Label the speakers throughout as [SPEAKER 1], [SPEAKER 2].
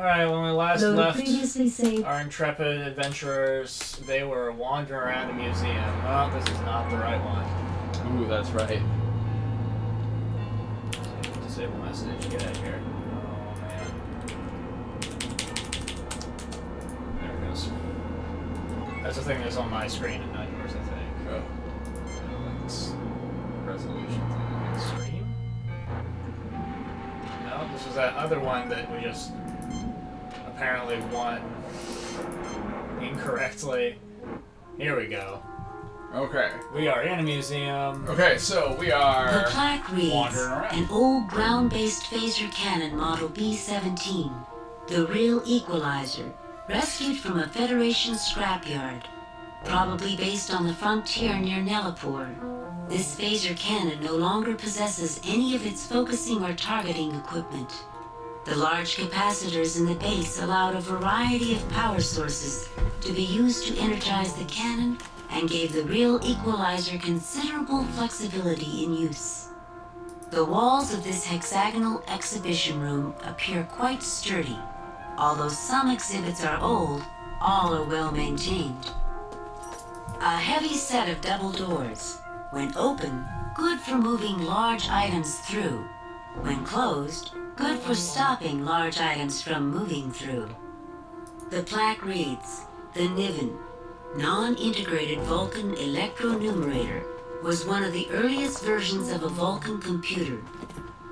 [SPEAKER 1] Alright, when we last left
[SPEAKER 2] previously saved.
[SPEAKER 1] our intrepid adventurers, they were wandering around the museum. Oh, this is not the right one.
[SPEAKER 3] Ooh, that's right.
[SPEAKER 1] Disable message, get out of here. Oh, man. There it goes. That's the thing that's on my screen and not yours, I think.
[SPEAKER 3] Oh.
[SPEAKER 1] Like this resolution thing. Extreme? No, this was that other one that we just apparently won incorrectly. Here we go.
[SPEAKER 3] Okay.
[SPEAKER 1] We are in a museum.
[SPEAKER 3] Okay, so we are
[SPEAKER 4] The plaque reads,
[SPEAKER 3] wandering around.
[SPEAKER 4] an old ground-based phaser cannon model B-17, the real equalizer, rescued from a Federation scrapyard, probably based on the frontier near Nelapur. This phaser cannon no longer possesses any of its focusing or targeting equipment. The large capacitors in the base allowed a variety of power sources to be used to energize the cannon and gave the real equalizer considerable flexibility in use. The walls of this hexagonal exhibition room appear quite sturdy. Although some exhibits are old, all are well maintained. A heavy set of double doors. When open, good for moving large items through. When closed, good for stopping large items from moving through. The plaque reads, the Niven, non-integrated Vulcan electronumerator, was one of the earliest versions of a Vulcan computer.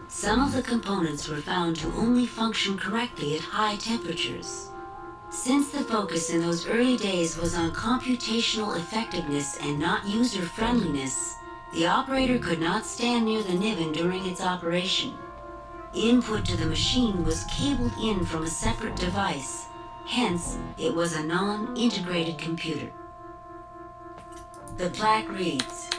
[SPEAKER 4] Some of the components were found to only function correctly at high temperatures. Since the focus in those early days was on computational effectiveness and not user-friendliness, the operator could not stand near the Niven during its operation. Input to the machine was cabled in from a separate device, hence it was a non-integrated computer. The plaque reads,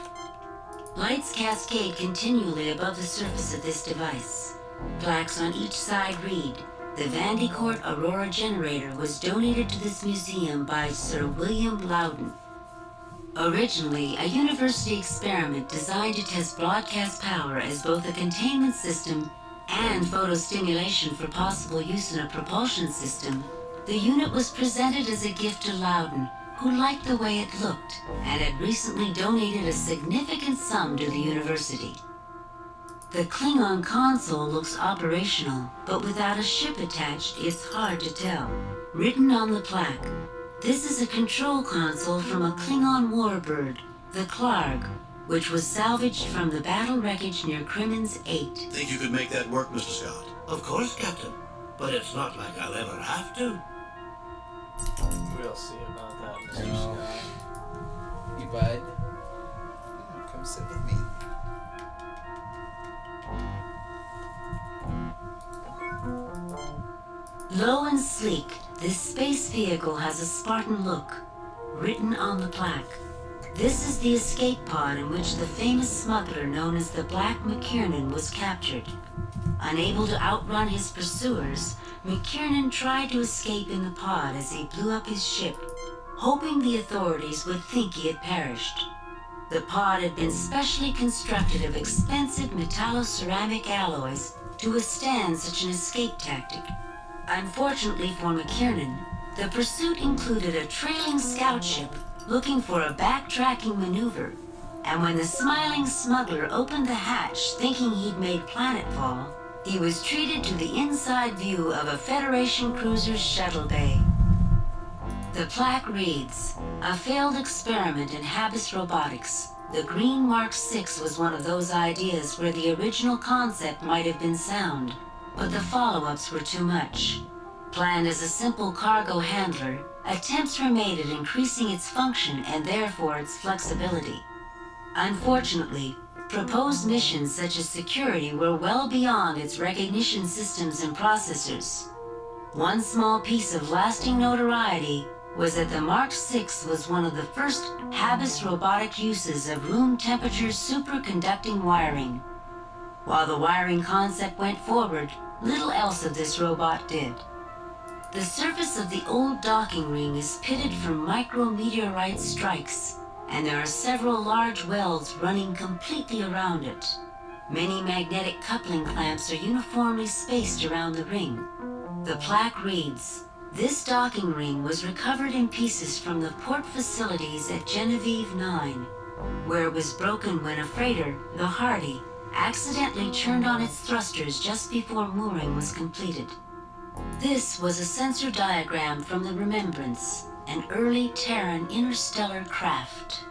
[SPEAKER 4] lights cascade continually above the surface of this device. Plaques on each side read, the Vandecourt Aurora generator was donated to this museum by Sir William Loudon. Originally, a university experiment designed to test broadcast power as both a containment system and photostimulation for possible use in a propulsion system, the unit was presented as a gift to Loudon, who liked the way it looked and had recently donated a significant sum to the university. The Klingon console looks operational, but without a ship attached, it's hard to tell. Written on the plaque, this is a control console from a Klingon warbird, the Klarg, which was salvaged from the battle wreckage near Crimmins 8.
[SPEAKER 5] Think you could make that work, Mr. Scott? Of course, Captain. But it's not like I'll ever have to.
[SPEAKER 1] We'll see about that, Mr.
[SPEAKER 6] No.
[SPEAKER 1] Sky.
[SPEAKER 6] Hey, bud. Come sit with me.
[SPEAKER 4] Low and sleek, this space vehicle has a Spartan look, written on the plaque. This is the escape pod in which the famous smuggler known as the Black McKiernan was captured. Unable to outrun his pursuers, McKiernan tried to escape in the pod as he blew up his ship, hoping the authorities would think he had perished. The pod had been specially constructed of expensive metalloceramic alloys to withstand such an escape tactic. Unfortunately for McKiernan, the pursuit included a trailing scout ship looking for a backtracking maneuver, and when the smiling smuggler opened the hatch thinking he'd made planetfall, he was treated to the inside view of a Federation cruiser's shuttle bay. The plaque reads, a failed experiment in Habis robotics. The Green Mark 6 was one of those ideas where the original concept might have been sound, but the follow-ups were too much. Planned as a simple cargo handler, attempts were made at increasing its function and therefore its flexibility. Unfortunately, proposed missions such as security were well beyond its recognition systems and processors. One small piece of lasting notoriety was that the Mark 6 was one of the first Habis robotic uses of room temperature superconducting wiring. While the wiring concept went forward, little else of this robot did. The surface of the old docking ring is pitted from micrometeorite strikes, and there are several large welds running completely around it. Many magnetic coupling clamps are uniformly spaced around the ring. The plaque reads, "This docking ring was recovered in pieces from the port facilities at Genevieve 9, where it was broken when a freighter, the Hardy, accidentally turned on its thrusters just before mooring was completed." This was a sensor diagram from the Remembrance, an early Terran interstellar craft.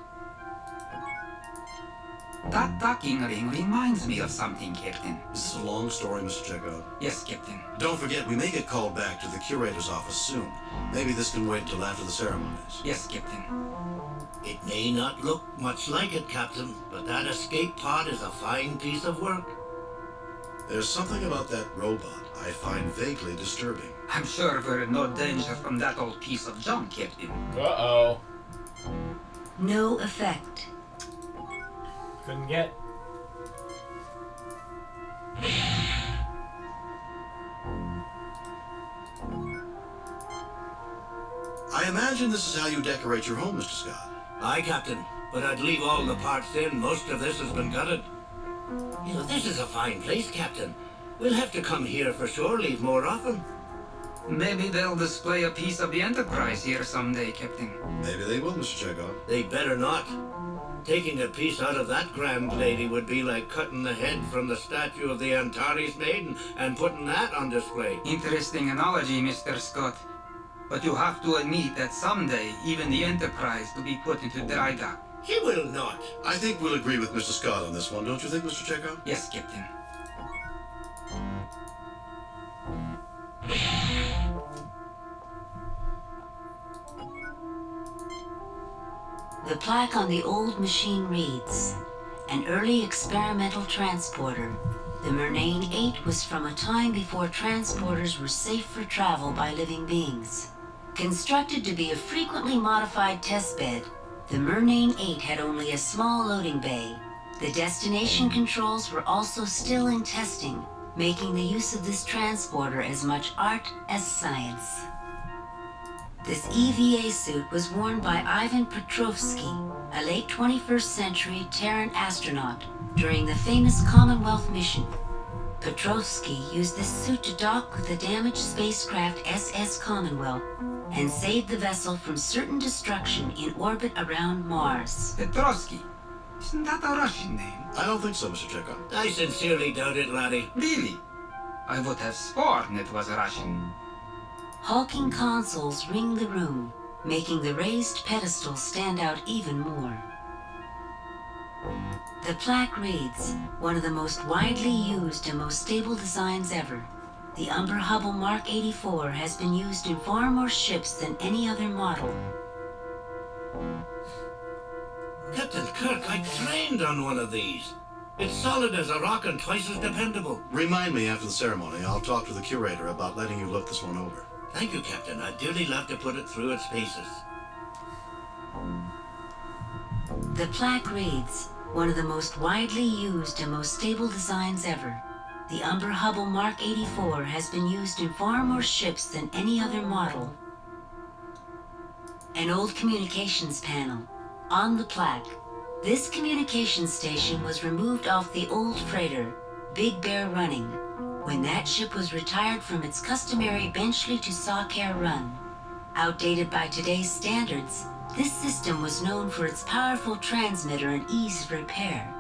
[SPEAKER 2] That docking ring reminds me of something, Captain.
[SPEAKER 5] Is this a long story, Mr. Chekhov?
[SPEAKER 2] Yes, Captain.
[SPEAKER 5] Don't forget, we may get called back to the curator's office soon. Maybe this can wait until after the ceremonies.
[SPEAKER 2] Yes, Captain.
[SPEAKER 5] It may not look much like it, Captain, but that escape pod is a fine piece of work. There's something about that robot I find vaguely disturbing.
[SPEAKER 2] I'm sure we're in no danger from that old piece of junk, Captain.
[SPEAKER 3] Uh-oh.
[SPEAKER 4] No effect.
[SPEAKER 1] Couldn't get.
[SPEAKER 5] I imagine this is how you decorate your home, Mr. Scott. Aye, Captain, but I'd leave all the parts in. Most of this has been gutted. You know, this is a fine place, Captain. We'll have to come here for shore leave more often.
[SPEAKER 2] Maybe they'll display a piece of the Enterprise here someday, Captain.
[SPEAKER 5] Maybe they will, Mr. Chekhov. They better not. Taking a piece out of that grand lady would be like cutting the head from the statue of the Antares maiden and putting that on display.
[SPEAKER 2] Interesting analogy, Mr. Scott. But you have to admit that someday even the Enterprise will be put into dry dock.
[SPEAKER 5] He will not. I think we'll agree with Mr. Scott on this one, don't you think, Mr. Chekhov?
[SPEAKER 2] Yes, Captain.
[SPEAKER 4] The plaque on the old machine reads, "An early experimental transporter. The Murnane 8 was from a time before transporters were safe for travel by living beings. Constructed to be a frequently modified testbed, the Murnane 8 had only a small loading bay. The destination controls were also still in testing, making the use of this transporter as much art as science." This EVA suit was worn by Ivan Petrovsky, a late 21st century Terran astronaut, during the famous Commonwealth mission. Petrovsky used this suit to dock with the damaged spacecraft SS Commonwealth and saved the vessel from certain destruction in orbit around Mars.
[SPEAKER 2] Petrovsky. Isn't that a Russian name?
[SPEAKER 5] I don't think so, Mr. Chekhov. I sincerely doubt it, laddie.
[SPEAKER 2] Really? I would have sworn it was Russian.
[SPEAKER 4] Hulking consoles ring the room, making the raised pedestal stand out even more. The plaque reads, "One of the most widely used and most stable designs ever. The Umber Hubble Mark 84 has been used in far more ships than any other model."
[SPEAKER 5] Captain Kirk, I trained on one of these. It's solid as a rock and twice as dependable. Remind me after the ceremony. I'll talk to the curator about letting you look this one over. Thank you, Captain. I'd dearly love to put it through its paces.
[SPEAKER 4] The plaque reads, "One of the most widely used and most stable designs ever. The Umber Hubble Mark 84 has been used in far more ships than any other model." An old communications panel. On the plaque, this communications station was removed off the old freighter, Big Bear Running, when that ship was retired from its customary Benchley to Sawcare run. Outdated by today's standards, this system was known for its powerful transmitter and ease of repair.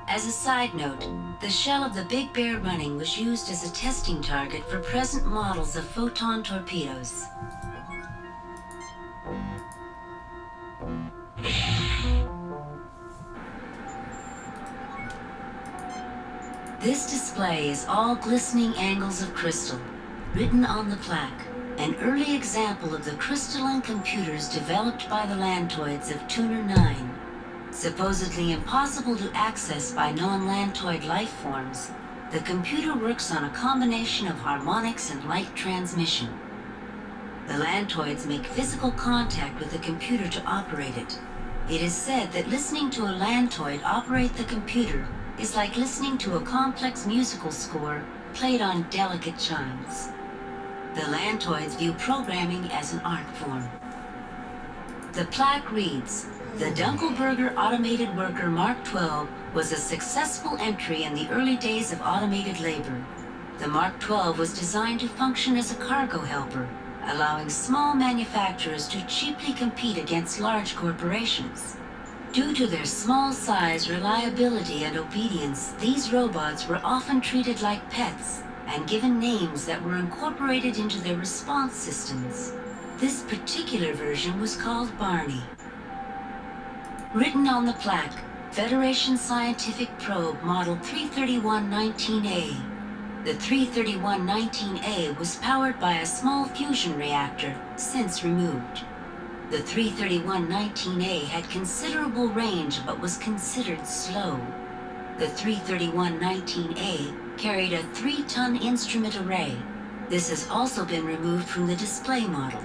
[SPEAKER 4] As a side note, the shell of the Big Bear Running was used as a testing target for present models of photon torpedoes. This display is all glistening angles of crystal, written on the plaque, an early example of the crystalline computers developed by the Lantoids of Tuner 9. Supposedly impossible to access by non-Lantoid life forms, the computer works on a combination of harmonics and light transmission. The Lantoids make physical contact with the computer to operate it. It is said that listening to a Lantoid operate the computer is like listening to a complex musical score played on delicate chimes. The Lantoids view programming as an art form. The plaque reads, "The Dunkelberger Automated Worker Mark 12 was a successful entry in the early days of automated labor. The Mark 12 was designed to function as a cargo helper, allowing small manufacturers to cheaply compete against large corporations. Due to their small size, reliability, and obedience, these robots were often treated like pets and given names that were incorporated into their response systems. This particular version was called Barney. Written on the plaque, Federation Scientific Probe Model 331-19A. The 331-19A was powered by a small fusion reactor, since removed. The 331-19A had considerable range but was considered slow. The 331-19A carried a 3-ton instrument array. This has also been removed from the display model.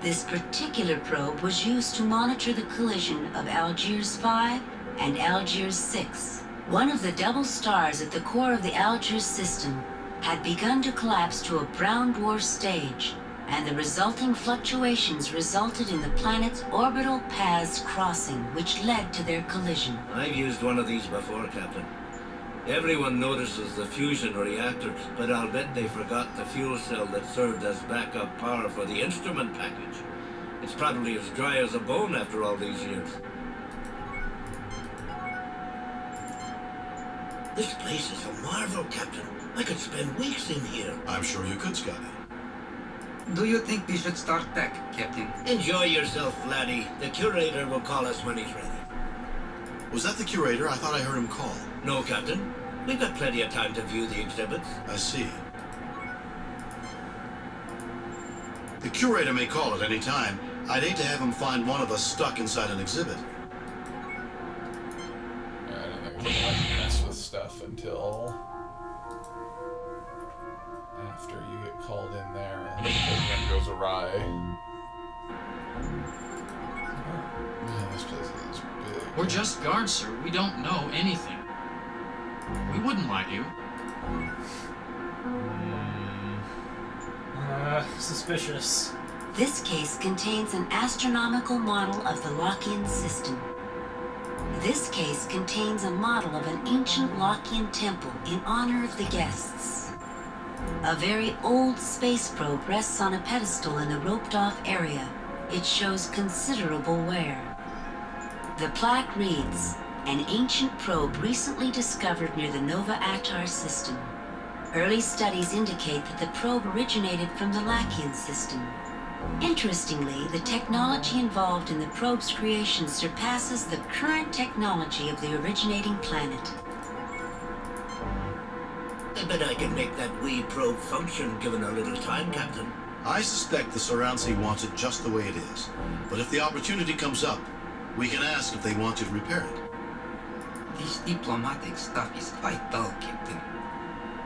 [SPEAKER 4] This particular probe was used to monitor the collision of Algiers 5 and Algiers 6. One of the double stars at the core of the Algiers system had begun to collapse to a brown dwarf stage, and the resulting fluctuations resulted in the planet's orbital paths crossing, which led to their collision.
[SPEAKER 5] I've used one of these before, Captain. Everyone notices the fusion reactor, but I'll bet they forgot the fuel cell that served as backup power for the instrument package. It's probably as dry as a bone after all these years. This place is a marvel, Captain. I could spend weeks in here.
[SPEAKER 7] I'm sure you could, Scotty.
[SPEAKER 2] Do you think we should start back, Captain?
[SPEAKER 5] Enjoy yourself, laddie. The curator will call us when he's ready.
[SPEAKER 7] Was that the curator? I thought I heard him call.
[SPEAKER 5] No, Captain. We've got plenty of time to view the exhibits.
[SPEAKER 7] I see. The curator may call at any time. I'd hate to have him find one of us stuck inside an exhibit.
[SPEAKER 3] I don't think we can mess with stuff until after you get called in there and the program goes awry. Man, this place is big.
[SPEAKER 8] We're just guards, sir. We don't know anything. We wouldn't lie to you.
[SPEAKER 1] Suspicious.
[SPEAKER 4] This case contains an astronomical model of the Lockean system. This case contains a model of an ancient Lockean temple in honor of the guests. A very old space probe rests on a pedestal in the roped-off area. It shows considerable wear. The plaque reads, "An ancient probe recently discovered near the Nova Attar system." Early studies indicate that the probe originated from the Lockean system. Interestingly, the technology involved in the probe's creation surpasses the current technology of the originating planet.
[SPEAKER 5] I bet I can make that wee probe function given a little time, Captain.
[SPEAKER 7] I suspect the Soransi wants it just the way it is. But if the opportunity comes up, we can ask if they want you to repair it.
[SPEAKER 2] This diplomatic stuff is quite dull, Captain.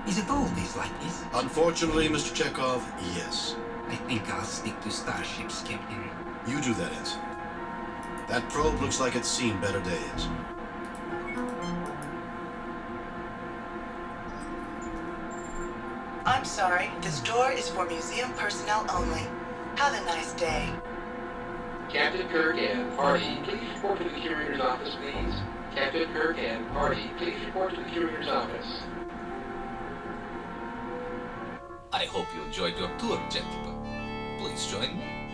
[SPEAKER 2] Is it always like this?
[SPEAKER 7] Unfortunately, Mr. Chekhov, yes.
[SPEAKER 2] I think I'll stick to starships, Captain.
[SPEAKER 7] You do that, Ensign. That probe looks like it's seen better days.
[SPEAKER 9] I'm sorry, this door is for museum personnel only. Have a nice day.
[SPEAKER 10] Captain Kirk and party, please report to the curator's office, please. Captain Kirk and party, please report to the curator's office.
[SPEAKER 11] I hope you enjoyed your tour, gentlemen. Please join me.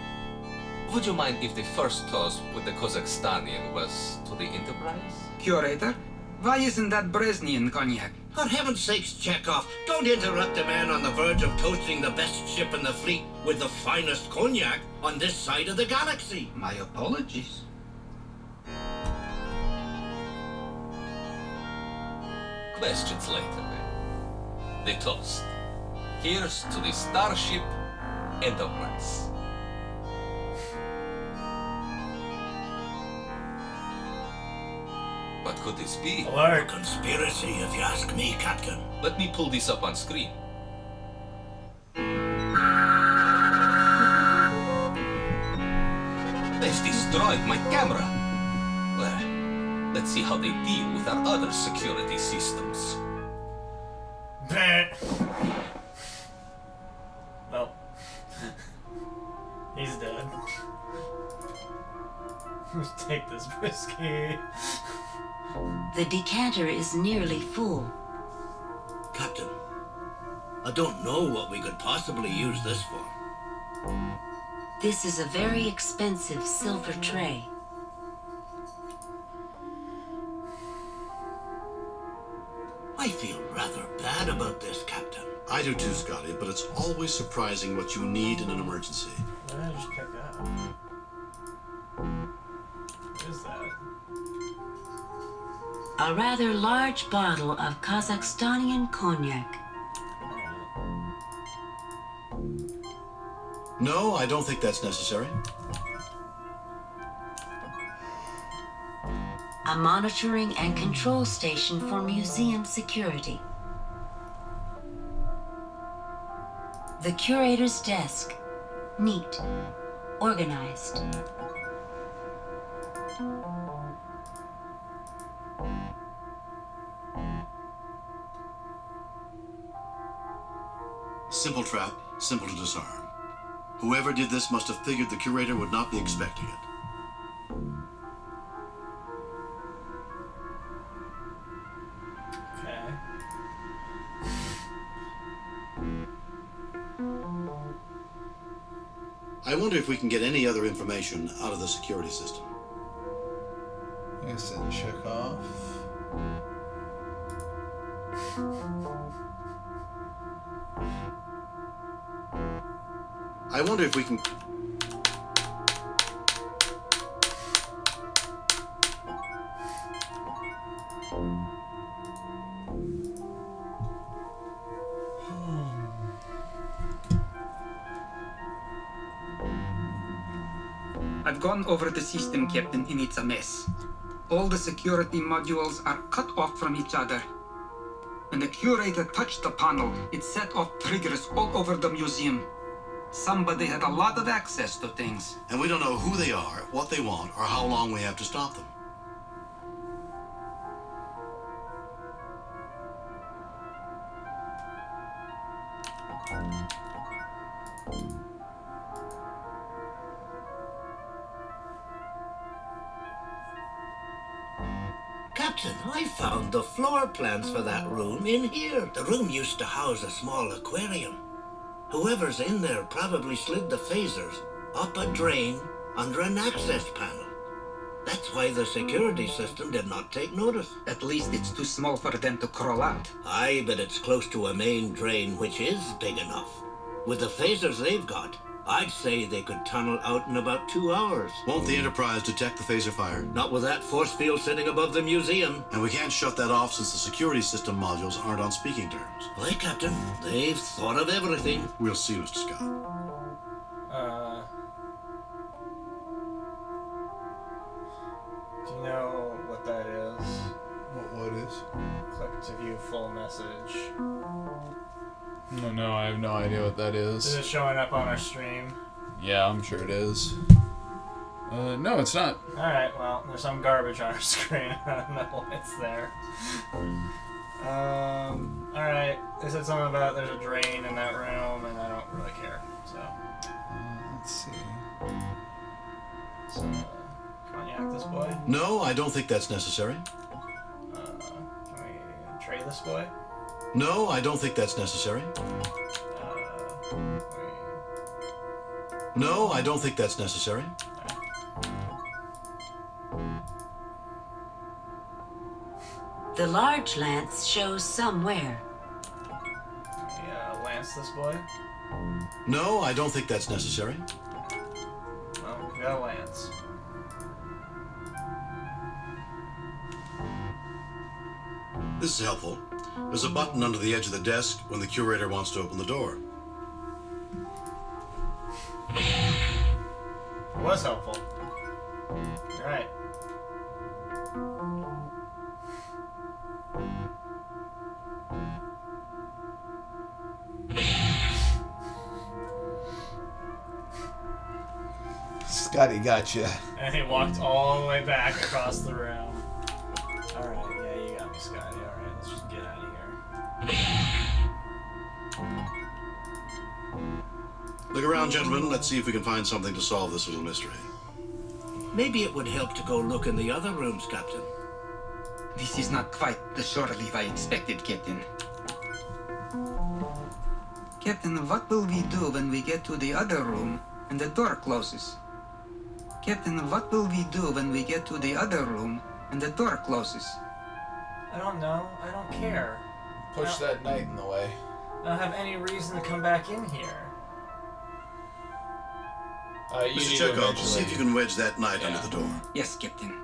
[SPEAKER 11] Would you mind if the first toast with the Kazakhstanian was to the Enterprise?
[SPEAKER 2] Curator, why isn't that Brezhnev cognac?
[SPEAKER 5] For heaven's sakes, Chekhov, don't interrupt a man on the verge of toasting the best ship in the fleet with the finest cognac on this side of the galaxy.
[SPEAKER 2] My apologies.
[SPEAKER 11] Questions later, then. The toast. Here's to the Starship Enterprise. What could this be?
[SPEAKER 5] A conspiracy, if you ask me, Captain.
[SPEAKER 11] Let me pull this up on screen. They've destroyed my camera. Well, let's see how they deal with our other security systems.
[SPEAKER 1] Well, he's dead. Let's take this whiskey.
[SPEAKER 4] The decanter is nearly full.
[SPEAKER 5] Captain, I don't know what we could possibly use this for.
[SPEAKER 4] This is a very expensive silver tray.
[SPEAKER 5] I feel rather bad about this, Captain.
[SPEAKER 7] I do too, Scotty, but it's always surprising what you need in an emergency.
[SPEAKER 1] What did I just pick up? What is that?
[SPEAKER 4] A rather large bottle of Kazakhstanian cognac.
[SPEAKER 7] No, I don't think that's necessary.
[SPEAKER 4] A monitoring and control station for museum security. The curator's desk. Neat. Organized.
[SPEAKER 7] Simple trap, simple to disarm. Whoever did this must have figured the curator would not be expecting it.
[SPEAKER 1] Okay.
[SPEAKER 7] I wonder if we can get any other information out of the security system.
[SPEAKER 3] I guess then check off.
[SPEAKER 7] I wonder if we can...
[SPEAKER 2] I've gone over the system, Captain, and it's a mess. All the security modules are cut off from each other. When the curator touched the panel, it set off triggers all over the museum. Somebody had a lot of access to things.
[SPEAKER 7] And we don't know who they are, what they want, or how long we have to stop them.
[SPEAKER 5] Captain, I found the floor plans for that room in here. The room used to house a small aquarium. Whoever's in there probably slid the phasers up a drain under an access panel. That's why the security system did not take notice.
[SPEAKER 2] At least it's too small for them to crawl out.
[SPEAKER 5] Aye, but it's close to a main drain, which is big enough. With the phasers they've got, I'd say they could tunnel out in about 2 hours.
[SPEAKER 7] Won't the Enterprise detect the phaser fire?
[SPEAKER 5] Not with that force field sitting above the museum.
[SPEAKER 7] And we can't shut that off since the security system modules aren't on speaking terms.
[SPEAKER 5] Aye, Captain. They've thought of everything.
[SPEAKER 7] We'll see, Mr. Scott.
[SPEAKER 1] Do you know what that is?
[SPEAKER 3] What is?
[SPEAKER 1] Click to view full message.
[SPEAKER 3] No, I have no idea what that
[SPEAKER 1] Is
[SPEAKER 3] is.
[SPEAKER 1] it showing up on our stream?
[SPEAKER 3] Yeah, I'm sure it is. No, it's not.
[SPEAKER 1] Alright, well, there's some garbage on our screen. I don't know why it's there. Alright. They said something about there's a drain in that room, and I don't really care, so.
[SPEAKER 3] Let's see.
[SPEAKER 1] So, cognac this boy?
[SPEAKER 7] No, I don't think that's necessary.
[SPEAKER 1] Can we trade this boy?
[SPEAKER 7] No, I don't think that's necessary. No, I don't think that's necessary.
[SPEAKER 4] The large lance shows somewhere.
[SPEAKER 1] Can we lance this boy?
[SPEAKER 7] No, I don't think that's necessary.
[SPEAKER 1] Well, we got a lance.
[SPEAKER 7] This is helpful. There's a button under the edge of the desk when the curator wants to open the door.
[SPEAKER 1] It was helpful. You're right.
[SPEAKER 3] Scotty gotcha.
[SPEAKER 1] And he walked all the way back across the room. Alright, yeah, you got me, Scotty. Alright, let's just get out of here.
[SPEAKER 7] Look around, gentlemen. Let's see if we can find something to solve this little mystery.
[SPEAKER 5] Maybe it would help to go look in the other rooms, Captain.
[SPEAKER 2] This is not quite the shore leave I expected, Captain. Captain, what will we do when we get to the other room and the door closes? Captain, what will we do when we get to the other room and the door closes?
[SPEAKER 1] I don't know. I don't care.
[SPEAKER 3] Push that knight in the way.
[SPEAKER 1] I don't have any reason to come back in here.
[SPEAKER 3] You need
[SPEAKER 7] Mr.
[SPEAKER 3] to
[SPEAKER 7] Chekhov,
[SPEAKER 3] eventually...
[SPEAKER 7] see if you can wedge that knight under the door.
[SPEAKER 2] Yes, Captain.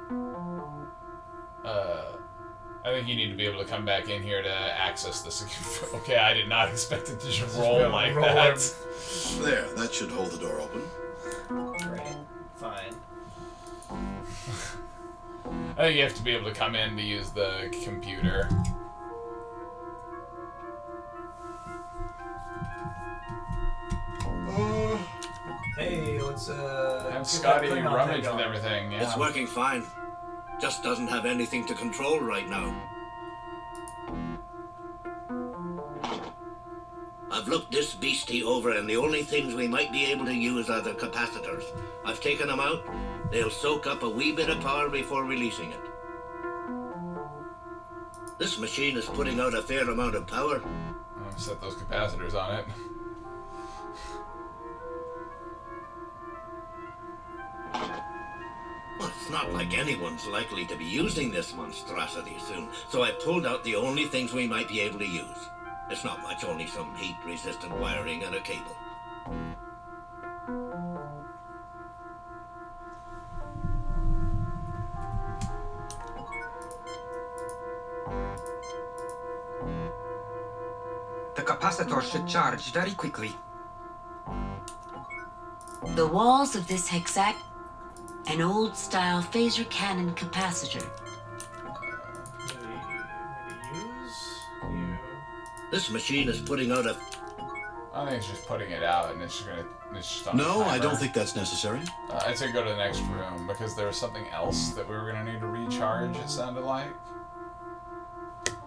[SPEAKER 3] I think you need to be able to come back in here to access the security. Okay, I did not expect it to just roll like that.
[SPEAKER 7] There, that should hold the door open.
[SPEAKER 1] Great. Fine.
[SPEAKER 3] I think you have to be able to come in to use the computer.
[SPEAKER 1] Hey, let's
[SPEAKER 3] Have Scotty rummage with everything. Yeah.
[SPEAKER 5] It's working fine. Just doesn't have anything to control right now. I've looked this beastie over, and the only things we might be able to use are the capacitors. I've taken them out. They'll soak up a wee bit of power before releasing it. This machine is putting out a fair amount of power.
[SPEAKER 3] I'll set those capacitors on it.
[SPEAKER 5] Well, it's not like anyone's likely to be using this monstrosity soon, so I pulled out the only things we might be able to use. It's not much, only some heat-resistant wiring and a cable.
[SPEAKER 2] The capacitor should charge very quickly.
[SPEAKER 4] The walls of this hexagon, an old-style phaser cannon capacitor.
[SPEAKER 1] Maybe use?
[SPEAKER 5] This machine is putting out a...
[SPEAKER 3] I think it's just putting it out, and it's just on
[SPEAKER 7] No,
[SPEAKER 3] a
[SPEAKER 7] I don't
[SPEAKER 3] timer.
[SPEAKER 7] think that's necessary.
[SPEAKER 3] I'd say go to the next room, because there was something else that we were going to need to recharge, it sounded like.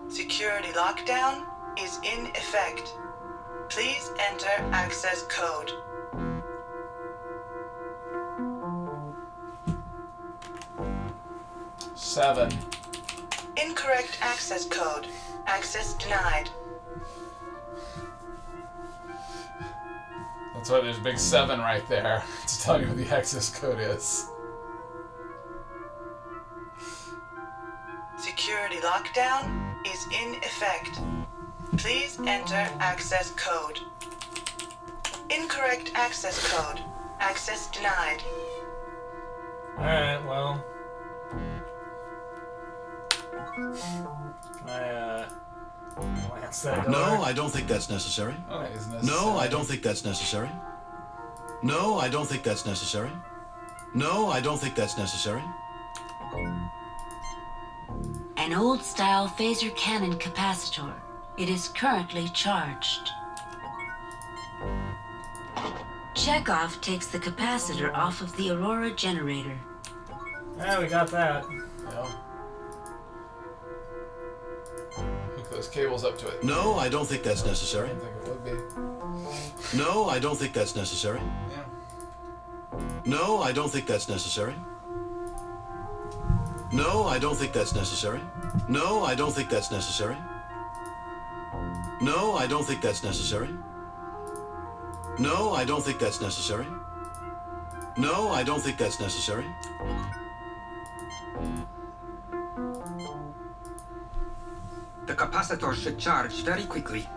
[SPEAKER 9] Security lockdown is in effect. Please enter access code.
[SPEAKER 3] Seven.
[SPEAKER 9] Incorrect access code. Access denied.
[SPEAKER 3] That's why there's a big 7 right there to tell you what the access code is.
[SPEAKER 9] Security lockdown is in effect. Please enter access code. Incorrect access code. Access denied.
[SPEAKER 1] Alright, well. Can I, glance that door?
[SPEAKER 7] No, I don't think that's necessary.
[SPEAKER 3] Oh, isn't this
[SPEAKER 7] No, I don't think that's necessary. No, I don't think that's necessary. No, I don't think that's necessary.
[SPEAKER 4] An old-style phaser cannon capacitor. It is currently charged. Chekhov takes the capacitor off of the Aurora generator.
[SPEAKER 1] Yeah, we got that.
[SPEAKER 3] Yeah. Hook those cables up to it.
[SPEAKER 7] No, I don't think that's necessary.
[SPEAKER 3] I think it would be.
[SPEAKER 7] No, I don't think that's necessary.
[SPEAKER 3] Yeah.
[SPEAKER 7] No, I don't think that's necessary. No, I don't think that's necessary. No, I don't think that's necessary. No, I don't think that's necessary. No, I don't think that's necessary. No, I don't think that's necessary.
[SPEAKER 2] The capacitor should charge very quickly.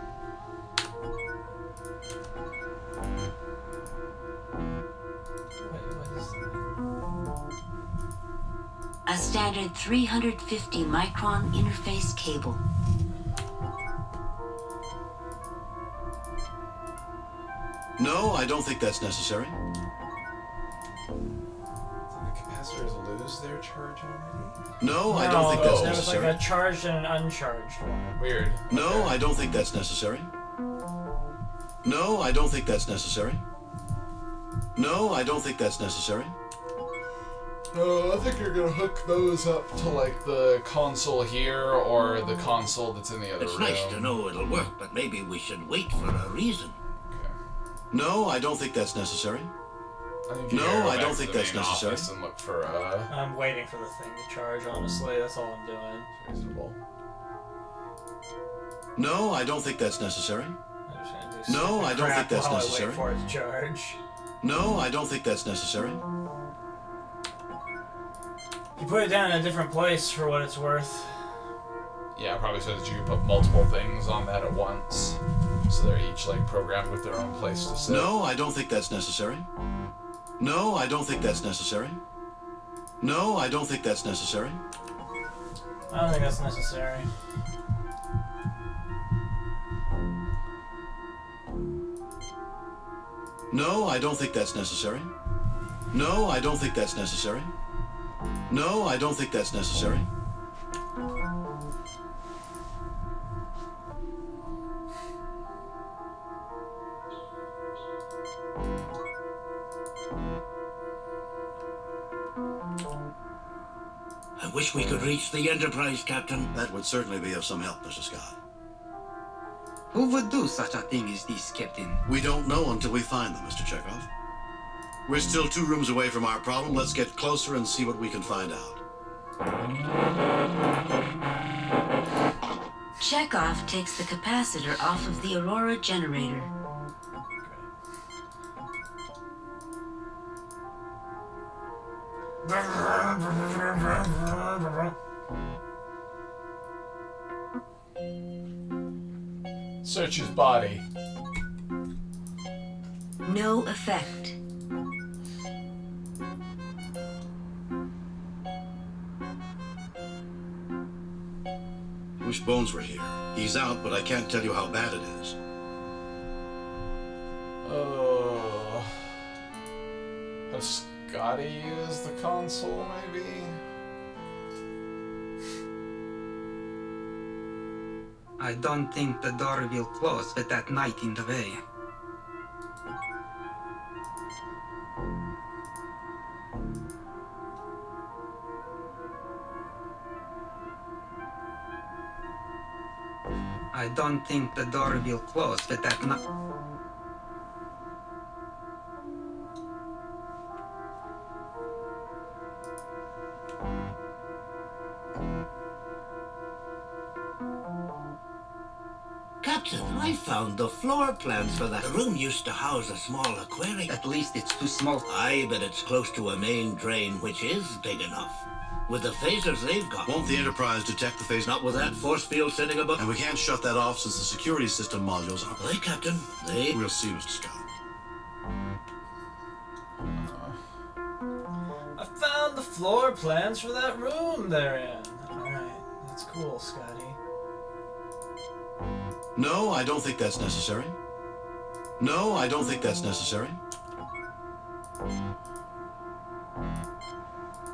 [SPEAKER 1] What is
[SPEAKER 4] A standard 350 micron interface cable.
[SPEAKER 7] No, I don't think that's necessary.
[SPEAKER 3] Did the capacitors lose their charge already?
[SPEAKER 7] No, I don't think that's
[SPEAKER 1] There was like
[SPEAKER 7] necessary.
[SPEAKER 1] a charged and an uncharged one.
[SPEAKER 3] Weird.
[SPEAKER 7] No,
[SPEAKER 3] Okay.
[SPEAKER 7] I don't think that's necessary. No, I don't think that's necessary. No, I don't think that's necessary.
[SPEAKER 3] I think you're gonna hook those up to like the console here or the console that's in the other
[SPEAKER 5] It's
[SPEAKER 3] room.
[SPEAKER 5] nice to know it'll work, but maybe we should wait for a reason.
[SPEAKER 3] Okay.
[SPEAKER 7] No, I don't think that's necessary.
[SPEAKER 3] I think you
[SPEAKER 7] No,
[SPEAKER 3] gotta go
[SPEAKER 7] I
[SPEAKER 3] back
[SPEAKER 7] don't
[SPEAKER 3] to
[SPEAKER 7] think
[SPEAKER 3] the
[SPEAKER 7] that's
[SPEAKER 3] main
[SPEAKER 7] necessary.
[SPEAKER 3] office and look for
[SPEAKER 1] I'm waiting for the thing to charge, honestly. That's all I'm doing.
[SPEAKER 3] reasonable.
[SPEAKER 7] No, I don't think that's necessary.
[SPEAKER 1] I'm just gonna do
[SPEAKER 7] No, I don't think that's
[SPEAKER 1] while
[SPEAKER 7] necessary.
[SPEAKER 1] I wait for it to charge.
[SPEAKER 7] No, I don't think that's necessary.
[SPEAKER 1] You put it down in a different place for what it's worth.
[SPEAKER 3] Yeah, probably so that you can put multiple things on that at once. So they're each like programmed with their own place to sit.
[SPEAKER 7] No, I don't think that's necessary. No, I don't think that's necessary. No, I don't think that's necessary.
[SPEAKER 1] I don't think that's necessary.
[SPEAKER 7] No, I don't think that's necessary. No, I don't think that's necessary. No, I don't think that's necessary.
[SPEAKER 5] I wish we could reach the Enterprise, Captain.
[SPEAKER 7] That would certainly be of some help, Mr. Scott.
[SPEAKER 2] Who would do such a thing as this, Captain?
[SPEAKER 7] We don't know until we find them, Mr. Chekhov. We're still 2 rooms away from our problem. Let's get closer and see what we can find out.
[SPEAKER 4] Chekhov takes the capacitor off of the Aurora generator.
[SPEAKER 3] Search his body.
[SPEAKER 4] No effect.
[SPEAKER 7] Wish Bones were here. He's out, but I can't tell you how bad it is.
[SPEAKER 3] Oh. Have Scotty used the console, maybe?
[SPEAKER 2] I don't think the door will close with that knight in the way. I don't think the door will close with that knight.
[SPEAKER 5] Captain, I found the floor plans for that. The room used to house a small aquarium.
[SPEAKER 2] At least it's too small.
[SPEAKER 5] I bet it's close to a main drain, which is big enough. With the phasers they've got.
[SPEAKER 7] Won't the Enterprise detect the phase?
[SPEAKER 5] Not with that force field sitting above.
[SPEAKER 7] And we can't shut that off since the security system modules are...
[SPEAKER 5] Aye, Captain. They...
[SPEAKER 7] We'll see, Mr. Scott.
[SPEAKER 1] I found the floor plans for that room they're in. Alright, that's cool, Scotty.
[SPEAKER 7] No, I don't think that's necessary. No, I don't think that's necessary.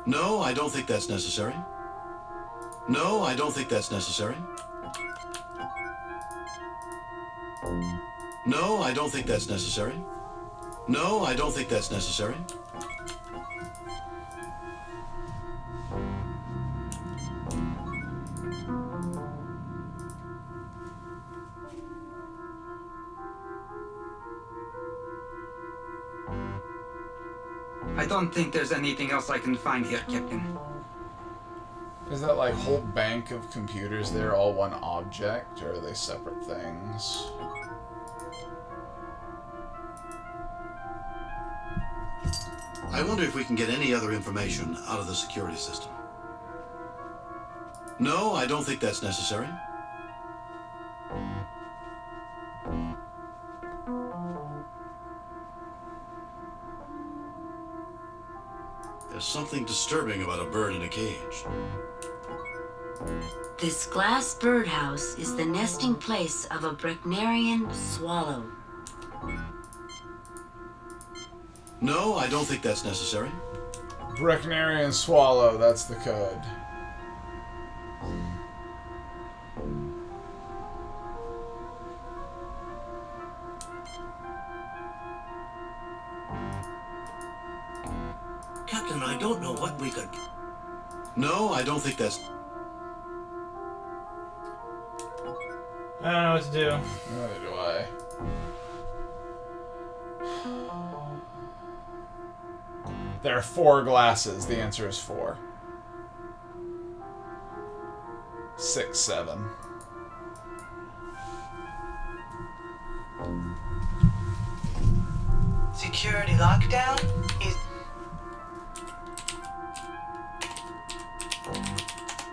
[SPEAKER 7] No, I don't think that's necessary. No, I don't think that's necessary. No, I don't think that's necessary. No, I don't think that's necessary.
[SPEAKER 2] I don't think there's anything else I can find here, Captain.
[SPEAKER 3] Is that like whole bank of computers there all one object, or are they separate things?
[SPEAKER 7] I wonder if we can get any other information out of the security system. No, I don't think that's necessary. There's something disturbing about a bird in a cage.
[SPEAKER 4] This glass birdhouse is the nesting place of a Brecnerian swallow.
[SPEAKER 7] No, I don't think that's necessary.
[SPEAKER 3] Brecnerian swallow, that's the code.
[SPEAKER 5] Captain, I don't know what we could...
[SPEAKER 7] No, I don't think that's...
[SPEAKER 1] I don't know what to do.
[SPEAKER 3] Neither do I. There are 4 glasses. The answer is 4. 6, 7.
[SPEAKER 9] Security lockdown is...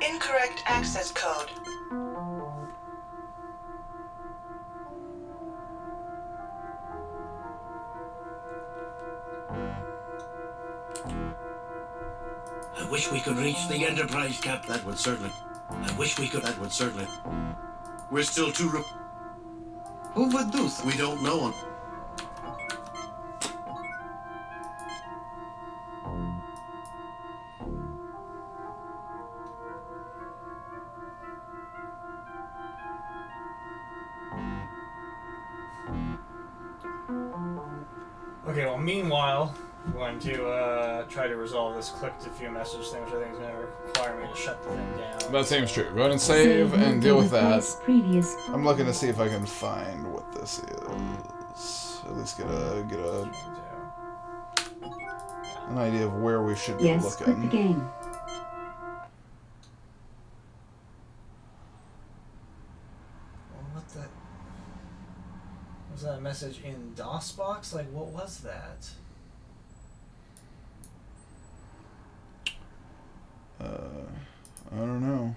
[SPEAKER 9] Incorrect access code.
[SPEAKER 5] I wish we could reach the Enterprise, Cap.
[SPEAKER 7] That would certainly.
[SPEAKER 5] I wish we could.
[SPEAKER 7] That would certainly. We're still too.
[SPEAKER 2] Who would do so?
[SPEAKER 7] We don't know.
[SPEAKER 1] Okay, well, meanwhile, I'm going to try to resolve this click to few message thing, which I think is going to require me to shut the thing down.
[SPEAKER 3] That seems true. Go ahead and save and deal with that.
[SPEAKER 4] Previous.
[SPEAKER 3] I'm looking to see if I can find what this is. At least get an idea of where we should be
[SPEAKER 4] Yes, quit the
[SPEAKER 3] looking.
[SPEAKER 4] game.
[SPEAKER 1] Well, what the... Was that a message in DOSBox? Like, what was that?
[SPEAKER 3] I don't know.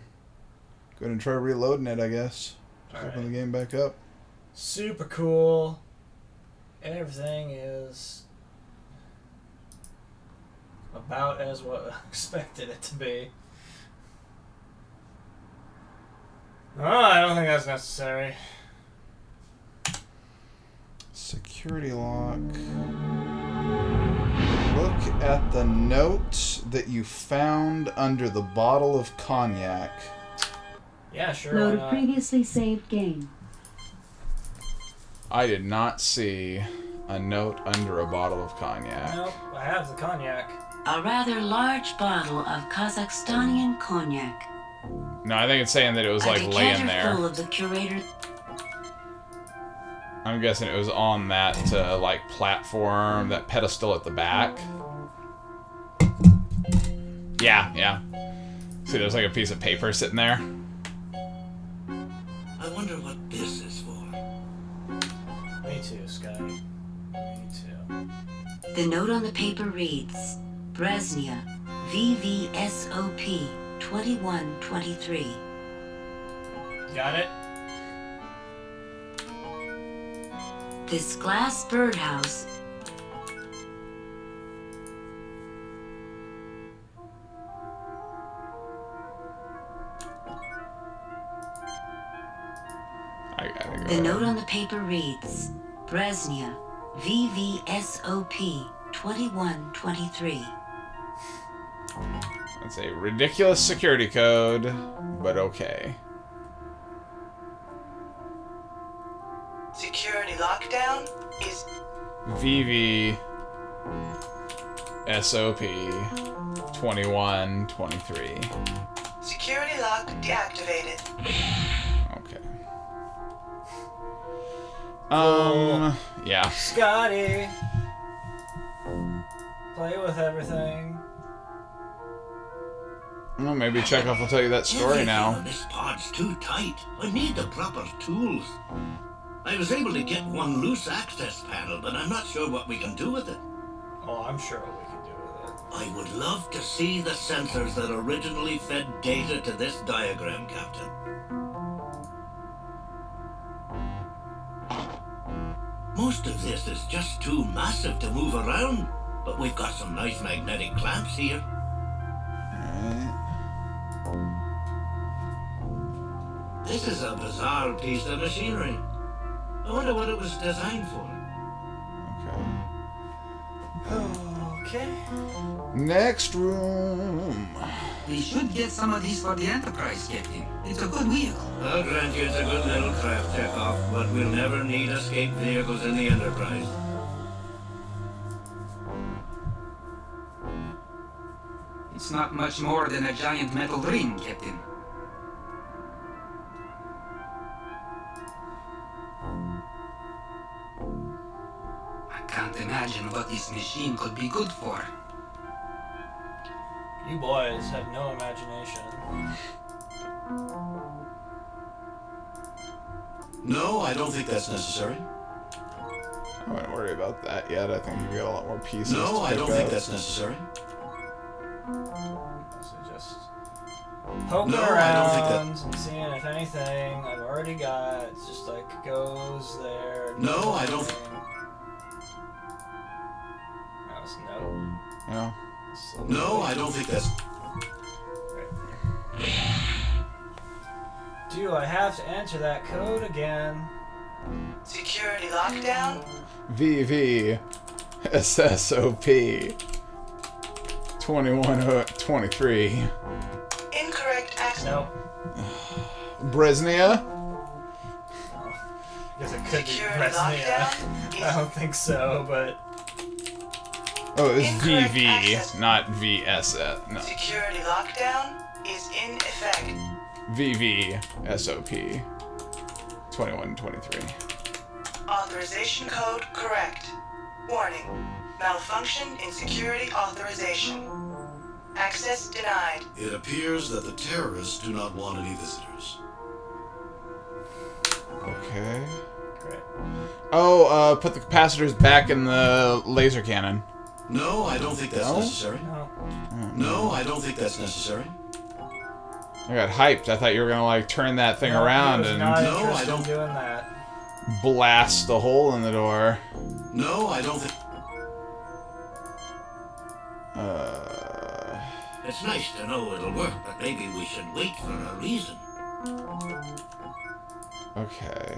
[SPEAKER 3] Go ahead and try reloading it, I guess. Just open the game back up.
[SPEAKER 1] Super cool. Everything is about as what I expected it to be. Oh, I don't think that's necessary.
[SPEAKER 3] Security lock. Look at the note that you found under the bottle of cognac.
[SPEAKER 1] Yeah, sure.
[SPEAKER 4] Load a previously saved game.
[SPEAKER 3] I did not see a note under a bottle of cognac.
[SPEAKER 1] Nope, I have the cognac.
[SPEAKER 4] A rather large bottle of Kazakhstanian cognac.
[SPEAKER 3] No, I think it's saying that it was like laying there.
[SPEAKER 4] Full of the curator.
[SPEAKER 3] I'm guessing it was on that like platform, that pedestal at the back. Yeah. See, there's like a piece of paper sitting there.
[SPEAKER 5] I wonder what this is for.
[SPEAKER 1] Me too, Sky. Me too.
[SPEAKER 4] The note on the paper reads, Bresnia, VVSOP 2123.
[SPEAKER 1] Got it?
[SPEAKER 4] This glass birdhouse
[SPEAKER 3] I gotta go.
[SPEAKER 4] The note on the paper reads, Bresnia, VVSOP 2123.
[SPEAKER 3] That's a ridiculous security code, but okay.
[SPEAKER 9] Security lockdown is...
[SPEAKER 3] VVSOP 2123.
[SPEAKER 9] Security lock deactivated.
[SPEAKER 3] Okay. Yeah.
[SPEAKER 1] Scotty! Play with everything.
[SPEAKER 3] Well, maybe Chekhov will tell you that story
[SPEAKER 5] Everything
[SPEAKER 3] now.
[SPEAKER 5] on this pod's too tight. I need the proper tools. I was able to get one loose access panel, but I'm not sure what we can do with it.
[SPEAKER 1] Oh, I'm sure what we can do with it.
[SPEAKER 5] I would love to see the sensors that originally fed data to this diagram, Captain. Most of this is just too massive to move around, but we've got some nice magnetic clamps here. This is a bizarre piece of machinery. I wonder what it was designed for.
[SPEAKER 1] Okay.
[SPEAKER 3] Next room.
[SPEAKER 2] We should get some of these for the Enterprise, Captain. It's a good vehicle.
[SPEAKER 5] I'll grant you it's a good little craft, Chekhov, but we'll never need escape vehicles in the Enterprise.
[SPEAKER 2] It's not much more than a giant metal ring, Captain. I can't imagine what this machine could be good for.
[SPEAKER 1] You boys have no imagination.
[SPEAKER 7] No, I don't think that's necessary.
[SPEAKER 3] I wouldn't worry about that yet. I think you got a lot more pieces.
[SPEAKER 7] No,
[SPEAKER 3] to
[SPEAKER 7] I
[SPEAKER 3] pick
[SPEAKER 7] don't
[SPEAKER 3] up.
[SPEAKER 7] think that's necessary.
[SPEAKER 1] So just poking
[SPEAKER 7] No, I
[SPEAKER 1] around
[SPEAKER 7] don't think that-
[SPEAKER 1] and seeing if anything I've already got just like goes there.
[SPEAKER 7] No, I don't.
[SPEAKER 1] No.
[SPEAKER 3] No.
[SPEAKER 7] No, I don't think that's.
[SPEAKER 1] Do I have to enter that code again?
[SPEAKER 9] Security lockdown.
[SPEAKER 3] VV SSOP 2123.
[SPEAKER 9] Incorrect access.
[SPEAKER 1] No.
[SPEAKER 3] Bresnia?
[SPEAKER 1] I guess it could be
[SPEAKER 9] Security
[SPEAKER 1] Bresnia.
[SPEAKER 9] lockdown
[SPEAKER 1] I don't think so, but
[SPEAKER 3] Oh, it's
[SPEAKER 9] Incorrect
[SPEAKER 3] VV,
[SPEAKER 9] access.
[SPEAKER 3] not VSS. No.
[SPEAKER 9] Security lockdown is in effect.
[SPEAKER 3] VV SOP 2123.
[SPEAKER 9] Authorization code correct. Warning. Malfunction in security authorization. Access denied.
[SPEAKER 7] It appears that the terrorists do not want any visitors.
[SPEAKER 3] Okay.
[SPEAKER 1] great.
[SPEAKER 3] Oh, put the capacitors back in the laser cannon.
[SPEAKER 7] No, I don't think that's
[SPEAKER 3] No?
[SPEAKER 7] necessary.
[SPEAKER 1] No.
[SPEAKER 7] No, I don't think that's necessary.
[SPEAKER 3] I got hyped. I thought you were gonna like turn that thing
[SPEAKER 1] No,
[SPEAKER 3] around
[SPEAKER 1] he was
[SPEAKER 3] and
[SPEAKER 1] not
[SPEAKER 7] No, I
[SPEAKER 1] interested
[SPEAKER 7] don't-
[SPEAKER 1] in doing that.
[SPEAKER 3] blast a hole in the door.
[SPEAKER 7] No, I don't think.
[SPEAKER 5] It's nice to know it'll work, but maybe we should wait for a reason.
[SPEAKER 3] Okay.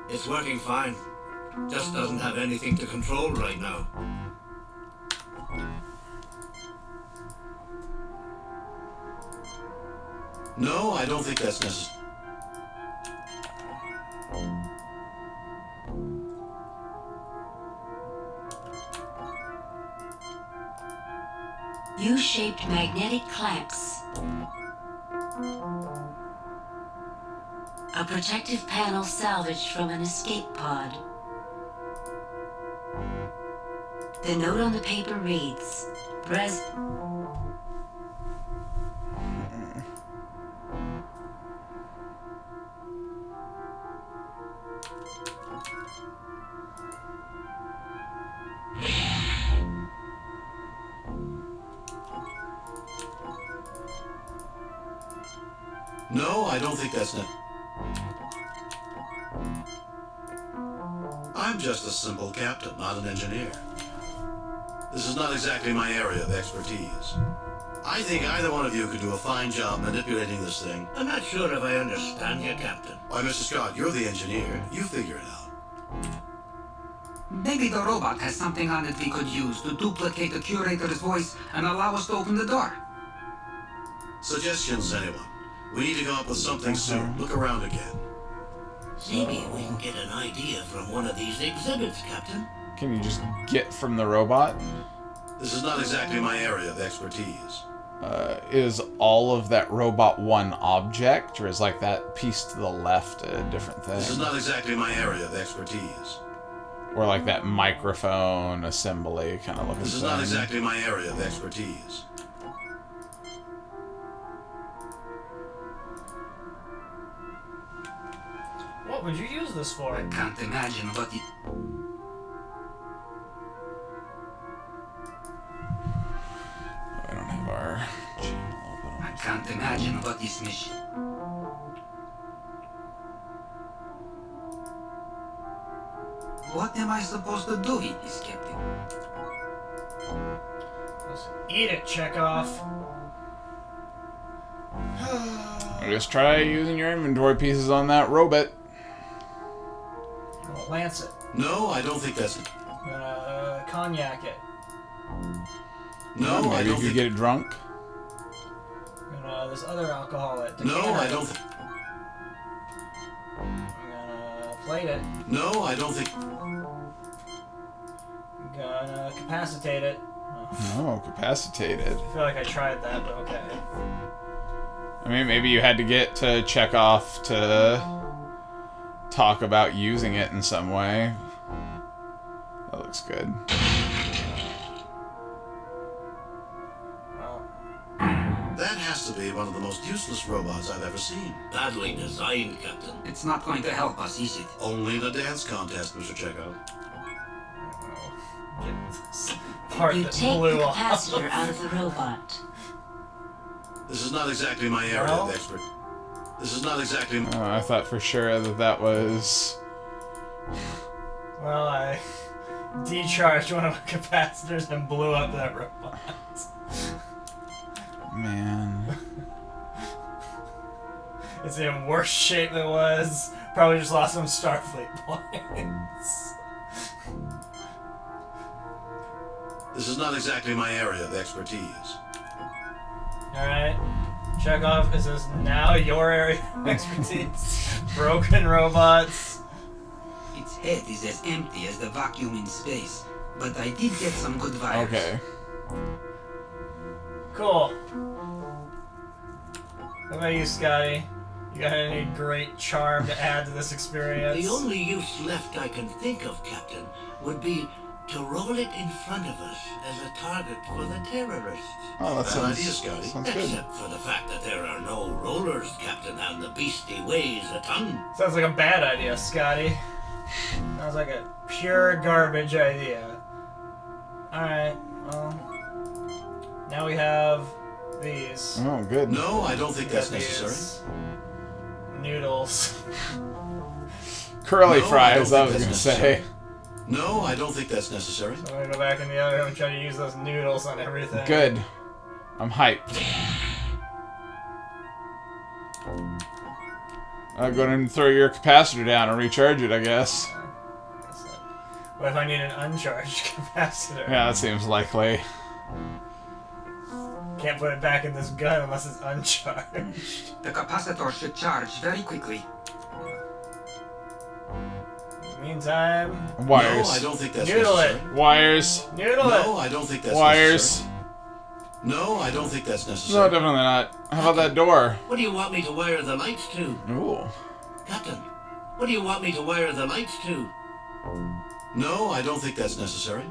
[SPEAKER 5] It's working fine. Just doesn't have anything to control right now.
[SPEAKER 7] No, I don't think that's necessary.
[SPEAKER 4] U-shaped magnetic clamps. A protective panel salvaged from an escape pod. The note on the paper reads,
[SPEAKER 7] No, I don't think that's I'm just a simple captain, not an engineer. This is not exactly my area of expertise. I think either one of you could do a fine job manipulating this thing.
[SPEAKER 5] I'm not sure if I understand you, Captain.
[SPEAKER 7] Why, Mr. Scott, you're the engineer. You figure it out.
[SPEAKER 2] Maybe the robot has something on it we could use to duplicate the curator's voice and allow us to open the door.
[SPEAKER 7] Suggestions, anyone? We need to come up with something soon. Look around again.
[SPEAKER 5] Maybe we can get an idea from one of these exhibits, Captain.
[SPEAKER 3] Can you just get from the robot?
[SPEAKER 7] This is not exactly my area of expertise.
[SPEAKER 3] Is all of that robot one object, or is like that piece to the left a different thing?
[SPEAKER 7] This is not exactly my area of expertise.
[SPEAKER 3] Or like that microphone assembly kind of looking
[SPEAKER 7] This is
[SPEAKER 3] thing.
[SPEAKER 7] not exactly my area of expertise.
[SPEAKER 1] What would you use this for?
[SPEAKER 2] I can't imagine what it...
[SPEAKER 3] I don't have our channel open.
[SPEAKER 2] I can't imagine what this mission... What am I supposed to do with this, Captain?
[SPEAKER 1] Just eat it, Chekhov.
[SPEAKER 3] Just try using your inventory pieces on that robot.
[SPEAKER 1] I'll lance it.
[SPEAKER 7] No, I don't think that's...
[SPEAKER 1] I'm gonna cognac it.
[SPEAKER 7] No, I
[SPEAKER 3] Maybe
[SPEAKER 7] don't
[SPEAKER 3] if you
[SPEAKER 7] think...
[SPEAKER 3] get it drunk.
[SPEAKER 1] I'm gonna this other alcohol it.
[SPEAKER 7] No, I don't think...
[SPEAKER 1] I'm gonna plate it.
[SPEAKER 7] No, I don't think...
[SPEAKER 1] I'm gonna capacitate it.
[SPEAKER 3] Oh, capacitated.
[SPEAKER 1] I feel like I tried that, but okay.
[SPEAKER 3] I mean, maybe you had to get to Chekhov to talk about using it in some way. That looks good.
[SPEAKER 1] Well,
[SPEAKER 7] That has to... be one of the most useless robots I've ever seen.
[SPEAKER 5] Badly designed, Captain.
[SPEAKER 2] It's not going to help us, is it?
[SPEAKER 7] Only in a dance contest, Mr. Chekhov.
[SPEAKER 1] Part
[SPEAKER 4] You
[SPEAKER 1] that
[SPEAKER 4] take
[SPEAKER 1] blew
[SPEAKER 4] the
[SPEAKER 1] off.
[SPEAKER 4] capacitor out of the robot.
[SPEAKER 7] This is not exactly my area of expert. This is not exactly.
[SPEAKER 3] I thought for sure that was.
[SPEAKER 1] Well, I decharged one of my capacitors and blew up that robot.
[SPEAKER 3] Man.
[SPEAKER 1] It's in worse shape than it was. Probably just lost some Starfleet points.
[SPEAKER 7] This is not exactly my area of expertise.
[SPEAKER 1] Alright. Chekhov, is this now your area of expertise? Broken robots.
[SPEAKER 2] Its head is as empty as the vacuum in space, but I did get some good vibes.
[SPEAKER 3] Okay.
[SPEAKER 1] Cool. What about you, Scotty? You got any great charm to add to this experience?
[SPEAKER 5] The only use left I can think of, Captain, would be to roll it in front of us as a target for the terrorists.
[SPEAKER 3] Oh, that
[SPEAKER 7] Bad idea,
[SPEAKER 3] sounds
[SPEAKER 7] Scotty.
[SPEAKER 3] good.
[SPEAKER 5] Except for the fact that there are no rollers, Captain, and the beastie weighs a ton.
[SPEAKER 1] Sounds like a bad idea, Scotty. Sounds like a pure garbage idea. Alright, well. Now we have these.
[SPEAKER 3] Oh, good.
[SPEAKER 7] No, I don't think
[SPEAKER 1] We
[SPEAKER 7] that's
[SPEAKER 1] got these
[SPEAKER 7] necessary.
[SPEAKER 1] Noodles.
[SPEAKER 3] Curly
[SPEAKER 7] No, I
[SPEAKER 3] fries,
[SPEAKER 7] don't
[SPEAKER 3] I was
[SPEAKER 7] think
[SPEAKER 3] gonna
[SPEAKER 7] that's
[SPEAKER 3] say.
[SPEAKER 7] necessary. No, I don't think that's necessary.
[SPEAKER 1] So I'm gonna go back in the other room and try to use those noodles on everything.
[SPEAKER 3] Good. I'm hyped. I'll go ahead and throw your capacitor down and recharge it, I guess.
[SPEAKER 1] What if I need an uncharged capacitor?
[SPEAKER 3] Yeah, that seems likely.
[SPEAKER 1] Can't put it back in this gun unless it's uncharged.
[SPEAKER 2] The capacitor should charge very quickly.
[SPEAKER 1] Meantime,
[SPEAKER 3] Wires.
[SPEAKER 7] No, I don't think that's
[SPEAKER 1] noodle
[SPEAKER 7] necessary.
[SPEAKER 1] it.
[SPEAKER 3] Wires.
[SPEAKER 1] Noodle
[SPEAKER 7] No,
[SPEAKER 1] it.
[SPEAKER 7] I don't think that's
[SPEAKER 3] Wires.
[SPEAKER 7] necessary. No, I don't think that's
[SPEAKER 3] No,
[SPEAKER 7] necessary.
[SPEAKER 3] definitely not. How about that door?
[SPEAKER 5] What do you want me to wire the lights to?
[SPEAKER 3] Ooh.
[SPEAKER 5] Captain, what do you want me to wire the lights to?
[SPEAKER 7] No, I don't think that's necessary.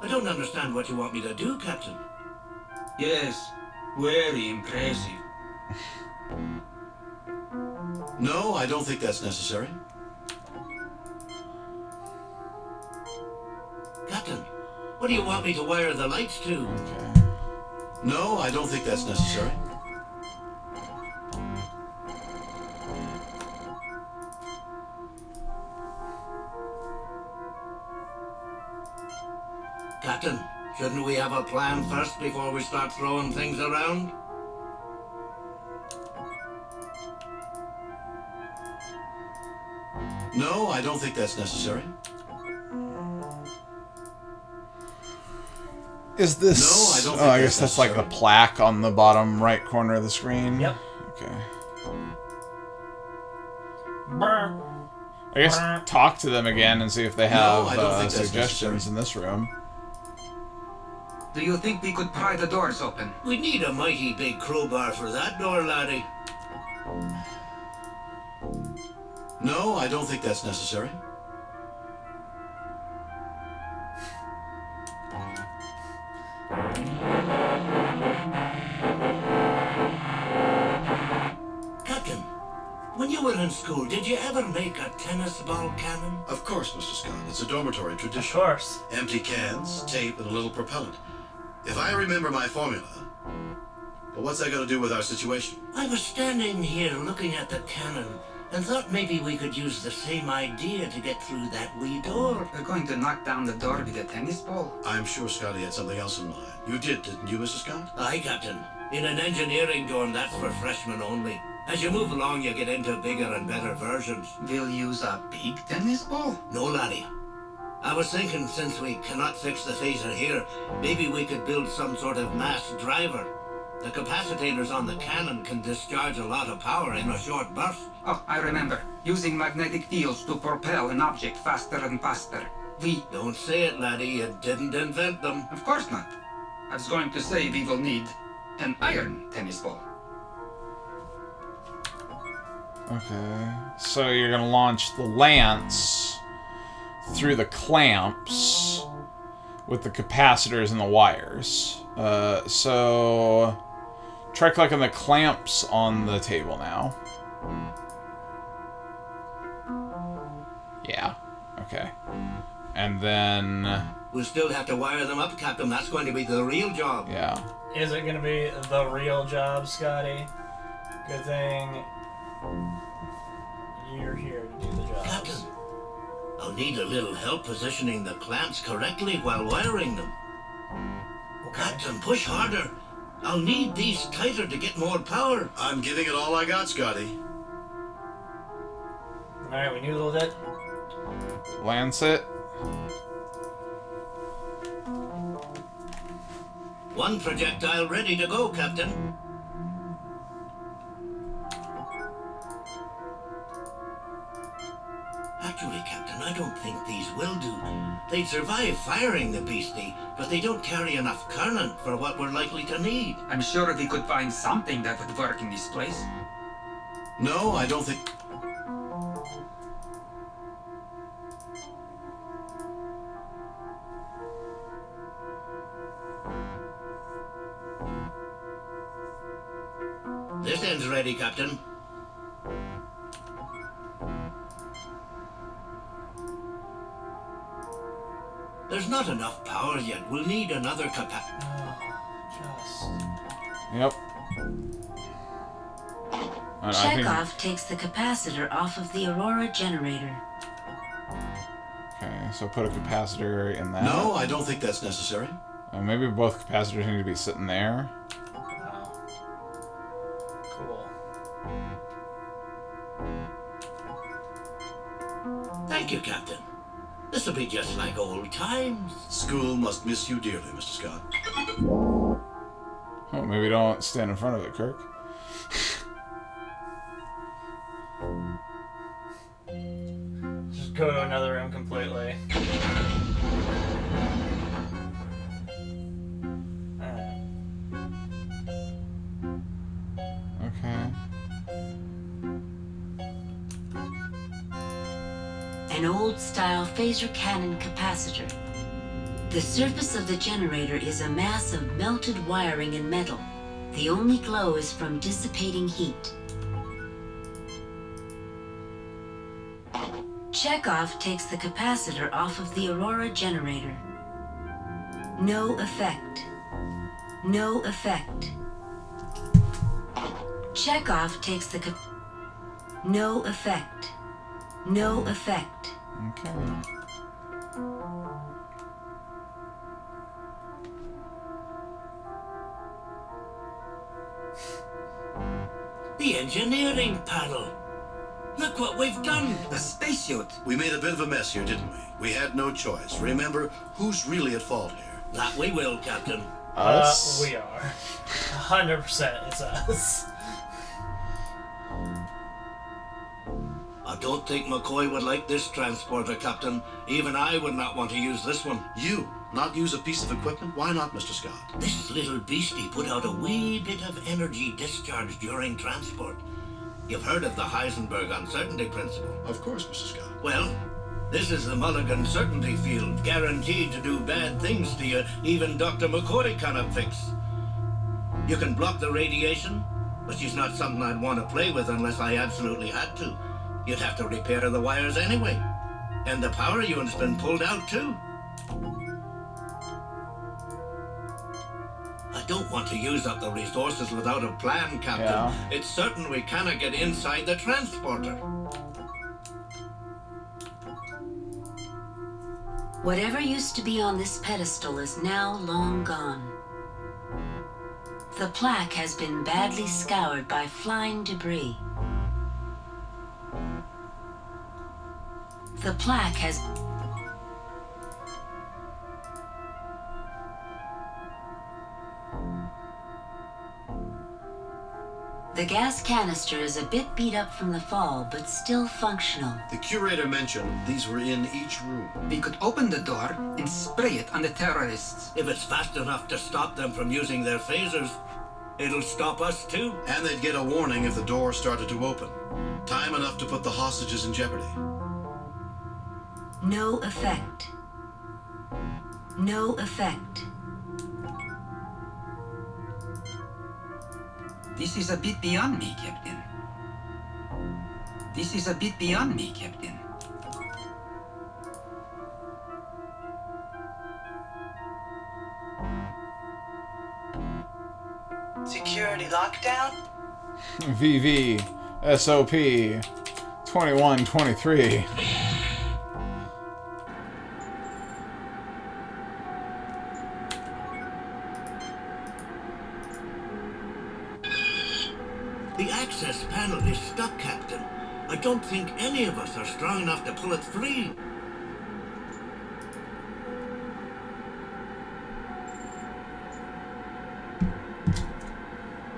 [SPEAKER 5] I don't understand what you want me to do, Captain.
[SPEAKER 2] Yes, very impressive.
[SPEAKER 7] No, I don't think that's necessary.
[SPEAKER 5] Captain, what do you want me to wire the lights to?
[SPEAKER 3] Okay.
[SPEAKER 7] No, I don't think that's necessary.
[SPEAKER 5] Captain, shouldn't we have a plan first before we start throwing things around?
[SPEAKER 7] No, I don't think that's necessary.
[SPEAKER 3] Is this...
[SPEAKER 7] No, I don't
[SPEAKER 3] oh,
[SPEAKER 7] think
[SPEAKER 3] I guess
[SPEAKER 7] that's
[SPEAKER 3] that's like the
[SPEAKER 7] necessary.
[SPEAKER 3] plaque on the bottom right corner of the screen.
[SPEAKER 1] Yep.
[SPEAKER 3] Okay.
[SPEAKER 1] Brr.
[SPEAKER 3] I guess talk to them again and see if they have
[SPEAKER 7] I don't think that's
[SPEAKER 3] suggestions in this room.
[SPEAKER 2] Do you think we could pry the doors open?
[SPEAKER 5] We need a mighty big crowbar for that door, laddie.
[SPEAKER 7] No, I don't think that's necessary.
[SPEAKER 5] Captain, when you were in school, did you ever make a tennis ball cannon?
[SPEAKER 7] Of course, Mr. Scott. It's a dormitory
[SPEAKER 1] Of
[SPEAKER 7] tradition.
[SPEAKER 1] course.
[SPEAKER 7] Empty cans, tape, and a little propellant. If I remember my formula... But what's that got to do with our situation?
[SPEAKER 5] I was standing here looking at the cannon and thought maybe we could use the same idea to get through that wee door.
[SPEAKER 2] We're going to knock down the door with a tennis ball?
[SPEAKER 7] I'm sure Scotty had something else in mind. You did, didn't you, Mr. Scott?
[SPEAKER 5] Aye, Captain. In an engineering dorm, that's for freshmen only. As you move along, you get into bigger and better versions.
[SPEAKER 2] We'll use a big tennis ball?
[SPEAKER 5] No, laddie. I was thinking since we cannot fix the phaser here, maybe we could build some sort of mass driver. The capacitors on the cannon can discharge a lot of power in a short burst.
[SPEAKER 2] Oh, I remember. Using magnetic fields to propel an object faster and faster. We...
[SPEAKER 5] Don't say it, laddie. You didn't invent them.
[SPEAKER 2] Of course not. I was going to say we will need an iron tennis ball.
[SPEAKER 3] Okay. So you're gonna launch the lance through the clamps with the capacitors and the wires. So Try clicking the clamps on the table now. Yeah. Okay. And then...
[SPEAKER 5] We'll still have to wire them up, Captain. That's going to be the real job.
[SPEAKER 3] Yeah.
[SPEAKER 1] Is it going to be the real job, Scotty? Good thing you're here to do the job.
[SPEAKER 5] Captain, I'll need a little help positioning the clamps correctly while wiring them.
[SPEAKER 1] Okay.
[SPEAKER 5] Captain, push harder. I'll need these tighter to get more power. I'm giving it all I got, Scotty.
[SPEAKER 1] Alright, we noodled it.
[SPEAKER 3] Lance it.
[SPEAKER 5] One projectile ready to go, Captain. Actually, Captain, I don't think these will do. They'd survive firing the beastie, but they don't carry enough current for what we're likely to need.
[SPEAKER 2] I'm sure we could find something that would work in this place.
[SPEAKER 7] No, I don't think...
[SPEAKER 5] This end's ready, Captain. There's not enough power yet. We'll need another
[SPEAKER 3] Yep. I think...
[SPEAKER 4] Chekhov takes the capacitor off of the Aurora generator.
[SPEAKER 3] Okay, so put a capacitor in that.
[SPEAKER 7] No, I don't think that's necessary.
[SPEAKER 3] Maybe both capacitors need to be sitting there.
[SPEAKER 1] Wow. Cool.
[SPEAKER 5] Thank you, Captain. This'll be just like old times.
[SPEAKER 7] School must miss you dearly, Mr. Scott.
[SPEAKER 3] Oh, maybe don't stand in front of it, Kirk.
[SPEAKER 1] Just go to another room completely.
[SPEAKER 3] Okay.
[SPEAKER 4] An old-style phaser cannon capacitor. The surface of the generator is a mass of melted wiring and metal. The only glow is from dissipating heat. Chekhov takes the capacitor off of the Aurora generator. No effect. No effect. Chekhov takes the No effect. No effect.
[SPEAKER 3] Okay.
[SPEAKER 5] The engineering panel. Look what we've done.
[SPEAKER 2] The spacesuit.
[SPEAKER 7] We made a bit of a mess here, didn't we? We had no choice. Remember, who's really at fault here?
[SPEAKER 5] That we will, Captain.
[SPEAKER 3] Us?
[SPEAKER 1] We are. 100% it's us.
[SPEAKER 5] I don't think McCoy would like this transporter, Captain. Even I would not want to use this one.
[SPEAKER 7] You? Not use a piece of equipment? Why not, Mr. Scott?
[SPEAKER 5] This little beastie put out a wee bit of energy discharge during transport. You've heard of the Heisenberg uncertainty principle.
[SPEAKER 7] Of course, Mr. Scott.
[SPEAKER 5] Well, this is the Mulligan certainty field, guaranteed to do bad things to you, even Dr. McCoy cannot fix. You can block the radiation, but she's not something I'd want to play with unless I absolutely had to. You'd have to repair the wires anyway. And the power unit's been pulled out too. I don't want to use up the resources without a plan, Captain.
[SPEAKER 3] Yeah.
[SPEAKER 5] It's certain we cannot get inside the transporter.
[SPEAKER 4] Whatever used to be on this pedestal is now long gone. The plaque has been badly scoured by flying debris. The plaque has... The gas canister is a bit beat up from the fall, but still functional.
[SPEAKER 7] The curator mentioned these were in each room.
[SPEAKER 2] We could open the door and spray it on the terrorists.
[SPEAKER 5] If it's fast enough to stop them from using their phasers, it'll stop us too.
[SPEAKER 7] And they'd get a warning if the door started to open. Time enough to put the hostages in jeopardy.
[SPEAKER 4] No effect. No effect.
[SPEAKER 2] This is a bit beyond me, Captain. This is a bit beyond me, Captain.
[SPEAKER 9] Security lockdown?
[SPEAKER 3] VV SOP 2123.
[SPEAKER 5] The access panel is stuck, Captain. I don't think any of us are strong enough to pull it free.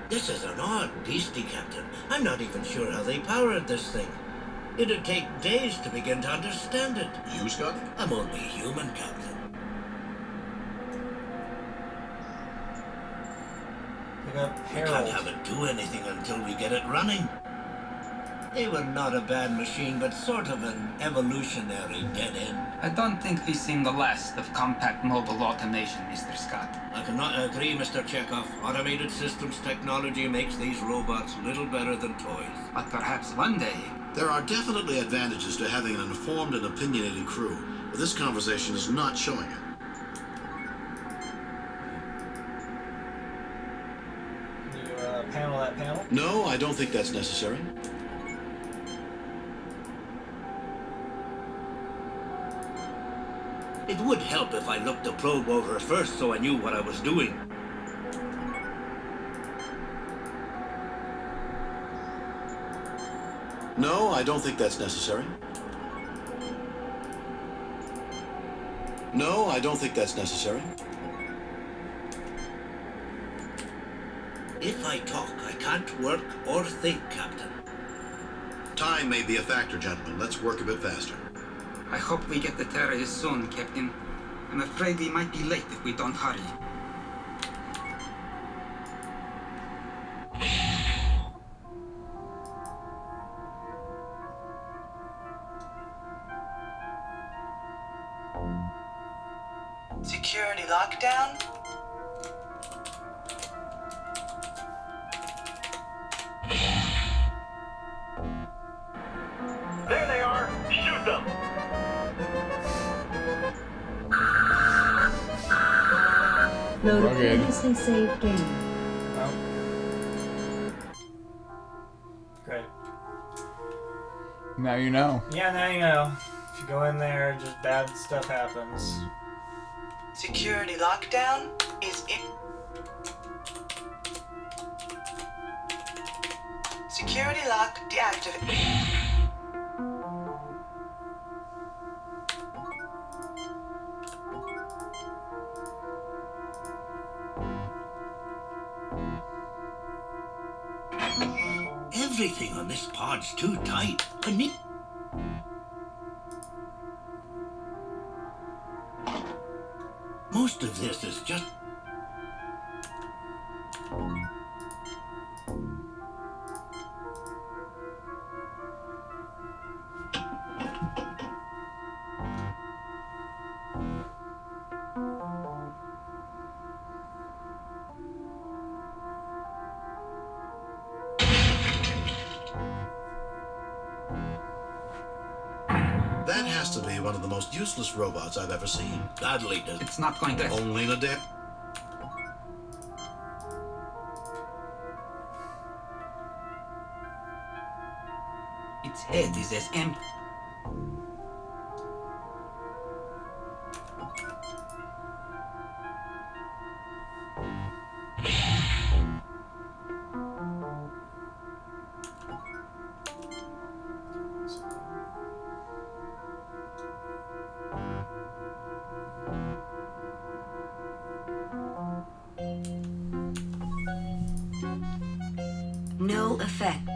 [SPEAKER 5] This is an odd beastie, Captain. I'm not even sure how they powered this thing. It'd take days to begin to understand it.
[SPEAKER 7] You, Scott?
[SPEAKER 5] I'm only human, Captain.
[SPEAKER 1] We got
[SPEAKER 5] We can't
[SPEAKER 1] Harold.
[SPEAKER 5] have it do anything until we get it running. They were not a bad machine, but sort of an evolutionary dead end.
[SPEAKER 2] I don't think we've seen the last of compact mobile automation, Mr. Scott.
[SPEAKER 5] I cannot agree, Mr. Chekhov. Automated systems technology makes these robots little better than toys.
[SPEAKER 2] But perhaps one day...
[SPEAKER 7] There are definitely advantages to having an informed and opinionated crew, but this conversation is not showing it.
[SPEAKER 1] Can you panel that panel?
[SPEAKER 7] No, I don't think that's necessary.
[SPEAKER 5] It would help if I looked the probe over first so I knew what I was doing.
[SPEAKER 7] No, I don't think that's necessary. No, I don't think that's necessary.
[SPEAKER 5] If I talk, I can't work or think, Captain.
[SPEAKER 7] Time may be a factor, gentlemen. Let's work a bit faster.
[SPEAKER 2] I hope we get the terrorists soon, Captain. I'm afraid we might be late if we don't hurry.
[SPEAKER 9] Security lockdown?
[SPEAKER 5] There they are! Shoot them!
[SPEAKER 4] Load a
[SPEAKER 3] Okay.
[SPEAKER 4] previously saved game.
[SPEAKER 1] Oh. Great.
[SPEAKER 3] Now you know.
[SPEAKER 1] Yeah, now you know. If you go in there, just bad stuff happens.
[SPEAKER 9] Security lockdown is in. Security lock deactivated.
[SPEAKER 5] Everything on this pod's too tight. I need... Most of this is just...
[SPEAKER 7] That has to be one of the most useless robots I've ever seen.
[SPEAKER 5] Badly does...
[SPEAKER 2] It's not going to...
[SPEAKER 7] Only in a day.
[SPEAKER 2] Its head is as empty.
[SPEAKER 4] No effect.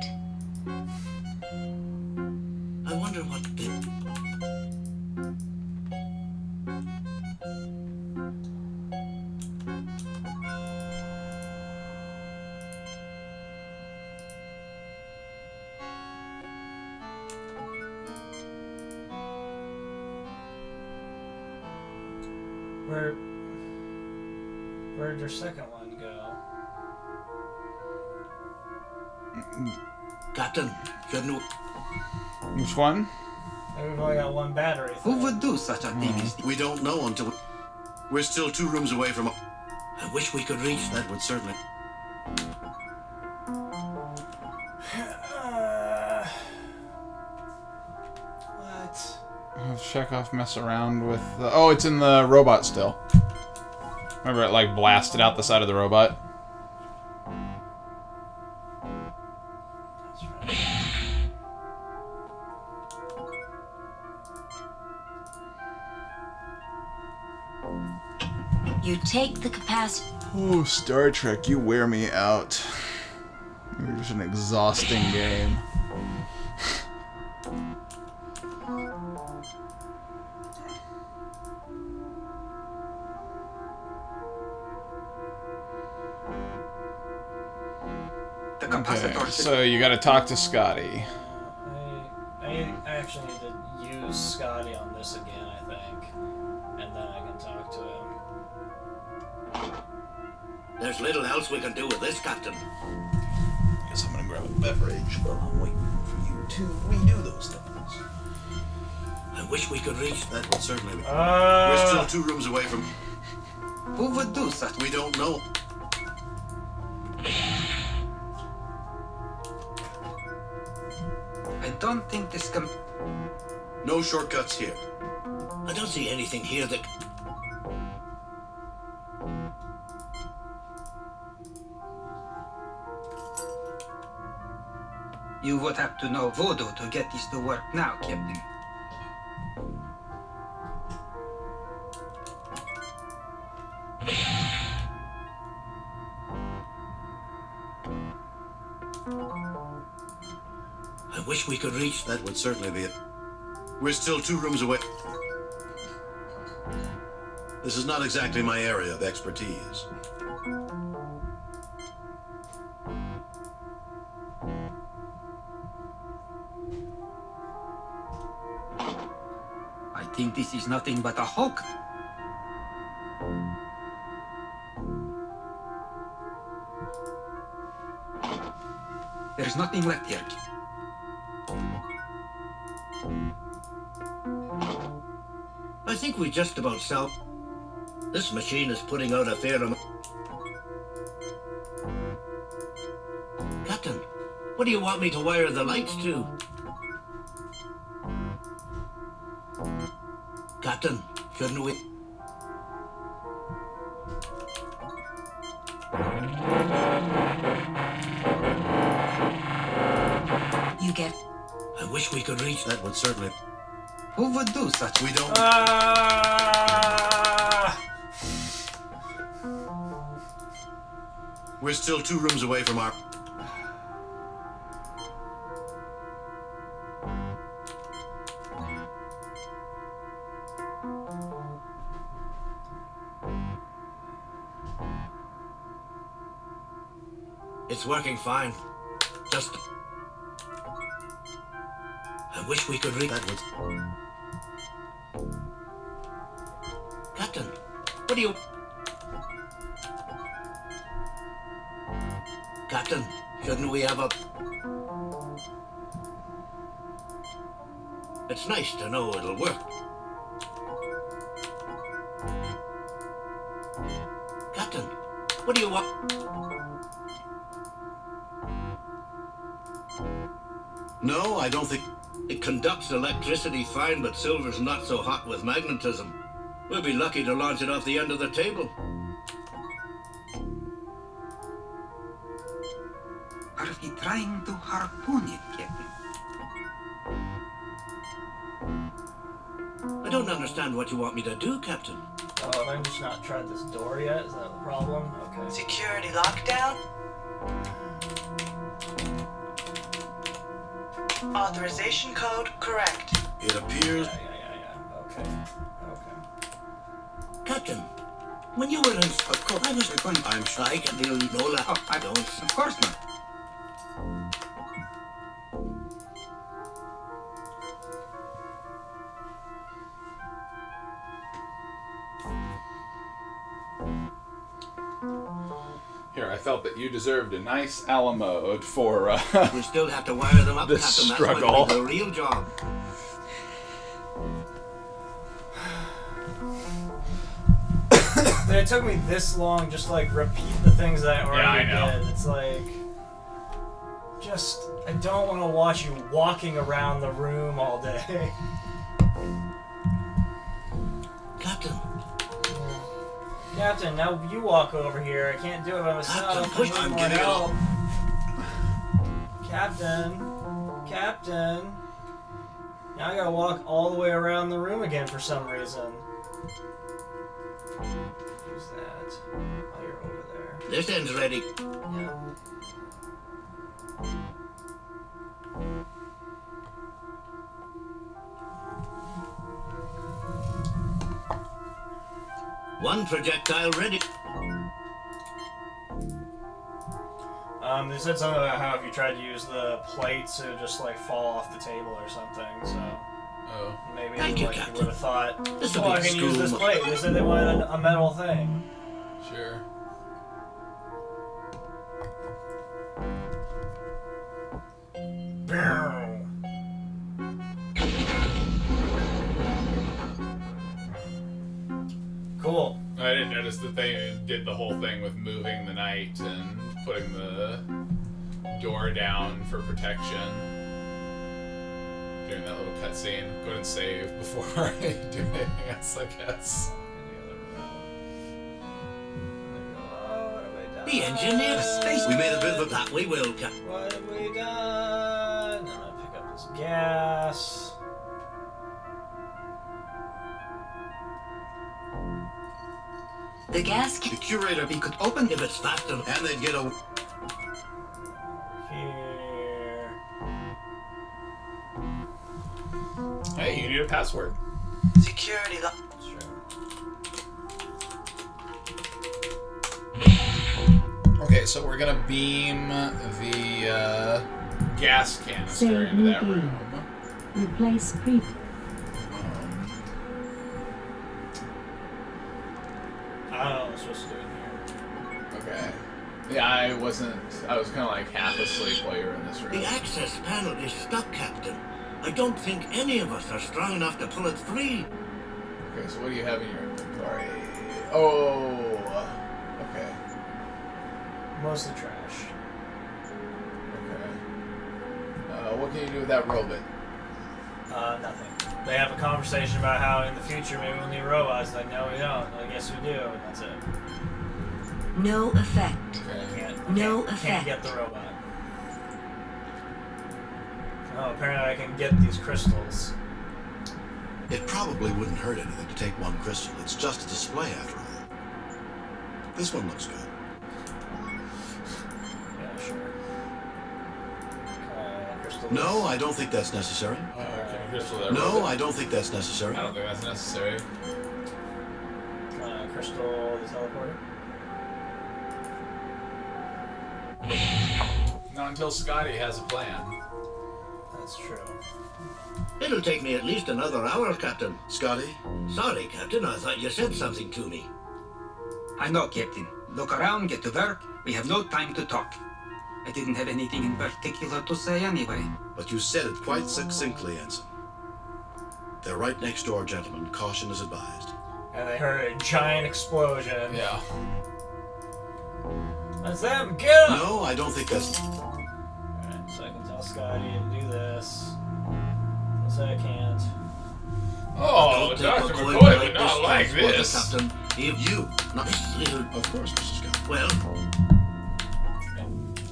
[SPEAKER 5] I wonder what bit...
[SPEAKER 1] Where'd your second one go?
[SPEAKER 5] Captain, shouldn't we?
[SPEAKER 3] Which one?
[SPEAKER 1] We've only got one battery.
[SPEAKER 2] Who would do such a thing as
[SPEAKER 7] We don't know until we're still 2 rooms away from.
[SPEAKER 5] I wish we could reach that.
[SPEAKER 7] That would certainly.
[SPEAKER 1] What?
[SPEAKER 3] Have Chekhov mess around with. Oh, it's in the robot still. Remember, it like blasted out the side of the robot.
[SPEAKER 1] That's right.
[SPEAKER 4] You take the capacity.
[SPEAKER 3] Oh, Star Trek, you wear me out. You're just an exhausting game.
[SPEAKER 2] the capacitor?
[SPEAKER 3] Okay, so you gotta talk to Scotty.
[SPEAKER 1] I actually need to use Scotty on this again, I think. And then I can talk to him.
[SPEAKER 5] There's little else we can do with this, Captain.
[SPEAKER 7] I guess I'm gonna grab a beverage while I'm waiting for you to redo those things.
[SPEAKER 5] I wish we could reach that.
[SPEAKER 7] That would certainly. We're still 2 rooms away from.
[SPEAKER 2] Who would do such?
[SPEAKER 7] We don't know.
[SPEAKER 2] I don't think this can.
[SPEAKER 7] No shortcuts here.
[SPEAKER 5] I don't see anything here that.
[SPEAKER 2] You would have to know voodoo to get this to work now, Captain.
[SPEAKER 5] I wish we could reach that.
[SPEAKER 7] That would certainly be it. We're still 2 rooms away. This is not exactly my area of expertise.
[SPEAKER 2] I think this is nothing but a hoax. There's nothing left here.
[SPEAKER 5] I think we just about sell. This machine is putting out a fair amount. Captain, what do you want me to wire the lights to? Captain, shouldn't we?
[SPEAKER 4] You get.
[SPEAKER 5] I wish we could reach that.
[SPEAKER 7] That would certainly.
[SPEAKER 2] Who would do such?
[SPEAKER 7] We don't. We're still 2 rooms away from our.
[SPEAKER 5] It's working fine. Just. I wish we could reach
[SPEAKER 7] That would.
[SPEAKER 5] Captain, what do you. Captain, shouldn't we have a. It's nice to know it'll work. Captain, what do you want?
[SPEAKER 7] No, I don't think.
[SPEAKER 5] It conducts electricity fine, but silver's not so hot with magnetism. We'll be lucky to launch it off the end of the table.
[SPEAKER 2] Are we trying to harpoon it, Captain?
[SPEAKER 5] I don't understand what you want me to do, Captain.
[SPEAKER 1] Oh, and I've just not tried this door yet? Is that the problem? Okay.
[SPEAKER 9] Security lockdown. Authorization code correct.
[SPEAKER 7] It appears.
[SPEAKER 1] Yeah. Okay.
[SPEAKER 5] Captain, when you were in...
[SPEAKER 2] Of course,
[SPEAKER 5] I was
[SPEAKER 2] going.
[SPEAKER 5] I'm sure I can deal with Nola.
[SPEAKER 2] Oh, I
[SPEAKER 5] don't.
[SPEAKER 2] Of course not.
[SPEAKER 3] Here, I felt that you deserved a nice Alamode for
[SPEAKER 5] We still have to wire them up,
[SPEAKER 3] the
[SPEAKER 5] Captain.
[SPEAKER 3] struggle.
[SPEAKER 5] That's the real job.
[SPEAKER 1] It took me this long just to, like, repeat the things that I already did. It's like... Just... I don't want to watch you walking around the room all day.
[SPEAKER 5] Captain.
[SPEAKER 1] Captain, now you walk over here. I can't do it by myself.
[SPEAKER 5] Captain, push,
[SPEAKER 1] I need
[SPEAKER 5] I'm
[SPEAKER 1] more
[SPEAKER 5] getting
[SPEAKER 1] help.
[SPEAKER 5] off.
[SPEAKER 1] Captain. Captain. Now I gotta walk all the way around the room again for some reason. Who's that? Oh, you're over there.
[SPEAKER 5] This end's ready.
[SPEAKER 1] Yeah.
[SPEAKER 5] One projectile ready.
[SPEAKER 1] They said something about how if you tried to use the plates, it would just like fall off the table or something. So maybe
[SPEAKER 5] Thank you,
[SPEAKER 1] like you
[SPEAKER 5] Captain.
[SPEAKER 1] would have thought,
[SPEAKER 5] This'll
[SPEAKER 1] oh,
[SPEAKER 5] be
[SPEAKER 1] I can use this
[SPEAKER 5] school.
[SPEAKER 1] plate. They said they wanted a metal thing.
[SPEAKER 3] Sure.
[SPEAKER 1] Cool.
[SPEAKER 3] I didn't notice that they did the whole thing with moving the knight and putting the door down for protection. Doing that little cutscene. Go ahead and save before I do anything else, I guess.
[SPEAKER 5] The engineer space. We made a bit of that. We will, Captain.
[SPEAKER 1] What have we done? I'm gonna pick up this gas.
[SPEAKER 4] The gas
[SPEAKER 5] The curator, he could open if it's faster, and they'd get a.
[SPEAKER 1] Here.
[SPEAKER 3] Hey, you need a password.
[SPEAKER 9] Security lock.
[SPEAKER 3] Okay, so we're gonna beam the gas canister into that room.
[SPEAKER 4] Replace pre.
[SPEAKER 1] I don't know what I'm supposed to do in here.
[SPEAKER 3] Okay. Yeah, I was kind of like half asleep while you were in this room.
[SPEAKER 5] The access panel is stuck, Captain. I don't think any of us are strong enough to pull it free.
[SPEAKER 3] Okay, so what do you have in your inventory? Oh, okay.
[SPEAKER 1] Mostly trash.
[SPEAKER 3] Okay. What can you do with that robot?
[SPEAKER 1] Nothing. They have a conversation about how in the future maybe we'll need robots. Like, no, we don't. Like, yes, we do. And that's it.
[SPEAKER 4] No effect. No
[SPEAKER 1] Can't
[SPEAKER 4] effect.
[SPEAKER 1] get the robot. Oh, apparently I can get these crystals.
[SPEAKER 7] It probably wouldn't hurt anything to take one crystal. It's just a display after all. This one looks good.
[SPEAKER 1] Yeah, sure. Crystals.
[SPEAKER 7] No, I don't think that's necessary. No, I don't think that's necessary.
[SPEAKER 3] I don't think that's necessary.
[SPEAKER 1] Crystal the teleporter.
[SPEAKER 3] Not until Scotty has a plan.
[SPEAKER 1] That's true.
[SPEAKER 5] It'll take me at least another hour, Captain.
[SPEAKER 7] Scotty?
[SPEAKER 5] Sorry, Captain. I thought you said something to me.
[SPEAKER 2] I know, Captain. Look around, get to work. We have no time to talk. I didn't have anything in particular to say anyway.
[SPEAKER 7] But you said it quite succinctly, Ensign. They're right next door, gentlemen. Caution is advised.
[SPEAKER 1] And they heard a giant explosion.
[SPEAKER 3] Yeah.
[SPEAKER 1] That's them! Get up!
[SPEAKER 7] No, I don't think that's...
[SPEAKER 1] Alright, so I can tell Scotty to do this. Unless I can't.
[SPEAKER 3] Oh,
[SPEAKER 5] Don't
[SPEAKER 3] Dr.
[SPEAKER 5] take McCoy
[SPEAKER 3] McCoy would not like
[SPEAKER 5] transport,
[SPEAKER 3] this.
[SPEAKER 5] Captain. You, not this little...
[SPEAKER 7] Of course, Mr. Scott.
[SPEAKER 5] Well,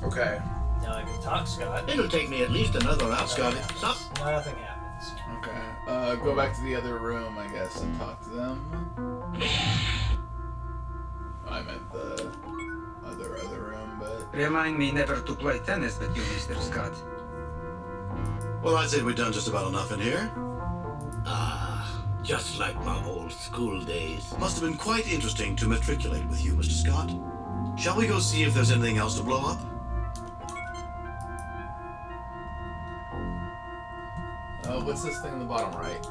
[SPEAKER 3] Okay.
[SPEAKER 1] Now I can talk, Scott.
[SPEAKER 5] it'll take me at least another hour.
[SPEAKER 7] Scotty?
[SPEAKER 5] Stop.
[SPEAKER 1] Nothing happens.
[SPEAKER 3] Okay. Go back to the other room, I guess, and talk to them. I meant the other room, but...
[SPEAKER 2] Remind me never to play tennis with you, Mr. Scott.
[SPEAKER 7] Well, I'd say we've done just about enough in here.
[SPEAKER 5] Just like my old school days.
[SPEAKER 7] Must have been quite interesting to matriculate with you, Mr. Scott. Shall we go see if there's anything else to blow up?
[SPEAKER 3] What's this thing in the bottom right?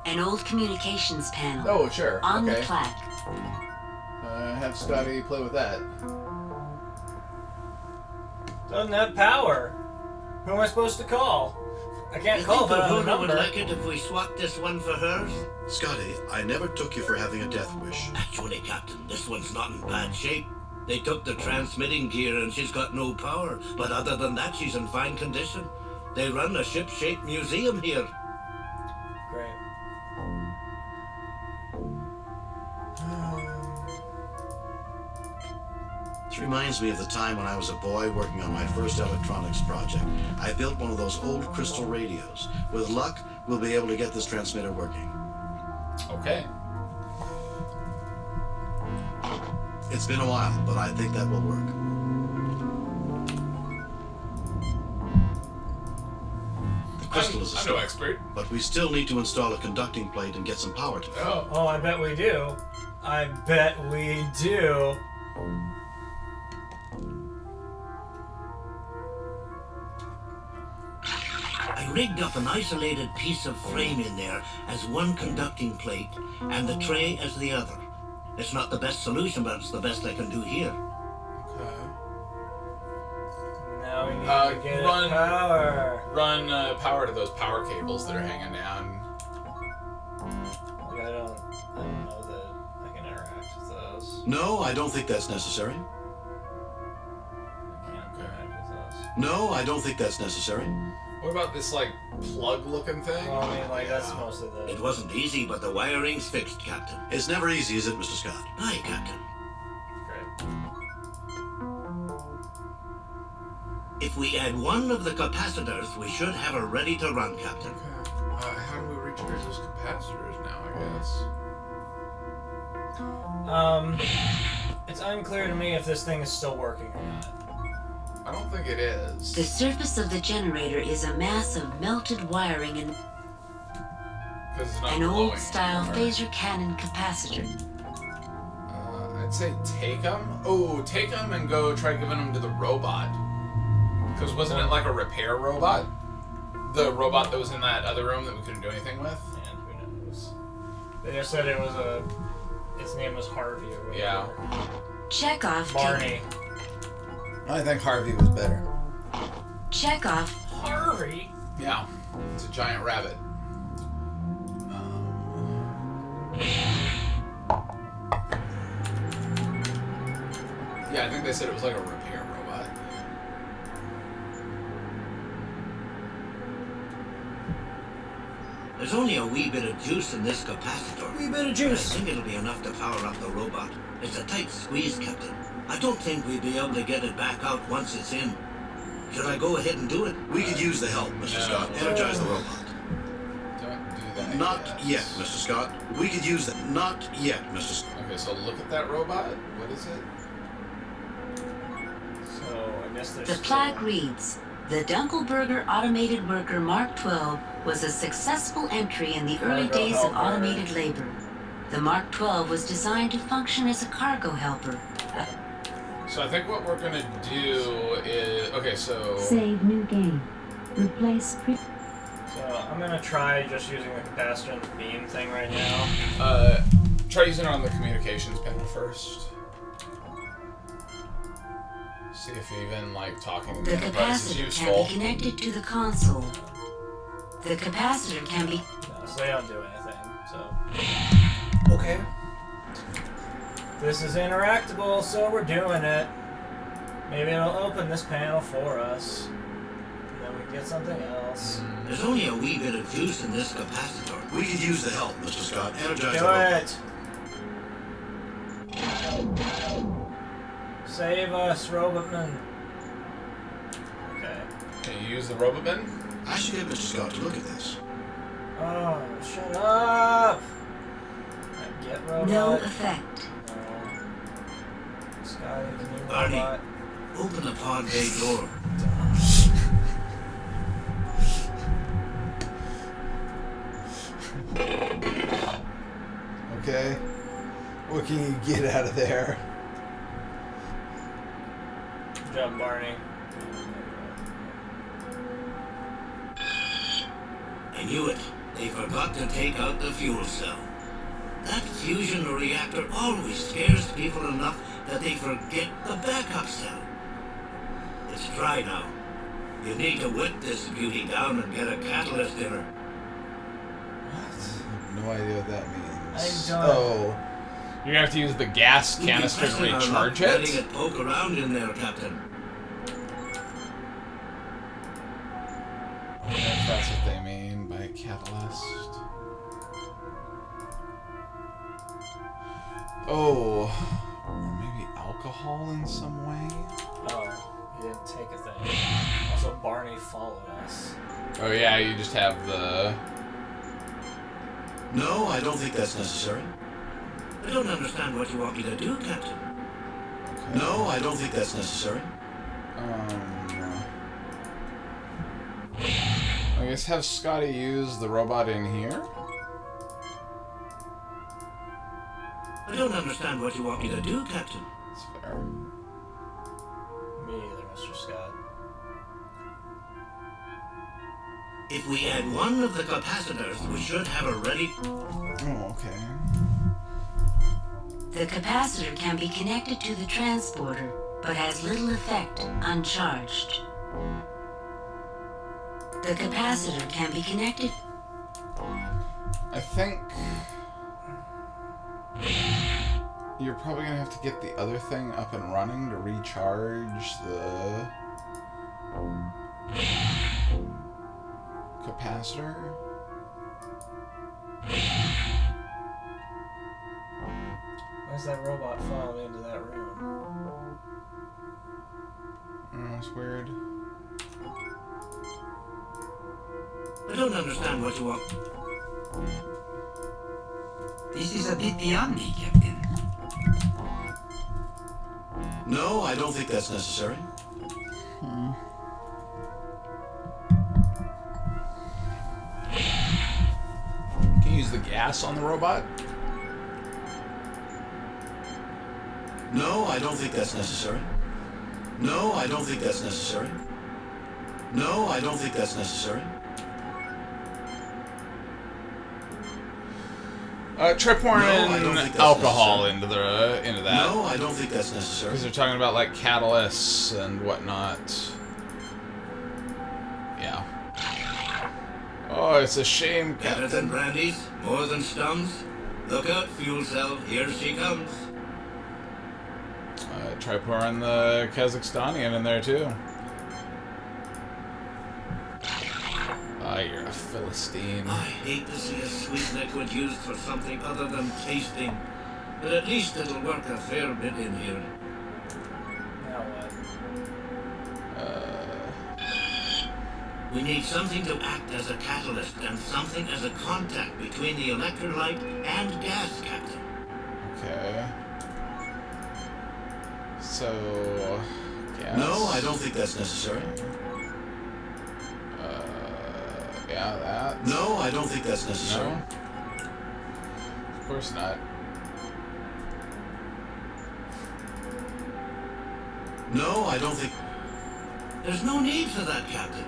[SPEAKER 4] An old communications panel.
[SPEAKER 3] Oh, sure.
[SPEAKER 4] On
[SPEAKER 3] Okay.
[SPEAKER 4] the plaque.
[SPEAKER 3] Have Scotty play with that.
[SPEAKER 1] Doesn't have power. Who am I supposed to call? I can't
[SPEAKER 5] You
[SPEAKER 1] call
[SPEAKER 5] think the
[SPEAKER 1] that
[SPEAKER 5] Huna
[SPEAKER 1] number.
[SPEAKER 5] would like it if we swapped this one for hers?
[SPEAKER 7] Scotty, I never took you for having a death wish.
[SPEAKER 5] Actually, Captain, this one's not in bad shape. They took the transmitting gear and she's got no power. But other than that, she's in fine condition. They run a ship-shaped museum here.
[SPEAKER 1] Great.
[SPEAKER 7] This reminds me of the time when I was a boy working on my first electronics project. I built one of those old crystal radios. With luck, we'll be able to get this transmitter working.
[SPEAKER 3] Okay.
[SPEAKER 7] It's been a while, but I think that will work. The crystal is a
[SPEAKER 3] I'm no
[SPEAKER 7] start,
[SPEAKER 3] expert.
[SPEAKER 7] but we still need to install a conducting plate and get some power to it.
[SPEAKER 1] Oh, I bet we do. I bet we do.
[SPEAKER 5] I rigged up an isolated piece of frame in there as one conducting plate and the tray as the other. It's not the best solution, but it's the best I can do here.
[SPEAKER 1] Now we need to get power.
[SPEAKER 3] Run power to those power cables that are hanging down.
[SPEAKER 1] Like, I don't know that I can interact with those.
[SPEAKER 7] No, I don't think that's necessary.
[SPEAKER 1] I can't interact with those.
[SPEAKER 7] No, I don't think that's necessary.
[SPEAKER 3] What about this, like, plug-looking thing?
[SPEAKER 1] Well, I mean, like, that's mostly the...
[SPEAKER 5] It wasn't easy, but the wiring's fixed, Captain.
[SPEAKER 7] It's never easy, is it, Mr. Scott?
[SPEAKER 5] Aye, Captain.
[SPEAKER 1] Great.
[SPEAKER 5] If we add one of the capacitors, we should have her ready to run, Captain.
[SPEAKER 3] Okay. How do we recharge those capacitors now, I guess?
[SPEAKER 1] It's unclear to me if this thing is still working or not.
[SPEAKER 3] I don't think it is.
[SPEAKER 4] The surface of the generator is a mass of melted wiring and
[SPEAKER 3] It's not
[SPEAKER 4] an
[SPEAKER 3] glowing
[SPEAKER 4] old-style
[SPEAKER 3] anymore.
[SPEAKER 4] phaser cannon capacitor.
[SPEAKER 3] I'd say take them. Oh, take them and go try giving them to the robot. Because wasn't it like a repair robot? The robot that was in that other room that we couldn't do anything with?
[SPEAKER 1] Man, who knows? They just said it was its name was Harvey or whatever.
[SPEAKER 3] Yeah.
[SPEAKER 4] Chekhov
[SPEAKER 1] Barney.
[SPEAKER 6] I think Harvey was better.
[SPEAKER 4] Chekhov.
[SPEAKER 1] Harvey?
[SPEAKER 3] Yeah. It's a giant rabbit. Yeah, I think they said it was like a repair robot.
[SPEAKER 5] There's only a wee bit of juice in this capacitor.
[SPEAKER 1] Wee bit of juice.
[SPEAKER 5] I think it'll be enough to power up the robot. It's a tight squeeze, Captain. I don't think we'd be able to get it back out once it's in. Should I go ahead and do it?
[SPEAKER 7] We could use the help, Mr. Scott. Energize the robot.
[SPEAKER 3] Don't do that.
[SPEAKER 7] Not yet, Mr. Scott. We could use that. Not yet, Mr. Scott.
[SPEAKER 3] Okay, so look at that robot. What is it?
[SPEAKER 1] So, I guess there's
[SPEAKER 4] The plaque reads, "The Dunkelberger Automated Worker Mark 12 was a successful entry in the early
[SPEAKER 1] Cargo
[SPEAKER 4] days of
[SPEAKER 1] helper.
[SPEAKER 4] automated labor. The Mark 12 was designed to function as a cargo helper."
[SPEAKER 3] So I think what we're gonna do is okay. So
[SPEAKER 4] Save new game. Replace
[SPEAKER 1] So, I'm gonna try just using the capacitor and the beam thing right now.
[SPEAKER 3] try using it on the communications panel first. See if even like talking to the
[SPEAKER 4] The
[SPEAKER 3] Enterprise is
[SPEAKER 4] capacitor
[SPEAKER 3] useful.
[SPEAKER 4] can be connected to the console. The capacitor can be...
[SPEAKER 1] No, so they don't do anything, so...
[SPEAKER 3] Okay.
[SPEAKER 1] This is interactable, so we're doing it. Maybe it'll open this panel for us. And then we can get something else.
[SPEAKER 5] There's only a wee bit of juice in this capacitor.
[SPEAKER 7] We could use the help, Mr. Scott. Energize
[SPEAKER 1] Do
[SPEAKER 7] the robot.
[SPEAKER 1] it! Save us, Robotman. Okay.
[SPEAKER 3] Can you use the robot
[SPEAKER 7] I should get Mr. Scott to look at this.
[SPEAKER 1] Oh, shut up! I get robot.
[SPEAKER 4] No effect.
[SPEAKER 1] No. Scotty, can you
[SPEAKER 5] Barney.
[SPEAKER 1] robot?
[SPEAKER 5] Open the pod bay door.
[SPEAKER 6] Okay. What can you get out of there?
[SPEAKER 1] Good job, Barney.
[SPEAKER 5] I knew it. They forgot to take out the fuel cell. That fusion reactor always scares people enough that they forget the backup cell. It's dry now. You need to wet this beauty down and get a catalyst in her.
[SPEAKER 3] No idea what that means.
[SPEAKER 1] I don't.
[SPEAKER 3] Oh. You're gonna have to use the gas canister to recharge
[SPEAKER 5] Letting
[SPEAKER 3] it?
[SPEAKER 5] it poke around in there, Captain.
[SPEAKER 3] I wonder if that's what they mean by catalyst. Oh. Or maybe alcohol in some way?
[SPEAKER 1] Oh, he didn't take a thing. Also, Barney followed us.
[SPEAKER 3] Oh yeah, you just have the...
[SPEAKER 7] No, I don't think that's necessary.
[SPEAKER 5] I don't understand what you want me to do, Captain.
[SPEAKER 3] Okay.
[SPEAKER 7] No, I don't think that's necessary.
[SPEAKER 3] I guess have Scotty use the robot in here?
[SPEAKER 5] I don't understand what you want me to do, Captain.
[SPEAKER 3] That's fair.
[SPEAKER 1] Me either, Mr. Scott.
[SPEAKER 5] If we add one of the capacitors, we should have a ready...
[SPEAKER 3] Oh, okay.
[SPEAKER 4] The capacitor can be connected to the transporter, but has little effect uncharged. The capacitor can be connected...
[SPEAKER 3] I think... You're probably gonna have to get the other thing up and running to recharge the... capacitor?
[SPEAKER 1] Why's that robot follow me into that room?
[SPEAKER 3] Oh, it's weird.
[SPEAKER 5] I don't understand what you want.
[SPEAKER 2] This is a bit beyond me, Captain.
[SPEAKER 7] No, I don't think that's necessary.
[SPEAKER 3] Can you use the gas on the robot?
[SPEAKER 7] No, I don't think that's necessary. No, I don't think that's necessary. No, I don't think that's necessary.
[SPEAKER 3] Try pouring
[SPEAKER 7] No, I don't think that's
[SPEAKER 3] alcohol
[SPEAKER 7] necessary.
[SPEAKER 3] into that.
[SPEAKER 7] No, I don't think that's necessary.
[SPEAKER 3] Because they're talking about like catalysts and whatnot. Yeah. Oh, it's a shame.
[SPEAKER 5] Better than brandies, more than stums. Look out, fuel cell, here she comes.
[SPEAKER 3] Try pouring the Kazakhstanian in there too. Ah, you're a Philistine.
[SPEAKER 5] I hate to see a sweet liquid used for something other than tasting, but at least it'll work a fair bit in here.
[SPEAKER 1] Now what?
[SPEAKER 5] We need something to act as a catalyst and something as a contact between the electrolyte and gas, Captain.
[SPEAKER 3] Okay. So, gas.
[SPEAKER 7] No, I don't think that's necessary.
[SPEAKER 3] Yeah, that.
[SPEAKER 7] No, I don't think that's necessary.
[SPEAKER 3] No. Of course not.
[SPEAKER 7] No, I don't think...
[SPEAKER 5] There's no need for that, Captain.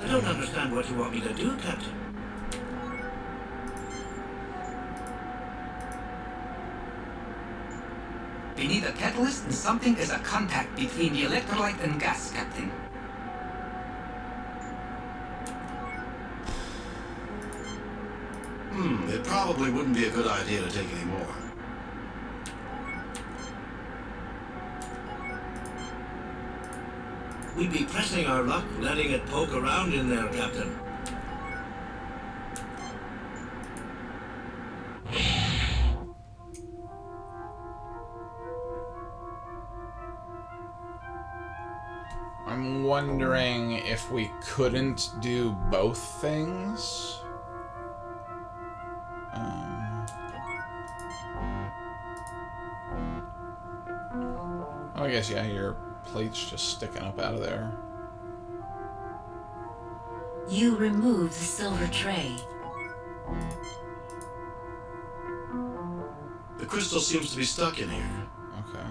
[SPEAKER 5] I don't understand what you want me to do, Captain.
[SPEAKER 2] We need a catalyst and something as a contact between the electrolyte and gas, Captain.
[SPEAKER 7] It probably wouldn't be a good idea to take any more.
[SPEAKER 5] We'd be pressing our luck, letting it poke around in there, Captain.
[SPEAKER 3] I'm wondering if we couldn't do both things. Oh, I guess, yeah, your plate's just sticking up out of there.
[SPEAKER 4] You remove the silver tray.
[SPEAKER 7] The crystal seems to be stuck in here.
[SPEAKER 3] Okay.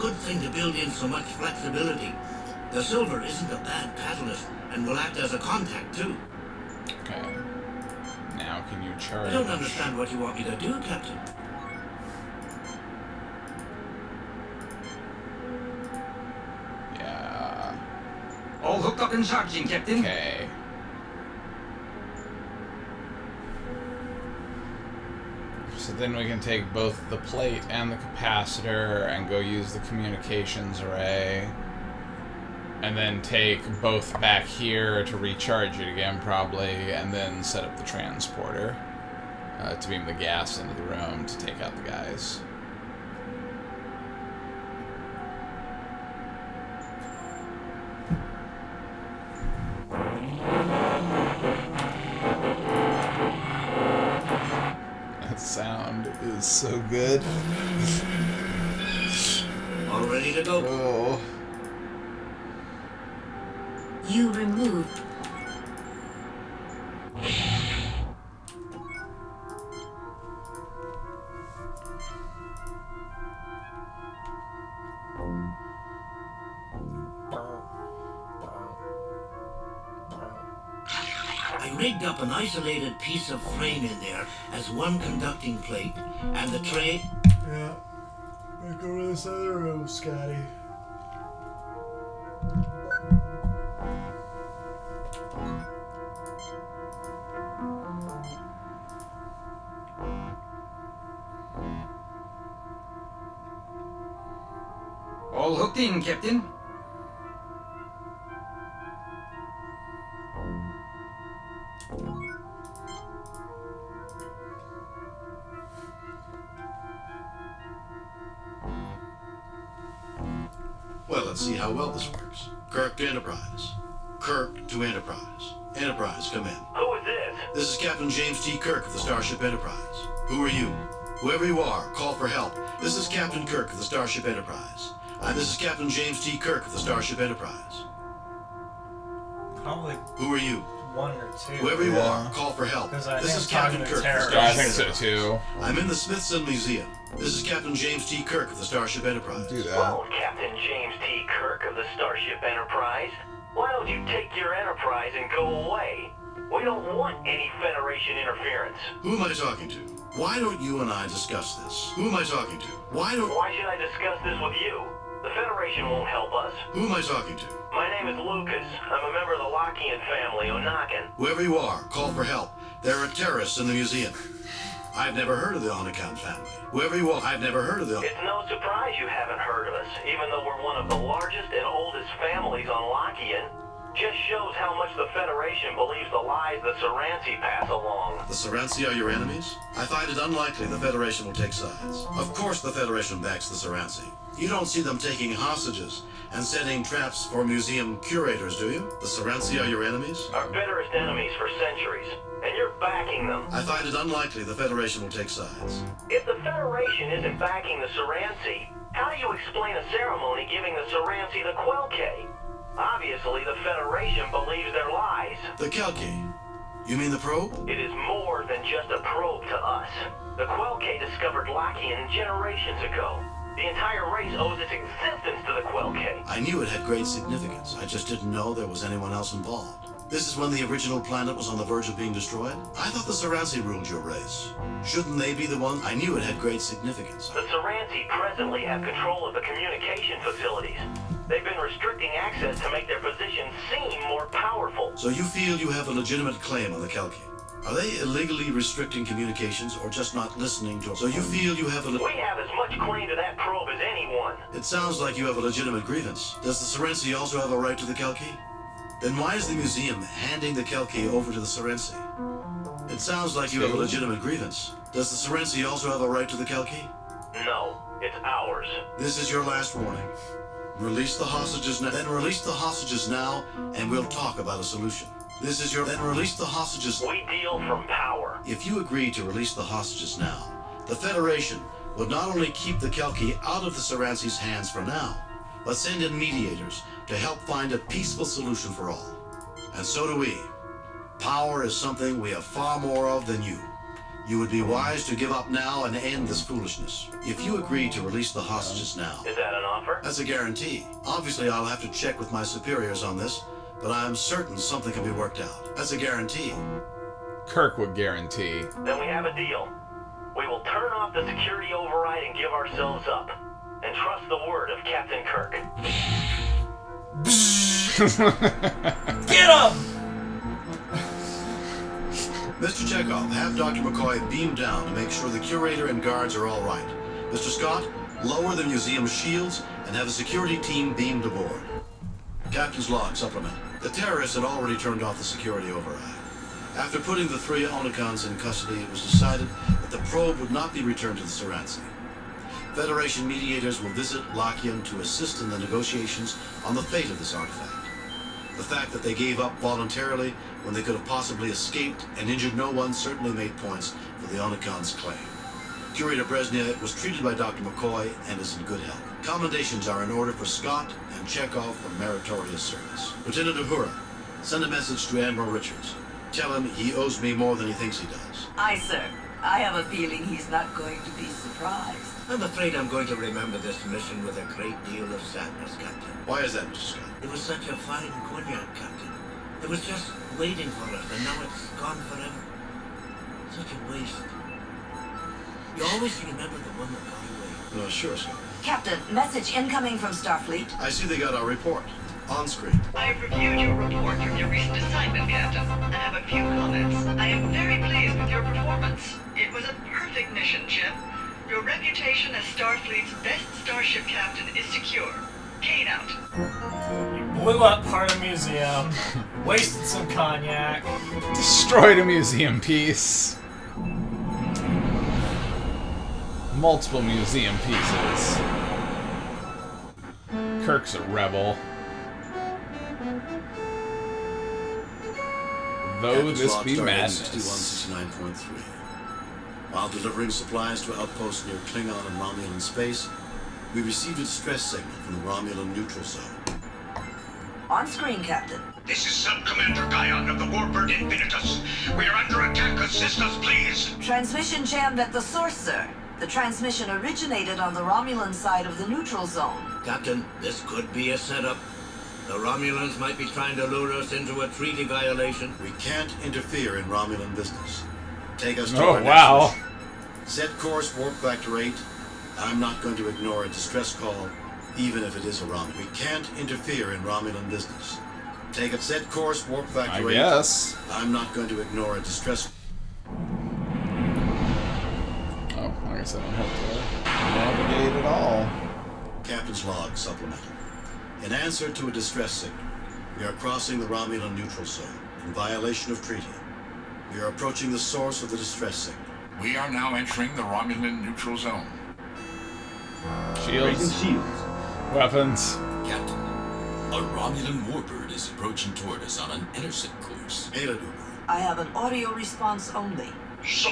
[SPEAKER 5] good thing to build in so much flexibility. The silver isn't a bad catalyst and will act as a contact too.
[SPEAKER 3] Okay. Now can you charge?
[SPEAKER 5] I don't understand what you want me to do, Captain.
[SPEAKER 3] Yeah.
[SPEAKER 2] All hooked up and charging, Captain.
[SPEAKER 3] Okay. So then we can take both the plate and the capacitor and go use the communications array. And then take both back here to recharge it again, probably, and then set up the transporter to beam the gas into the room to take out the guys. That sound is so good.
[SPEAKER 5] All ready to go.
[SPEAKER 3] Oh.
[SPEAKER 4] You removed.
[SPEAKER 5] I rigged up an isolated piece of frame in there as one conducting plate, and the tray...
[SPEAKER 1] Yeah. Go to this other room, Scotty.
[SPEAKER 2] All hooked in, Captain.
[SPEAKER 7] Well, let's see how well this works. Kirk to Enterprise. Kirk to Enterprise. Enterprise, come in.
[SPEAKER 12] Who is this?
[SPEAKER 7] This is Captain James T. Kirk of the Starship Enterprise. Who are you? Whoever you are, call for help. This is Captain Kirk of the Starship Enterprise. This is Captain James T. Kirk of the Starship Enterprise.
[SPEAKER 1] Probably
[SPEAKER 7] Who are you?
[SPEAKER 1] one or two.
[SPEAKER 7] Whoever you are, call for help.
[SPEAKER 1] Because I
[SPEAKER 7] This
[SPEAKER 1] think
[SPEAKER 7] is
[SPEAKER 1] I'm
[SPEAKER 7] Captain
[SPEAKER 1] talking to
[SPEAKER 7] Kirk of the
[SPEAKER 1] Tara.
[SPEAKER 3] I
[SPEAKER 7] Starship
[SPEAKER 3] think so
[SPEAKER 7] Enterprise.
[SPEAKER 3] too.
[SPEAKER 7] I'm in the Smithsonian Museum. This is Captain James T. Kirk of the Starship Enterprise.
[SPEAKER 3] Do that.
[SPEAKER 12] Well, Captain James T. Kirk of the Starship Enterprise, why don't you take your Enterprise and go away? We don't want any Federation interference.
[SPEAKER 7] Who am I talking to? Why don't you and I discuss this? Who am I talking to?
[SPEAKER 12] Why should I discuss this with you? The Federation won't help us.
[SPEAKER 7] Who am I talking to?
[SPEAKER 12] My name is Lucas. I'm a member of the Lockean family, Onakan.
[SPEAKER 7] Whoever you are, call for help. There are terrorists in the museum. I've never heard of the Onakan family. Whoever you are, I've never heard of the...
[SPEAKER 12] It's no surprise you haven't heard of us, even though we're one of the largest and oldest families on Lockean. Just shows how much the Federation believes the lies the Saransi pass along.
[SPEAKER 7] The Saransi are your enemies? I find it unlikely the Federation will take sides. Of course the Federation backs the Saransi. You don't see them taking hostages and setting traps for museum curators, do you? The Saransi are your enemies?
[SPEAKER 12] Our bitterest enemies for centuries, and you're backing them.
[SPEAKER 7] I find it unlikely the Federation will take sides.
[SPEAKER 12] If the Federation isn't backing the Saransi, how do you explain a ceremony giving the Saransi the Quelke? Obviously, the Federation believes their lies.
[SPEAKER 7] The Kelki? You mean the probe?
[SPEAKER 12] It is more than just a probe to us. The Quelke discovered Lockean generations ago. The entire race owes its existence to the Quelke.
[SPEAKER 7] I knew it had great significance. I just didn't know there was anyone else involved. This is when the original planet was on the verge of being destroyed? I thought the Saransi ruled your race. Shouldn't they be the one? I knew it had great significance.
[SPEAKER 12] The Saransi presently have control of the communication facilities. They've been restricting access to make their positions seem more powerful.
[SPEAKER 7] So you feel you have a legitimate claim on the Kelki? Are they illegally restricting communications or just not listening to... So you feel you have a...
[SPEAKER 12] We have as much claim to that probe as anyone.
[SPEAKER 7] It sounds like you have a legitimate grievance. Does the Saransi also have a right to the Kelki? Then why is the museum handing the Kelki over to the Saransi? It sounds like you have a legitimate grievance. Does the Saransi also have a right to the Kelki?
[SPEAKER 12] No, it's ours.
[SPEAKER 7] This is your last warning. Release the hostages now. Then release the hostages now, and we'll talk about a solution. This is your... Then release the hostages...
[SPEAKER 12] We deal from power.
[SPEAKER 7] If you agree to release the hostages now, the Federation would not only keep the Kelki out of the Saransi's hands for now, but send in mediators to help find a peaceful solution for all. And so do we. Power is something we have far more of than you. You would be wise to give up now and end this foolishness. If you agree to release the hostages now...
[SPEAKER 12] Is that an offer?
[SPEAKER 7] That's a guarantee. Obviously, I'll have to check with my superiors on this, but I'm certain something can be worked out. That's a guarantee.
[SPEAKER 3] Kirk would guarantee.
[SPEAKER 12] Then we have a deal. We will turn off the security override and give ourselves up. And trust the word of Captain Kirk.
[SPEAKER 1] Get him!
[SPEAKER 7] Mr. Chekhov, have Dr. McCoy beam down to make sure the curator and guards are all right. Mr. Scott, lower the museum's shields and have a security team beamed aboard. Captain's log supplement. The terrorists had already turned off the security override. After putting the 3 Onicons in custody, it was decided that the probe would not be returned to the Soransi. Federation mediators will visit Lakian to assist in the negotiations on the fate of this artifact. The fact that they gave up voluntarily when they could have possibly escaped and injured no one certainly made points for the Onicon's claim. Curator Brezhnev was treated by Dr. McCoy and is in good health. Commendations are in order for Scott and Chekhov for meritorious service. Lieutenant Uhura, send a message to Admiral Richards. Tell him he owes me more than he thinks he does.
[SPEAKER 13] Aye, sir. I have a feeling he's not going to be surprised.
[SPEAKER 5] I'm afraid I'm going to remember this mission with a great deal of sadness, Captain.
[SPEAKER 7] Why is that, Mr. Scott?
[SPEAKER 5] It was such a fine cognac, Captain. It was just waiting for us, and now it's gone forever. Such a waste. You always remember the one that got away.
[SPEAKER 7] No, sure, Scott.
[SPEAKER 13] Captain, message incoming from Starfleet.
[SPEAKER 7] I see they got our report. On screen.
[SPEAKER 14] I've reviewed your report from your recent assignment, Captain, and have a few comments. I am very pleased with your performance. It was a perfect mission, Chip. Your reputation as Starfleet's best starship captain is secure. Kane out.
[SPEAKER 1] You blew up part of the museum, wasted some cognac.
[SPEAKER 3] Destroyed a museum piece. Multiple museum pieces. Kirk's a rebel. Though this be madness.
[SPEAKER 7] 6169.3. While delivering supplies to outposts near Klingon and Romulan space, we received a distress signal from the Romulan neutral zone.
[SPEAKER 13] On screen, Captain.
[SPEAKER 15] This is Sub-Commander Guyon of the Warbird Infinitus. We are under attack. Assist us, please.
[SPEAKER 13] Transmission jammed at the source, sir. The transmission originated on the Romulan side of the neutral zone.
[SPEAKER 5] Captain, this could be a setup. The Romulans might be trying to lure us into a treaty violation.
[SPEAKER 7] We can't interfere in Romulan business. Take us to
[SPEAKER 3] Oh,
[SPEAKER 7] our
[SPEAKER 3] wow.
[SPEAKER 7] next mission. Set course warp factor 8. I'm not going to ignore a distress call, even if it is a Romulan. We can't interfere in Romulan business. Take a set course warp factor 8.
[SPEAKER 3] I guess.
[SPEAKER 7] I'm not going to ignore a distress.
[SPEAKER 3] Oh, I guess I don't have to navigate at all.
[SPEAKER 7] Captain's log supplemental. In answer to a distress signal, we are crossing the Romulan neutral zone in violation of treaty. We are approaching the source of the distress signal.
[SPEAKER 15] We are now entering the Romulan neutral zone.
[SPEAKER 3] Shields. Weapons.
[SPEAKER 16] Captain, a Romulan warbird is approaching toward us on an intercept course.
[SPEAKER 13] I have an audio response only.
[SPEAKER 15] So,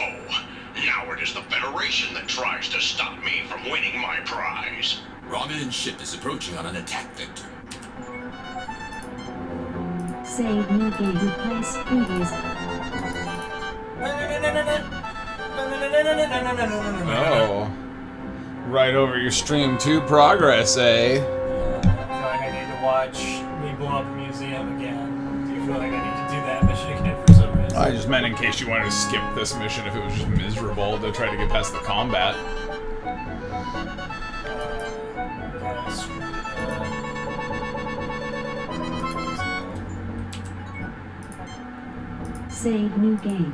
[SPEAKER 15] now it is the Federation that tries to stop me from winning my prize.
[SPEAKER 16] Romulan ship is approaching on an attack vector.
[SPEAKER 4] Save new game, replace previous.
[SPEAKER 3] Oh. Right over your stream 2 progress, eh?
[SPEAKER 1] I feel like I need to watch me blow up a museum again. Do you feel like I need to do that mission again for some reason?
[SPEAKER 3] I just meant in case you wanted to skip this mission if it was just miserable to try to get past the combat.
[SPEAKER 4] Save new game.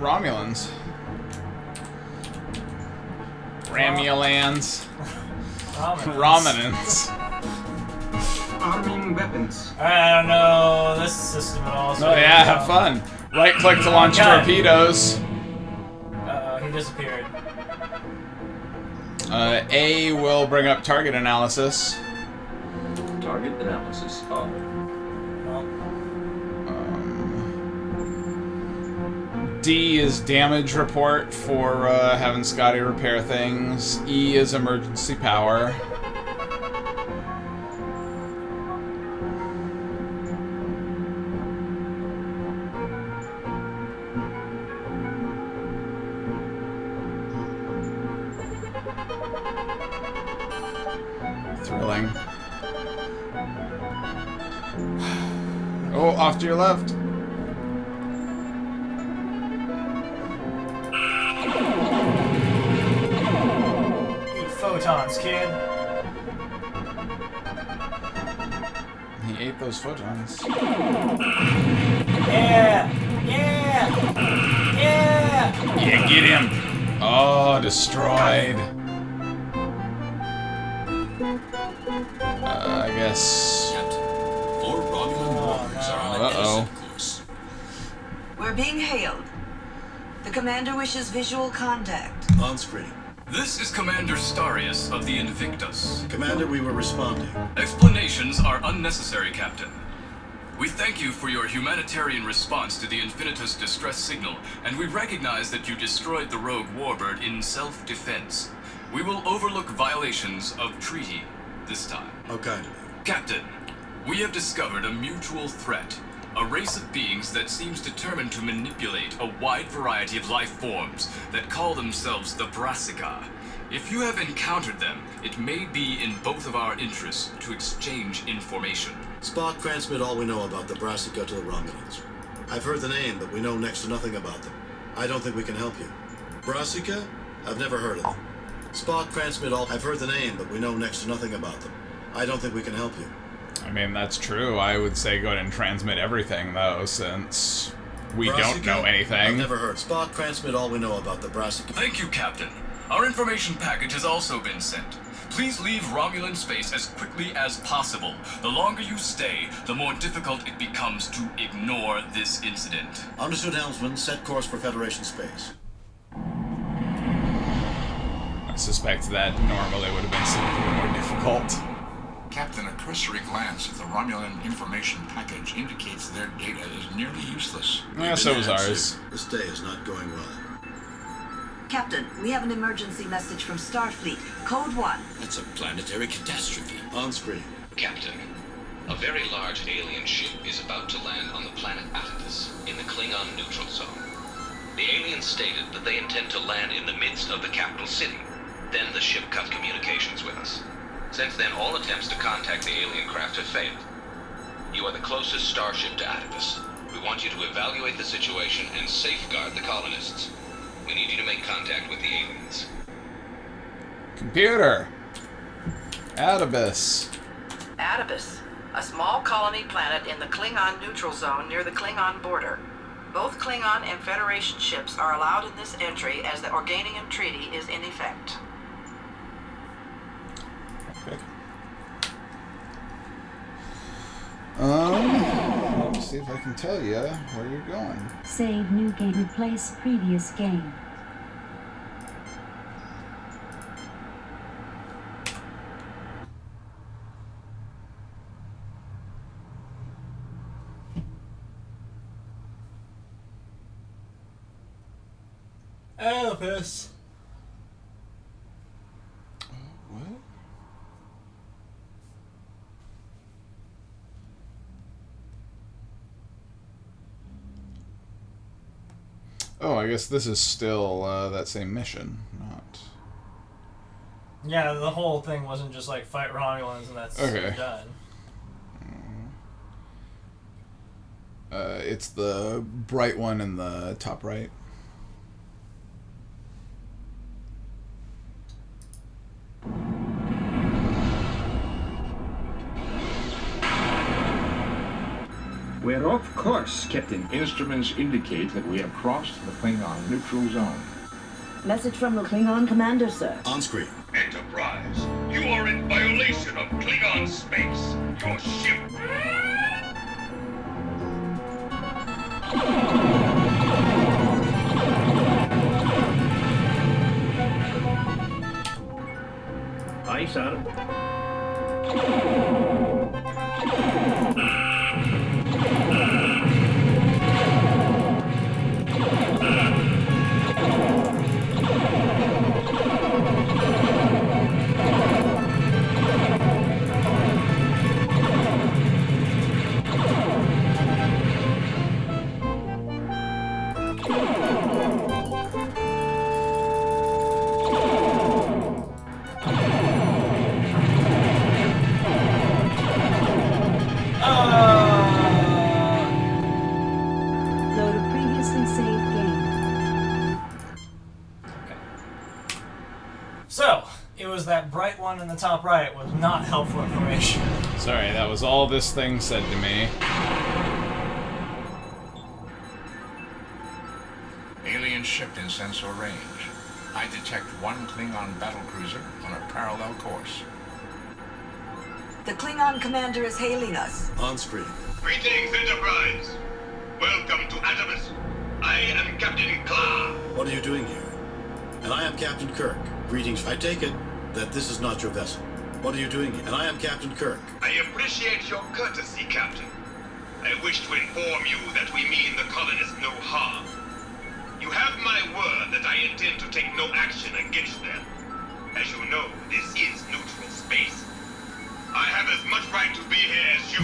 [SPEAKER 3] Romulans. Ramulans. Rominans.
[SPEAKER 2] Arming weapons.
[SPEAKER 1] I don't know this system at all. So
[SPEAKER 3] Oh yeah, have fun. Right click to launch torpedoes.
[SPEAKER 1] Uh-oh, he disappeared.
[SPEAKER 3] A will bring up target analysis.
[SPEAKER 11] Target analysis. Oh.
[SPEAKER 3] D is damage report for having Scotty repair things. E is emergency power. Oh, off to your left.
[SPEAKER 1] Eat photons, kid.
[SPEAKER 3] He ate those photons.
[SPEAKER 1] Yeah! Yeah! Yeah!
[SPEAKER 3] Yeah, get him! Oh, destroyed. I guess.
[SPEAKER 16] Four Romulan warriors are on an innocent course.
[SPEAKER 13] We're being hailed. The commander wishes visual contact.
[SPEAKER 7] On screen.
[SPEAKER 17] This is Commander Starius of the Invictus.
[SPEAKER 7] Commander, we were responding.
[SPEAKER 17] Explanations are unnecessary, Captain. We thank you for your humanitarian response to the Infinitus distress signal, and we recognize that you destroyed the rogue warbird in self-defense. We will overlook violations of treaty this time.
[SPEAKER 7] How kind of you.
[SPEAKER 17] Captain, we have discovered a mutual threat. A race of beings that seems determined to manipulate a wide variety of life forms that call themselves the Brassica. If you have encountered them, it may be in both of our interests to exchange information.
[SPEAKER 7] Spock, transmit all we know about the Brassica to the Romulans. I've heard the name, but we know next to nothing about them. I don't think we can help you. Brassica? I've never heard of them. Spock, transmit all. I've heard the name, but we know next to nothing about them. I don't think we can help you.
[SPEAKER 3] I mean, that's true. I would say go ahead and transmit everything, though, since we don't know anything.
[SPEAKER 7] I've never heard. Spock, transmit all we know about the Brassica.
[SPEAKER 17] Thank you, Captain. Our information package has also been sent. Please leave Romulan space as quickly as possible. The longer you stay, the more difficult it becomes to ignore this incident.
[SPEAKER 7] Understood, Helmsman. Set course for Federation space.
[SPEAKER 3] I suspect that normally would have been significantly more difficult.
[SPEAKER 18] Captain, a cursory glance at the Romulan information package indicates their data is nearly useless.
[SPEAKER 3] Yeah, so was ours.
[SPEAKER 7] This day is not going well.
[SPEAKER 13] Captain, we have an emergency message from Starfleet. Code 1.
[SPEAKER 16] It's a planetary catastrophe.
[SPEAKER 7] On screen.
[SPEAKER 11] Captain, a very large alien ship is about to land on the planet Atticus in the Klingon neutral zone. The aliens stated that they intend to land in the midst of the capital city. Then the ship cut communications with us. Since then, all attempts to contact the alien craft have failed. You are the closest starship to Atticus. We want you to evaluate the situation and safeguard the colonists. We need you to make contact with the aliens.
[SPEAKER 3] Computer. Atticus.
[SPEAKER 13] Atticus, a small colony planet in the Klingon neutral zone near the Klingon border. Both Klingon and Federation ships are allowed in this entry as the Organian Treaty is in effect.
[SPEAKER 3] Okay. Let me see if I can tell you where you're going.
[SPEAKER 4] Save new game, replace previous game.
[SPEAKER 1] Elvis.
[SPEAKER 3] What? Oh, I guess this is still that same mission, not...
[SPEAKER 1] Yeah, the whole thing wasn't just like fight Romulans and that's
[SPEAKER 3] okay.
[SPEAKER 1] Done.
[SPEAKER 3] It's the bright one in the top right.
[SPEAKER 19] We're off course, Captain. Instruments indicate that we have crossed the Klingon neutral zone.
[SPEAKER 13] Message from the Klingon commander, sir.
[SPEAKER 7] On screen.
[SPEAKER 15] Enterprise, you are in violation of Klingon space. Your ship...
[SPEAKER 19] Aye, sir.
[SPEAKER 1] one in the top right was not helpful information.
[SPEAKER 3] Sorry, that was all this thing said to me.
[SPEAKER 18] Alien ship in sensor range. I detect one Klingon battlecruiser on a parallel course.
[SPEAKER 20] The Klingon commander is hailing us.
[SPEAKER 7] On screen.
[SPEAKER 15] Greetings, Enterprise. Welcome to Adamus. I am Captain Kla.
[SPEAKER 7] What are you doing here? And I am Captain Kirk. Greetings. I take it that this is not your vessel. What are you doing here? And I am Captain Kirk.
[SPEAKER 15] I appreciate your courtesy, Captain. I wish to inform you that we mean the colonists no harm. You have my word that I intend to take no action against them. As you know, this is neutral space. I have as much right to be here as you.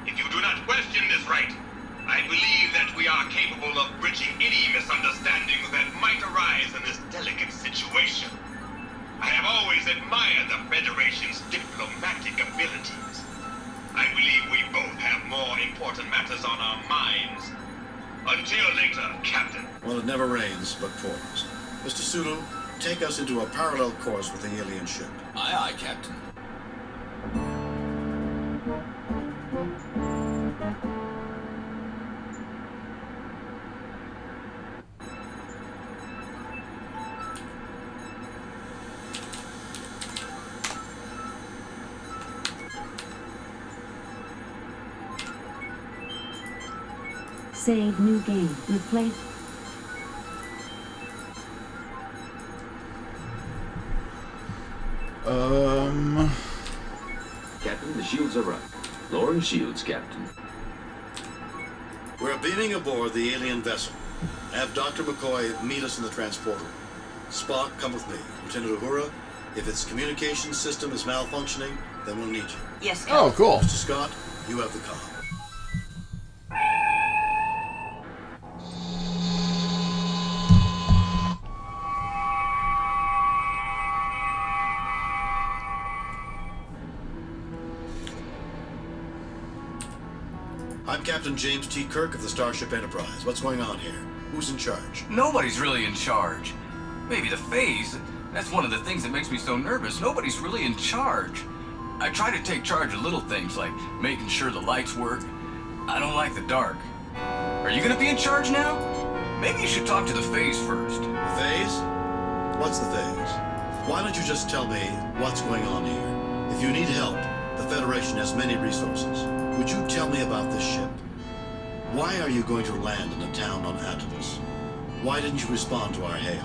[SPEAKER 15] If you do not question this right, I believe that we are capable of bridging any misunderstandings that might arise in this delicate situation. I have always admired the Federation's diplomatic abilities. I believe we both have more important matters on our minds. Until later, Captain.
[SPEAKER 7] Well, it never rains, but pours. Mr. Sulu, take us into a parallel course with the alien ship.
[SPEAKER 16] Aye, aye, Captain.
[SPEAKER 4] Save new game. Replace.
[SPEAKER 21] Captain, the shields are up. Lowering shields, Captain.
[SPEAKER 7] We're beaming aboard the alien vessel. Have Dr. McCoy meet us in the transporter. Spock, come with me. Lieutenant Uhura, if its communication system is malfunctioning, then we'll need you.
[SPEAKER 20] Yes, Captain.
[SPEAKER 3] Oh, cool.
[SPEAKER 7] Mr. Scott, you have the comm. I'm Captain James T. Kirk of the Starship Enterprise. What's going on here? Who's in charge?
[SPEAKER 17] Nobody's really in charge. Maybe the phase. That's one of the things that makes me so nervous. Nobody's really in charge. I try to take charge of little things like making sure the lights work. I don't like the dark. Are you gonna be in charge now? Maybe you should talk to the phase first.
[SPEAKER 7] The phase? What's the phase? Why don't you just tell me what's going on here? If you need help, the Federation has many resources. Would you tell me about this ship? Why are you going to land in a town on Atlas? Why didn't you respond to our hail?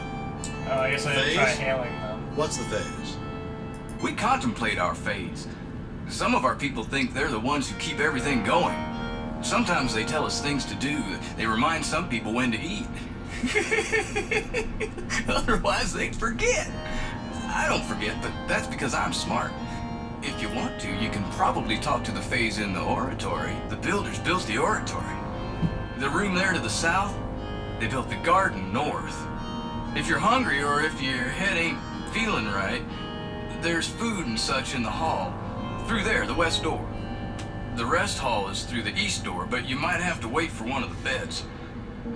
[SPEAKER 1] Oh, I guess I didn't try hailing them.
[SPEAKER 7] What's the phase?
[SPEAKER 17] We contemplate our phase. Some of our people think they're the ones who keep everything going. Sometimes they tell us things to do. They remind some people when to eat. Otherwise, they'd forget. I don't forget, but that's because I'm smart. If you want to, you can probably talk to the phase in the oratory. The builders built the oratory. The room there to the south, they built the garden north. If you're hungry or if your head ain't feeling right, there's food and such in the hall. Through there, the west door. The rest hall is through the east door, but you might have to wait for one of the beds.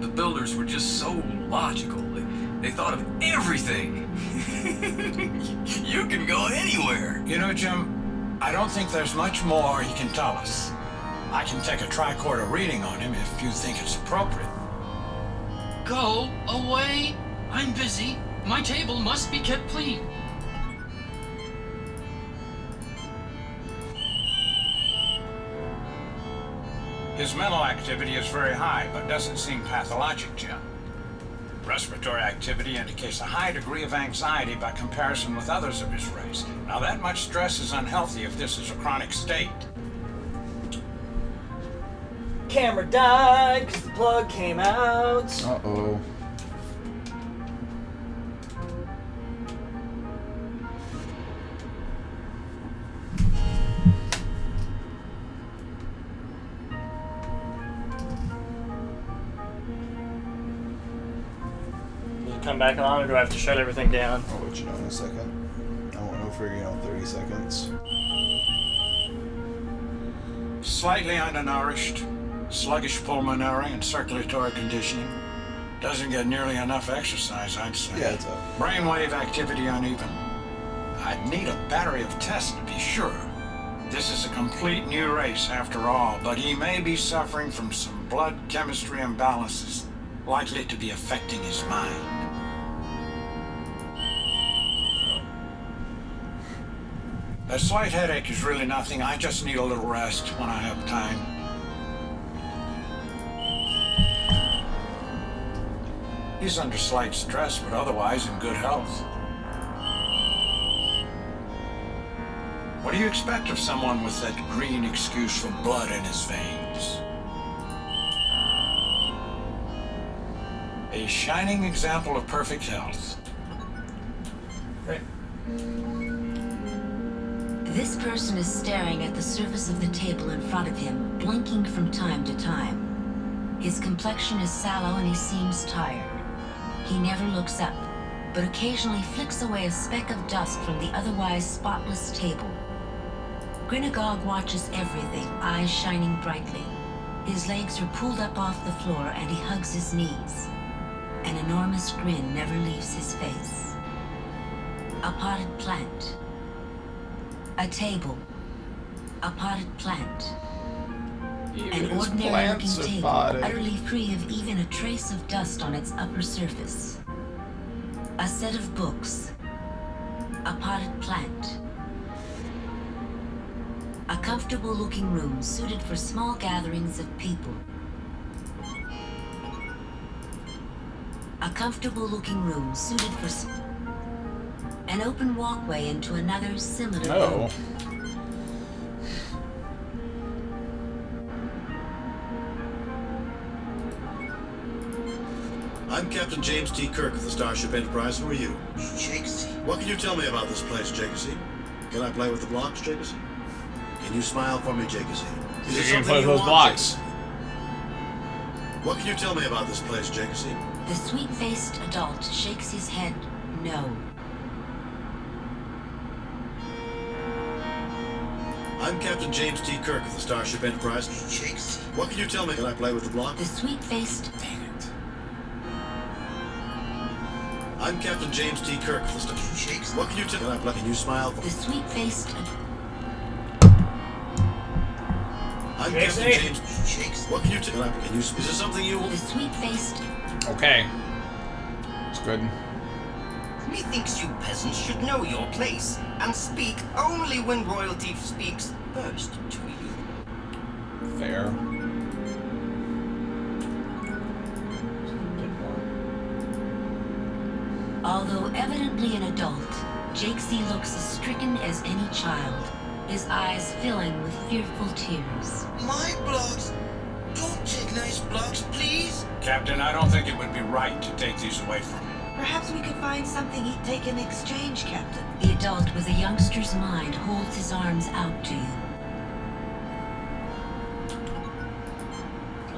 [SPEAKER 17] The builders were just so logical. They thought of everything. You can go anywhere.
[SPEAKER 22] You know, Jim, I don't think there's much more he can tell us. I can take a tricorder reading on him if you think it's appropriate.
[SPEAKER 8] Go away. I'm busy. My table must be kept clean.
[SPEAKER 22] His mental activity is very high, but doesn't seem pathologic, Jim. Respiratory activity indicates a high degree of anxiety by comparison with others of his race. Now, that much stress is unhealthy if this is a chronic state.
[SPEAKER 1] Camera died because the plug came out.
[SPEAKER 3] Uh-oh.
[SPEAKER 1] Come back on, or do I have to shut everything down?
[SPEAKER 3] I'll let you know in a second. I won't know for 30 seconds.
[SPEAKER 22] Slightly undernourished, sluggish pulmonary and circulatory conditioning. Doesn't get nearly enough exercise, I'd say.
[SPEAKER 3] Yeah, it's up.
[SPEAKER 22] Brainwave activity uneven. I'd need a battery of tests to be sure. This is a complete new race after all, but he may be suffering from some blood chemistry imbalances likely to be affecting his mind. A slight headache is really nothing. I just need a little rest when I have time. He's under slight stress, but otherwise in good health. What do you expect of someone with that green excuse for blood in his veins? A shining example of perfect health.
[SPEAKER 1] Right.
[SPEAKER 4] This person is staring at the surface of the table in front of him, blinking from time to time. His complexion is sallow and he seems tired. He never looks up, but occasionally flicks away a speck of dust from the otherwise spotless table. Grinagog watches everything, eyes shining brightly. His legs are pulled up off the floor and he hugs his knees. An enormous grin never leaves his face. A potted plant. A table. A potted plant. An ordinary-looking table, utterly free of even a trace of dust on its upper surface. A set of books. A potted plant. A comfortable-looking room suited for small gatherings of people. A comfortable-looking room suited for an open walkway into another similar room.
[SPEAKER 7] I'm Captain James T. Kirk of the Starship Enterprise. Who are you?
[SPEAKER 5] Jakesy.
[SPEAKER 7] What can you tell me about this place, Jakesy? Can I play with the blocks, Jakesy? Can you smile for me, Jakesy? Is there something you want, Jakesy? What can you tell me about this place, Jakesy?
[SPEAKER 4] The sweet-faced adult shakes his head no.
[SPEAKER 7] I'm Captain James T. Kirk of the Starship Enterprise.
[SPEAKER 5] Jakesy.
[SPEAKER 7] What can you tell me? Can I play with the block?
[SPEAKER 4] The sweet-faced...
[SPEAKER 7] Dang it. I'm Captain James T. Kirk of the Starship.
[SPEAKER 5] Jakesy.
[SPEAKER 7] What can you tell me? Can you smile for me?
[SPEAKER 4] The sweet-faced...
[SPEAKER 7] I'm Captain James. Jakesy. What can you tell me? Is there something you want?
[SPEAKER 4] The sweet-faced...
[SPEAKER 3] Okay. It's good.
[SPEAKER 9] Methinks you peasants should know your place and speak only when royalty speaks first to you.
[SPEAKER 3] Fair.
[SPEAKER 4] Although evidently an adult, Jakesy looks as stricken as any child, his eyes filling with fearful tears.
[SPEAKER 5] My blocks? Don't take nice blocks, please.
[SPEAKER 22] Captain, I don't think it would be right to take these away from him.
[SPEAKER 20] Perhaps we could find something he'd take in exchange, Captain.
[SPEAKER 4] The adult with a youngster's mind holds his arms out to you.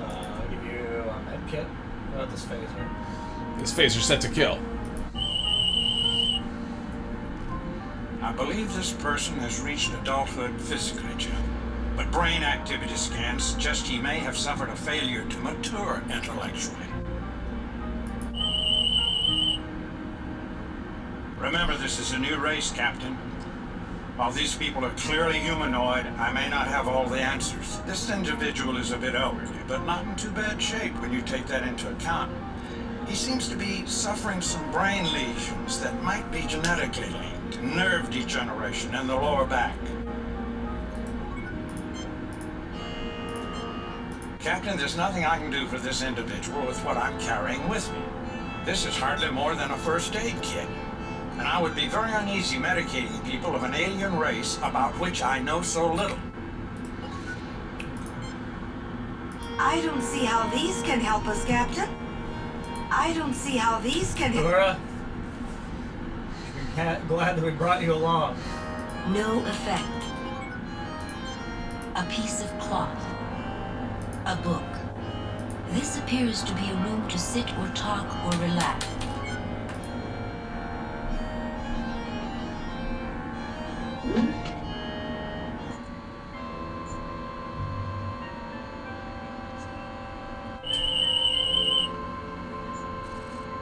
[SPEAKER 1] I'll give you a med kit. What about this phaser?
[SPEAKER 3] This phaser's set to kill.
[SPEAKER 22] I believe this person has reached adulthood physically, Jim. But brain activity scans suggest he may have suffered a failure to mature intellectually. Remember, this is a new race, Captain. While these people are clearly humanoid, I may not have all the answers. This individual is a bit elderly, but not in too bad shape when you take that into account. He seems to be suffering some brain lesions that might be genetically linked, nerve degeneration in the lower back. Captain, there's nothing I can do for this individual with what I'm carrying with me. This is hardly more than a first aid kit. And I would be very uneasy medicating people of an alien race about which I know so little.
[SPEAKER 20] I don't see how these can help us, Captain. I don't see how these can help.
[SPEAKER 1] Laura, glad that we brought you along.
[SPEAKER 4] No effect. A piece of cloth. A book. This appears to be a room to sit or talk or relax.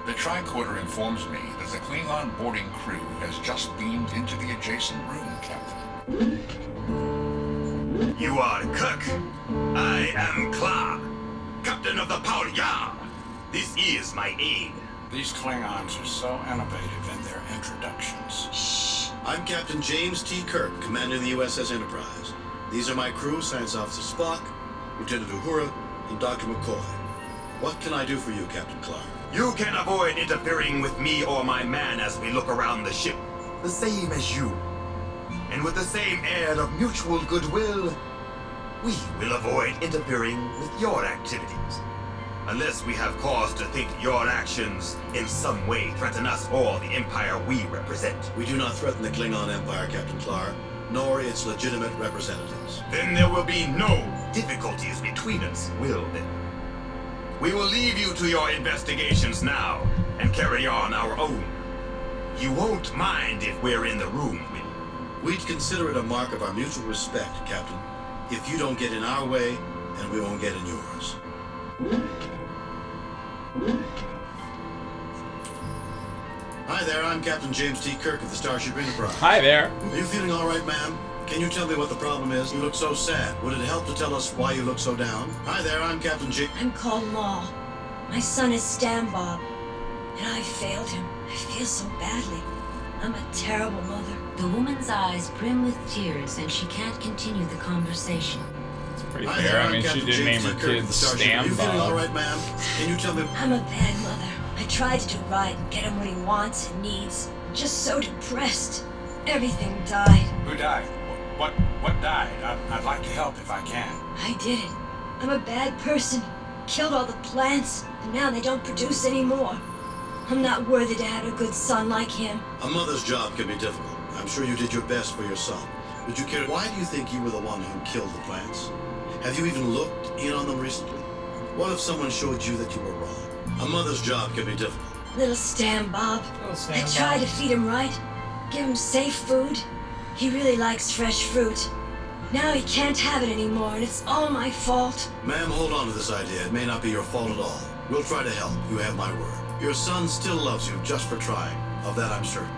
[SPEAKER 18] The tricorder informs me that the Klingon boarding crew has just beamed into the adjacent room, Captain.
[SPEAKER 15] You are Kirk. I am Klar, Captain of the Paul-Ya. This is my aide.
[SPEAKER 22] These Klingons are so innovative in their introductions.
[SPEAKER 7] Shh. I'm Captain James T. Kirk, Commander of the USS Enterprise. These are my crew, Science Officer Spock, Lieutenant Uhura, and Dr. McCoy. What can I do for you, Captain Clark?
[SPEAKER 15] You can avoid interfering with me or my man as we look around the ship, the same as you. And with the same air of mutual goodwill, we will avoid interfering with your activities. Unless we have cause to think your actions in some way threaten us or the Empire we represent.
[SPEAKER 7] We do not threaten the Klingon Empire, Captain Clark, nor its legitimate representatives.
[SPEAKER 15] Then there will be no difficulties between us, will there? We will leave you to your investigations now and carry on our own. You won't mind if we're in the room with you.
[SPEAKER 7] We'd consider it a mark of our mutual respect, Captain, if you don't get in our way and we won't get in yours. Hi there, I'm Captain James T. Kirk of the Starship Enterprise.
[SPEAKER 6] Hi there.
[SPEAKER 7] Are you feeling all right, ma'am? Can you tell me what the problem is? You look so sad. Would it help to tell us why you look so down? Hi there, I'm Captain J.
[SPEAKER 10] I'm called Law. My son is Stan Bob, and I failed him. I feel so badly. I'm a terrible mother.
[SPEAKER 4] The woman's eyes brim with tears, and she can't continue the conversation.
[SPEAKER 6] Pretty fair. I mean, she did name her kids Stan
[SPEAKER 7] Are you feeling all
[SPEAKER 6] Bob.
[SPEAKER 7] right, ma'am? Can you tell me?
[SPEAKER 10] I'm a bad mother. I tried to do right and get him what he wants and needs. Just so depressed. Everything died.
[SPEAKER 22] Who died? What died? I'd like to help if I can.
[SPEAKER 10] I did it. I'm a bad person. Killed all the plants, and now they don't produce anymore. I'm not worthy to have a good son like him.
[SPEAKER 7] A mother's job can be difficult. I'm sure you did your best for your son. Would you care? Why do you think you were the one who killed the plants? Have you even looked in on them recently? What if someone showed you that you were wrong? A mother's job can be difficult.
[SPEAKER 10] Little Stan Bob. I tried to feed him right, give him safe food. He really likes fresh fruit. Now he can't have it anymore, and it's all my fault.
[SPEAKER 7] Ma'am, hold on to this idea. It may not be your fault at all. We'll try to help. You have my word. Your son still loves you just for trying. Of that I'm certain.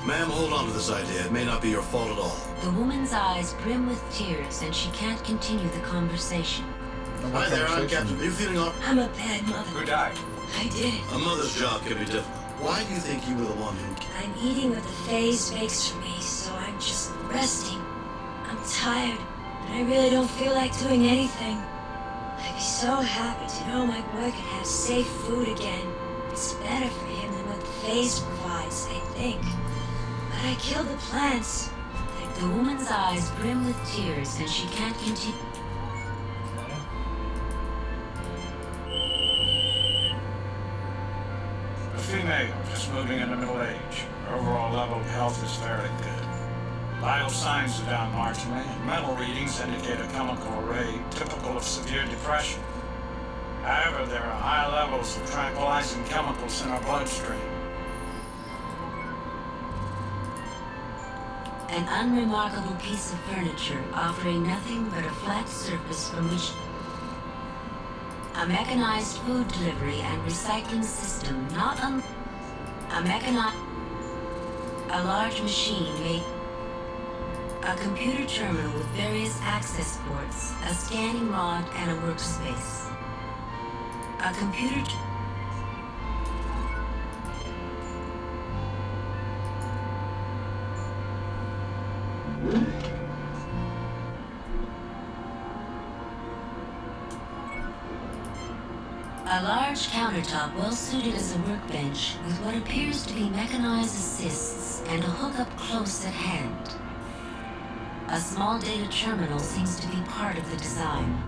[SPEAKER 7] Ma'am, hold on to this idea. It may not be your fault at all.
[SPEAKER 4] The woman's eyes brim with tears, and she can't continue the conversation.
[SPEAKER 7] Hi there, I'm Captain. Are you feeling all...
[SPEAKER 10] I'm a bad mother.
[SPEAKER 22] Who died?
[SPEAKER 10] I did it.
[SPEAKER 7] A mother's job can be difficult. Why do you think you were the one who...
[SPEAKER 10] I'm eating what the phase makes for me, so I'm just resting. I'm tired, but I really don't feel like doing anything. I'd be so happy to know my boy could have safe food again. It's better for him than what the phase provides, I think. But I killed the plants.
[SPEAKER 4] The woman's eyes brim with tears, and she can't continue.
[SPEAKER 22] A female, just moving into middle age. Her overall level of health is fairly good. Vital signs are down marginally, and mental readings indicate a chemical array typical of severe depression. However, there are high levels of tranquilizing chemicals in our bloodstream.
[SPEAKER 4] An unremarkable piece of furniture offering nothing but a flat surface from which a mechanized food delivery and recycling system, a large machine made, a computer terminal with various access ports, a scanning rod, and a workspace. A computer A large countertop well suited as a workbench with what appears to be mechanized assists and a hookup close at hand. A small data terminal seems to be part of the design.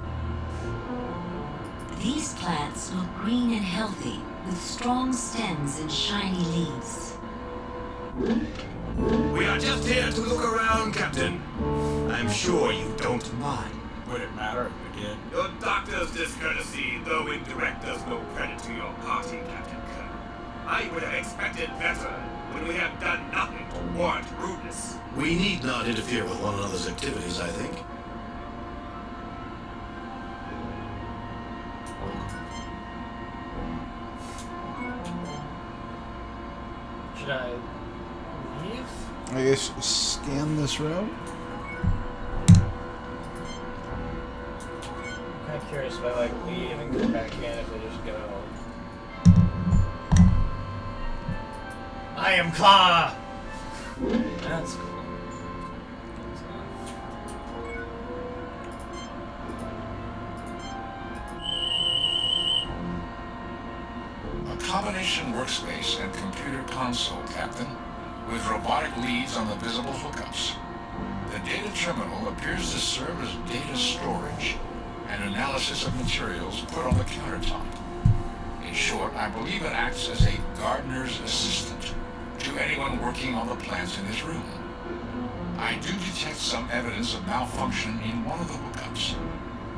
[SPEAKER 4] These plants look green and healthy, with strong stems and shiny leaves.
[SPEAKER 15] We are just here to look around, Captain. I'm sure you don't mind.
[SPEAKER 22] Would it matter if we did?
[SPEAKER 15] Your doctor's discourtesy, though indirect, does no credit to your party, Captain Kirk. I would have expected better when we have done nothing to warrant rudeness.
[SPEAKER 7] We need not interfere with one another's activities, I think.
[SPEAKER 1] Should I leave?
[SPEAKER 12] I guess scan this room.
[SPEAKER 1] I'm kind of curious if I like leave and go back in, if they just go. I am Claw! That's cool.
[SPEAKER 18] A combination workspace and computer console, Captain, with robotic leads on the visible hookups. The data terminal appears to serve as data storage and analysis of materials put on the countertop. In short, I believe it acts as a gardener's assistant to anyone working on the plants in this room. I do detect some evidence of malfunction in one of the hookups,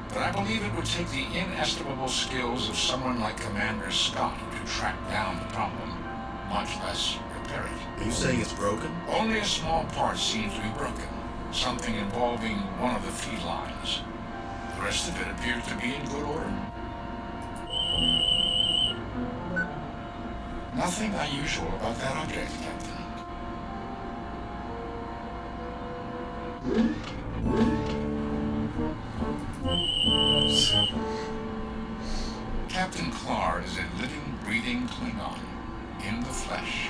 [SPEAKER 18] but I believe it would take the inestimable skills of someone like Commander Scott to track down the problem, much less repair it.
[SPEAKER 7] Are you saying it's broken?
[SPEAKER 18] Only a small part seems to be broken, something involving one of the feed lines. The rest of it appears to be in good order. Nothing unusual about that object, Captain. Captain Clark is a living, breathing Klingon in the flesh.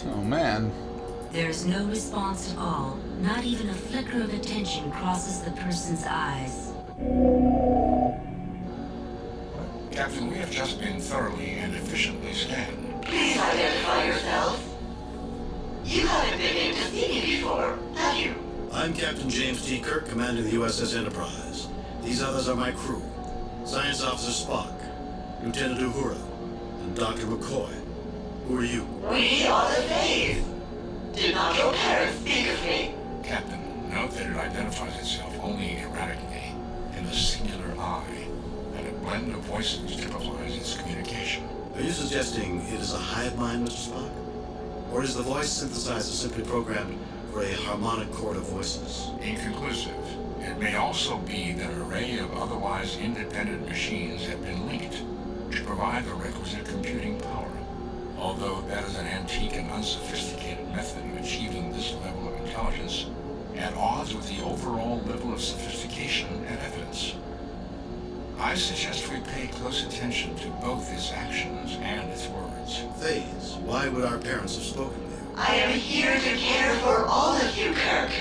[SPEAKER 12] Oh man.
[SPEAKER 4] There's no response at all. Not even a flicker of attention crosses the person's eyes.
[SPEAKER 18] Captain, we have just been thoroughly and efficiently scanned.
[SPEAKER 14] Please identify yourself. You haven't been in to see me before, have you?
[SPEAKER 7] I'm Captain James T. Kirk, commander of the USS Enterprise. These others are my crew. Science Officer Spock, Lieutenant Uhura, and Dr. McCoy. Who are you?
[SPEAKER 14] We are the Fays. Did not your parents speak of me?
[SPEAKER 18] Captain, note that it identifies itself only erratically, in the singular I, and a blend of voices typifies its communication.
[SPEAKER 7] Are you suggesting it is a hive mind, Mr. Spock? Or is the voice synthesizer simply programmed for a harmonic chord of voices?
[SPEAKER 18] Inconclusive. It may also be that an array of otherwise independent machines have been linked to provide the requisite computing power. Although that is an antique and unsophisticated method of achieving this level of intelligence, at odds with the overall level of sophistication and evidence. I suggest we pay close attention to both its actions and its words.
[SPEAKER 7] Fays, why would our parents have spoken to you?
[SPEAKER 14] I am here to care for all of you, Kirk.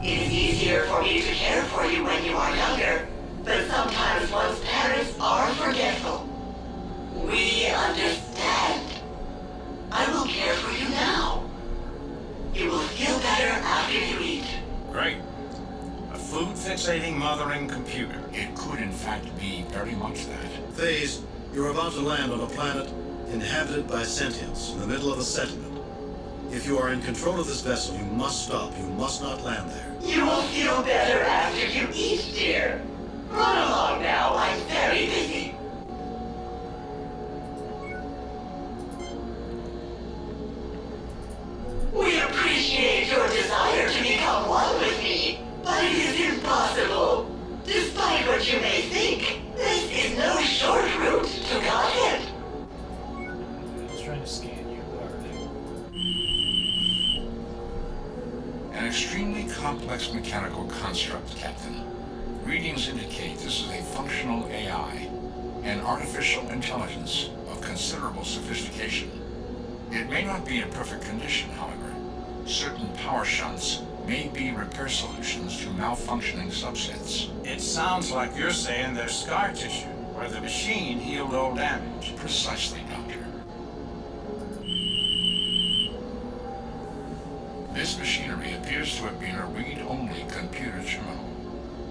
[SPEAKER 14] It is easier for me to care for you when you are younger, but sometimes one's parents are forgetful. We understand. I will care for you now. You will feel better after you eat.
[SPEAKER 22] Great. A food-fixating mothering computer.
[SPEAKER 18] It could in fact be very much that.
[SPEAKER 7] Fays, you're about to land on a planet inhabited by sentients in the middle of a settlement. If you are in control of this vessel, you must stop. You must not land there.
[SPEAKER 14] You will feel better after you eat, dear. Run along now. I'm very busy. We appreciate your desire to become one with me, but it is impossible. Despite what you may think, this is no short route to Godhead.
[SPEAKER 1] I was trying to scan you.
[SPEAKER 18] An extremely complex mechanical construct, Captain. Readings indicate this is a functional AI, an artificial intelligence of considerable sophistication. It may not be in perfect condition, however. Certain power shunts may be repair solutions to malfunctioning subsets.
[SPEAKER 22] It sounds like you're saying there's scar tissue, where the machine healed all damage.
[SPEAKER 18] Precisely, Doctor. This machinery appears to have been a read-only computer terminal.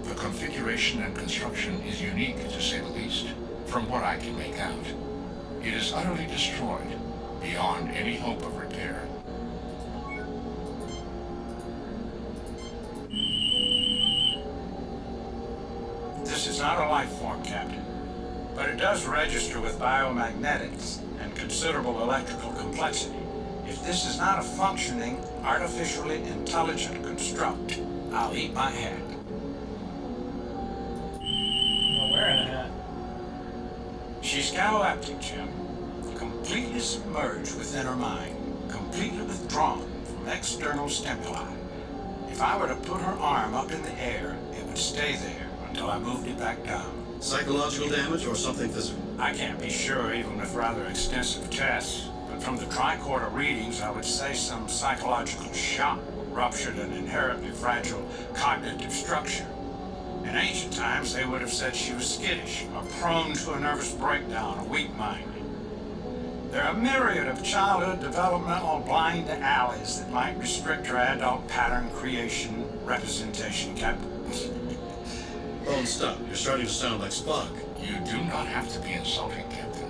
[SPEAKER 18] The configuration and construction is unique, to say the least, from what I can make out. It is utterly destroyed, beyond any hope of repair.
[SPEAKER 22] This is not a life form, Captain, but it does register with biomagnetics and considerable electrical complexity. If this is not a functioning, artificially intelligent construct, I'll eat my hat.
[SPEAKER 1] Well, where wearing a hat.
[SPEAKER 22] She's cataleptic, Jim. Completely submerged within her mind. Completely withdrawn from external stimuli. If I were to put her arm up in the air, it would stay there until I moved it back down.
[SPEAKER 7] Psychological damage or something physical?
[SPEAKER 22] I can't be sure, even with rather extensive tests. But from the tricorder readings, I would say some psychological shock ruptured an inherently fragile cognitive structure. In ancient times, they would have said she was skittish, or prone to a nervous breakdown, or weak-minded. There are a myriad of childhood developmental blind alleys that might restrict her adult pattern creation representation capabilities.
[SPEAKER 7] Bone, stop. You're starting to sound like Spock.
[SPEAKER 18] You do not have to be insulting, Captain.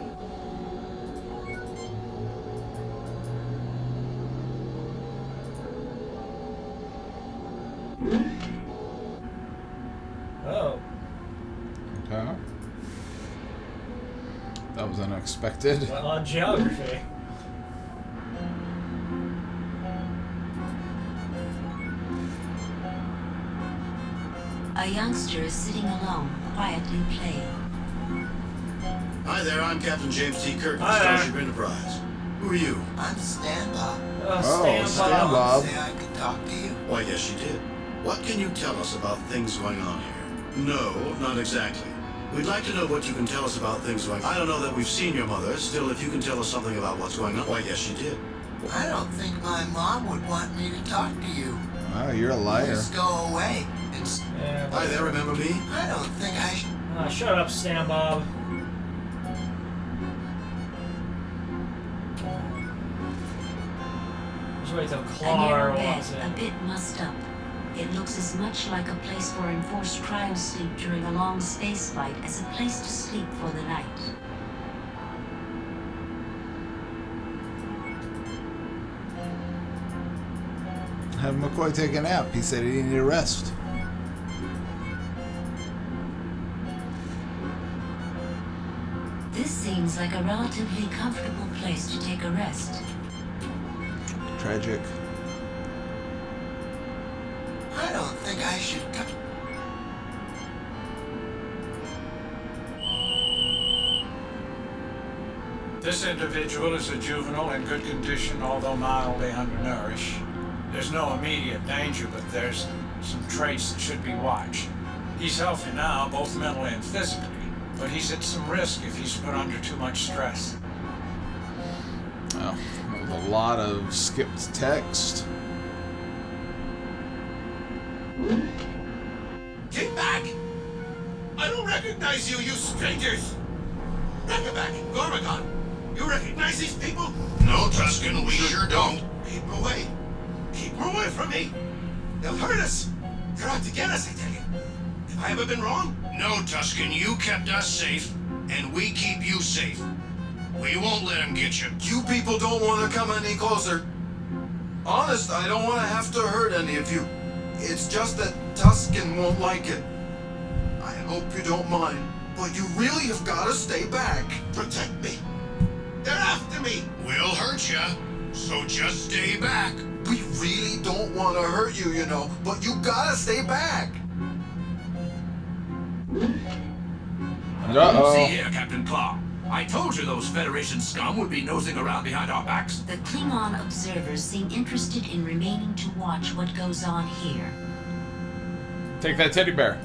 [SPEAKER 1] Oh.
[SPEAKER 12] Okay. That was unexpected.
[SPEAKER 1] Well, on geography.
[SPEAKER 4] A youngster is sitting alone, quietly playing.
[SPEAKER 7] Hi there, I'm Captain James T. Kirk of
[SPEAKER 1] Hi there.
[SPEAKER 7] Starship Enterprise. Who are you?
[SPEAKER 9] I'm Stan Bob.
[SPEAKER 12] Stan Bob.
[SPEAKER 9] Say I could talk to you?
[SPEAKER 7] Why, yes, she did. What can you tell us about things going on here? No, not exactly. We'd like to know what you can tell us about things going on. I don't know that we've seen your mother. Still, if you can tell us something about what's going on. Why, yes, she did.
[SPEAKER 9] I don't think my mom would want me to talk to you.
[SPEAKER 12] Wow, you're a liar.
[SPEAKER 9] Just go away.
[SPEAKER 1] Yeah,
[SPEAKER 7] Hi there, remember me?
[SPEAKER 9] I don't think I should.
[SPEAKER 1] Shut up, Stan Bob. Just wait till
[SPEAKER 4] A
[SPEAKER 1] Clara
[SPEAKER 4] narrow bed,
[SPEAKER 1] walks
[SPEAKER 4] a
[SPEAKER 1] in.
[SPEAKER 4] bit mussed up. It looks as much like a place for enforced cryosleep during a long spaceflight as a place to sleep for the night.
[SPEAKER 12] Have McCoy take a nap. He said he needed a rest.
[SPEAKER 4] This seems like a relatively comfortable place to take a rest.
[SPEAKER 12] Tragic.
[SPEAKER 9] I don't think I should come.
[SPEAKER 22] This individual is a juvenile in good condition, although mildly undernourished. There's no immediate danger, but there's some traits that should be watched. He's healthy now, both mentally and physically, but he's at some risk if he's put under too much stress.
[SPEAKER 12] Well, there was a lot of skipped text.
[SPEAKER 5] Get back! I don't recognize you, you strangers! Rakaback, Gormagon, you recognize these people?
[SPEAKER 18] No, Tuscan, we sure don't.
[SPEAKER 5] Keep them away. Keep them away from me. They'll hurt us. They're out to get us, I tell you. Have I ever been wrong?
[SPEAKER 18] No, Tuscan, you kept us safe, and we keep you safe. We won't let them get you.
[SPEAKER 2] You people don't want to come any closer. Honest, I don't want to have to hurt any of you. It's just that Tuscan won't like it. I hope you don't mind, but you really have got to stay back.
[SPEAKER 5] Protect me. They're after me.
[SPEAKER 18] We'll hurt you, so just stay back.
[SPEAKER 2] We really don't want to hurt you, you know, but you gotta stay back.
[SPEAKER 11] See here, Captain Claw. I told you those Federation scum would be nosing around behind our backs.
[SPEAKER 4] The Klingon observers seem interested in remaining to watch what goes on here.
[SPEAKER 12] Take that teddy bear.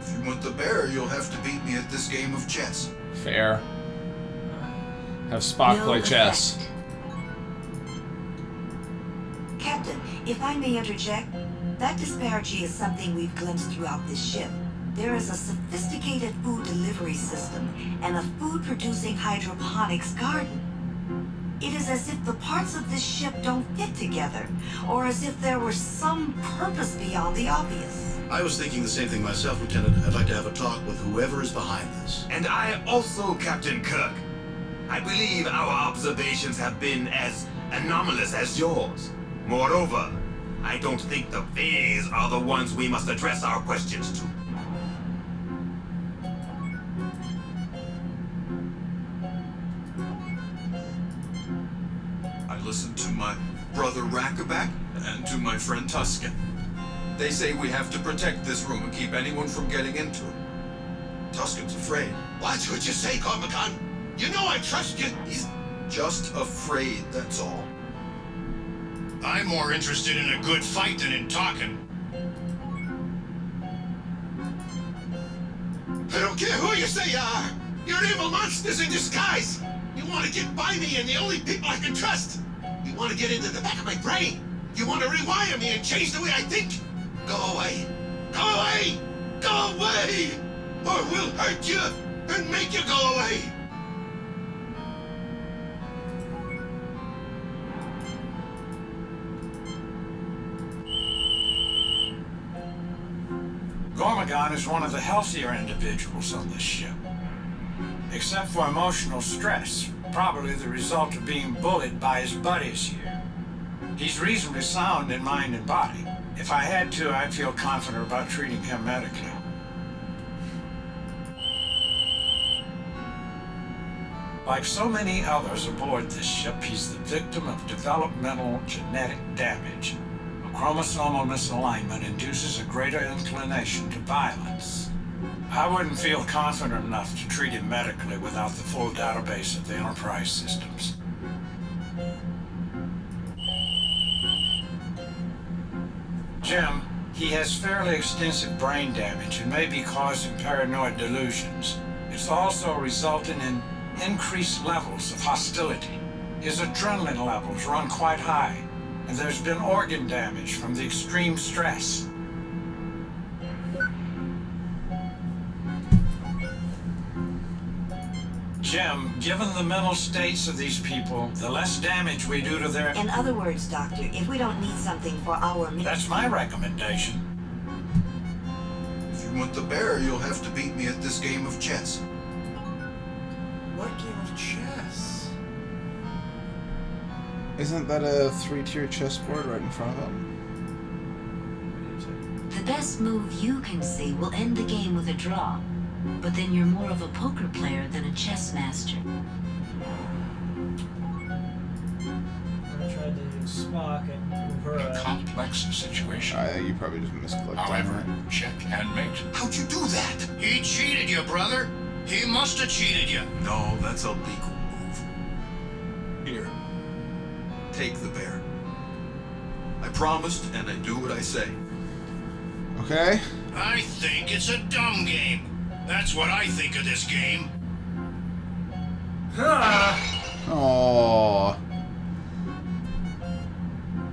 [SPEAKER 2] If you want the bear, you'll have to beat me at this game of chess.
[SPEAKER 12] Fair. Have Spock
[SPEAKER 4] No
[SPEAKER 12] play chess.
[SPEAKER 4] effect.
[SPEAKER 20] Captain, if I may interject, that disparity is something we've glimpsed throughout this ship. There is a sophisticated food delivery system and a food-producing hydroponics garden. It is as if the parts of this ship don't fit together, or as if there were some purpose beyond the obvious.
[SPEAKER 7] I was thinking the same thing myself, Lieutenant. I'd like to have a talk with whoever is behind this.
[SPEAKER 11] And I also, Captain Kirk. I believe our observations have been as anomalous as yours. Moreover, I don't think the Fays are the ones we must address our questions to.
[SPEAKER 2] I listened to my brother Rakaback and to my friend Tuscan. They say we have to protect this room and keep anyone from getting into it. Tusken's afraid.
[SPEAKER 5] What would you say, Cormacan? You know I trust you.
[SPEAKER 2] He's just afraid, that's all.
[SPEAKER 5] I'm more interested in a good fight than in talking. I don't care who you say you are. You're evil monsters in disguise. You want to get by me and the only people I can trust. You want to get into the back of my brain. You want to rewire me and change the way I think. Go away. Go away. Go away. Or we'll hurt you and make you go away.
[SPEAKER 22] Gormagon is one of the healthier individuals on this ship. Except for emotional stress, probably the result of being bullied by his buddies here. He's reasonably sound in mind and body. If I had to, I'd feel confident about treating him medically. Like so many others aboard this ship, he's the victim of developmental genetic damage. A chromosomal misalignment induces a greater inclination to violence. I wouldn't feel confident enough to treat him medically without the full database of the Enterprise systems. Jim, he has fairly extensive brain damage and may be causing paranoid delusions. It's also resulting in increased levels of hostility. His adrenaline levels run quite high, and there's been organ damage from the extreme stress. Jim, given the mental states of these people, the less damage we do to their...
[SPEAKER 20] In other words, Doctor, if we don't need something for our...
[SPEAKER 22] That's my recommendation.
[SPEAKER 2] If you want the bear, you'll have to beat me at this game of chess.
[SPEAKER 3] What game of chess?
[SPEAKER 12] Isn't that a 3-tier chessboard right in front of him?
[SPEAKER 4] The best move you can see will end the game with a draw. But then you're more of a poker player than a chess master.
[SPEAKER 1] I tried to use Spock and move her out.
[SPEAKER 18] Complex situation.
[SPEAKER 12] You probably just misclicked
[SPEAKER 18] However,
[SPEAKER 12] on that.
[SPEAKER 18] check and mate.
[SPEAKER 5] How'd you do that? He cheated you, brother. He must have cheated you.
[SPEAKER 2] No, that's a legal move. Here. Take the bear. I promised, and I do what I say.
[SPEAKER 12] Okay.
[SPEAKER 5] I think it's a dumb game. That's what I think of this game.
[SPEAKER 12] Aww.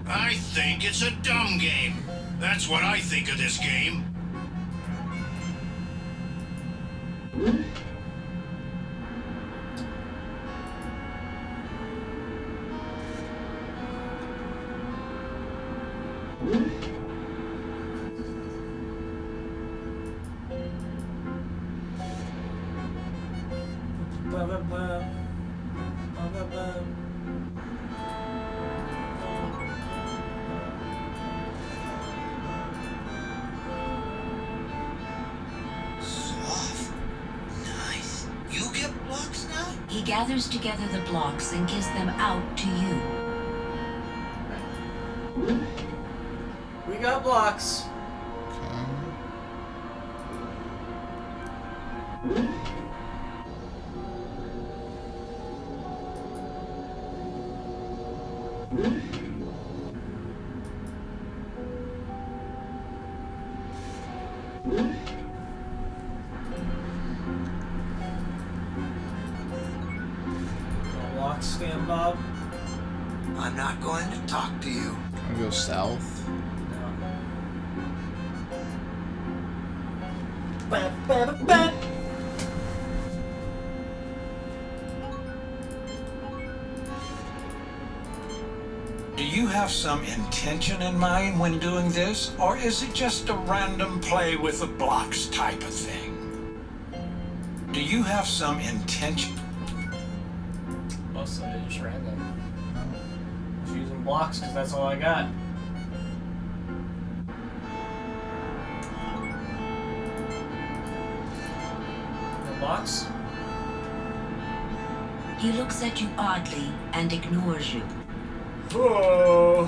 [SPEAKER 5] I think it's a dumb game. That's what I think of this game.
[SPEAKER 4] He gathers together the blocks and gives them out to you.
[SPEAKER 1] We got blocks. Stand, Bob.
[SPEAKER 5] I'm not going to talk to you.
[SPEAKER 12] Can we go south?
[SPEAKER 22] Do you have some intention in mind when doing this, or is it just a random play with the blocks type of thing? Do you have some intention?
[SPEAKER 1] Most of it just random. Just using blocks because that's all I got. No blocks?
[SPEAKER 4] He looks at you oddly and ignores you.
[SPEAKER 1] Whoa!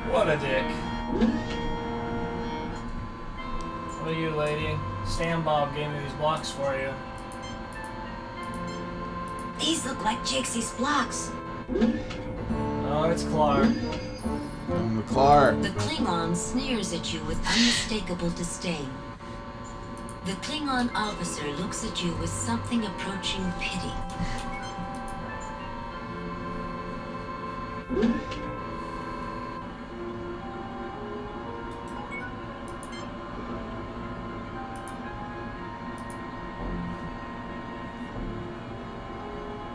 [SPEAKER 1] What a dick. What are you, lady? Stan Bob gave me these blocks for you.
[SPEAKER 10] These look like Jigsy's blocks.
[SPEAKER 1] Oh, it's Clark.
[SPEAKER 12] I'm the Clark.
[SPEAKER 4] The Klingon sneers at you with unmistakable disdain. The Klingon officer looks at you with something approaching pity.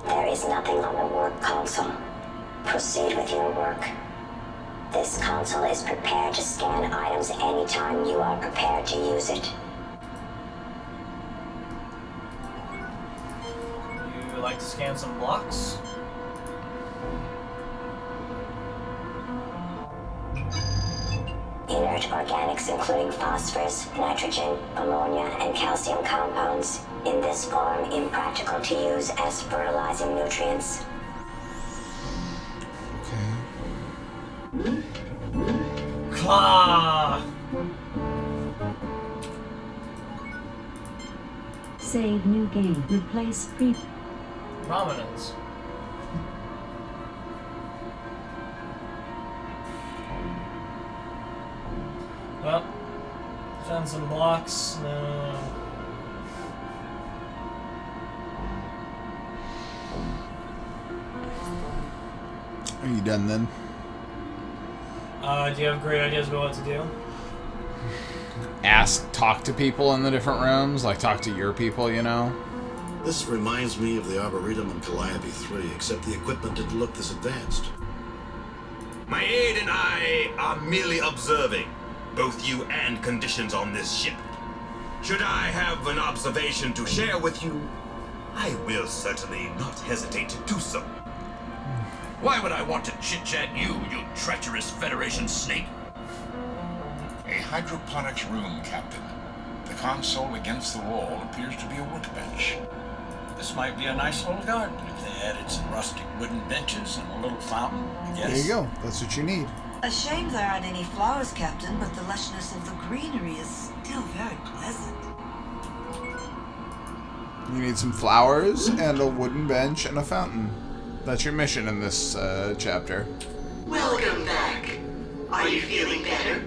[SPEAKER 13] There is nothing on the work console. Proceed with your work. This console is prepared to scan items anytime you are prepared to use it.
[SPEAKER 1] You like to scan some blocks?
[SPEAKER 13] Inert organics including phosphorus, nitrogen, ammonia, and calcium compounds. In this form, impractical to use as fertilizing nutrients.
[SPEAKER 1] Claw!
[SPEAKER 4] Save new game. Replace pre.
[SPEAKER 1] Prominence. Well, found some blocks. No.
[SPEAKER 12] Are you done then?
[SPEAKER 1] Do you have great ideas about what to do?
[SPEAKER 12] Talk to people in the different rooms, like talk to your people, you know?
[SPEAKER 7] This reminds me of the Arboretum on Calliope 3, except the equipment didn't look this advanced.
[SPEAKER 11] My aide and I are merely observing both you and conditions on this ship. Should I have an observation to share with you, I will certainly not hesitate to do so.
[SPEAKER 18] Why would I want to chit-chat you treacherous Federation snake? A hydroponics room, Captain. The console against the wall appears to be a workbench.
[SPEAKER 22] This might be a nice little garden if they added some rustic wooden benches and a little fountain, I guess.
[SPEAKER 12] There you go. That's what you need.
[SPEAKER 20] A shame there aren't any flowers, Captain, but the lushness of the greenery is still very pleasant.
[SPEAKER 12] You need some flowers and a wooden bench and a fountain. That's your mission in this chapter.
[SPEAKER 14] Welcome back. Are you feeling better?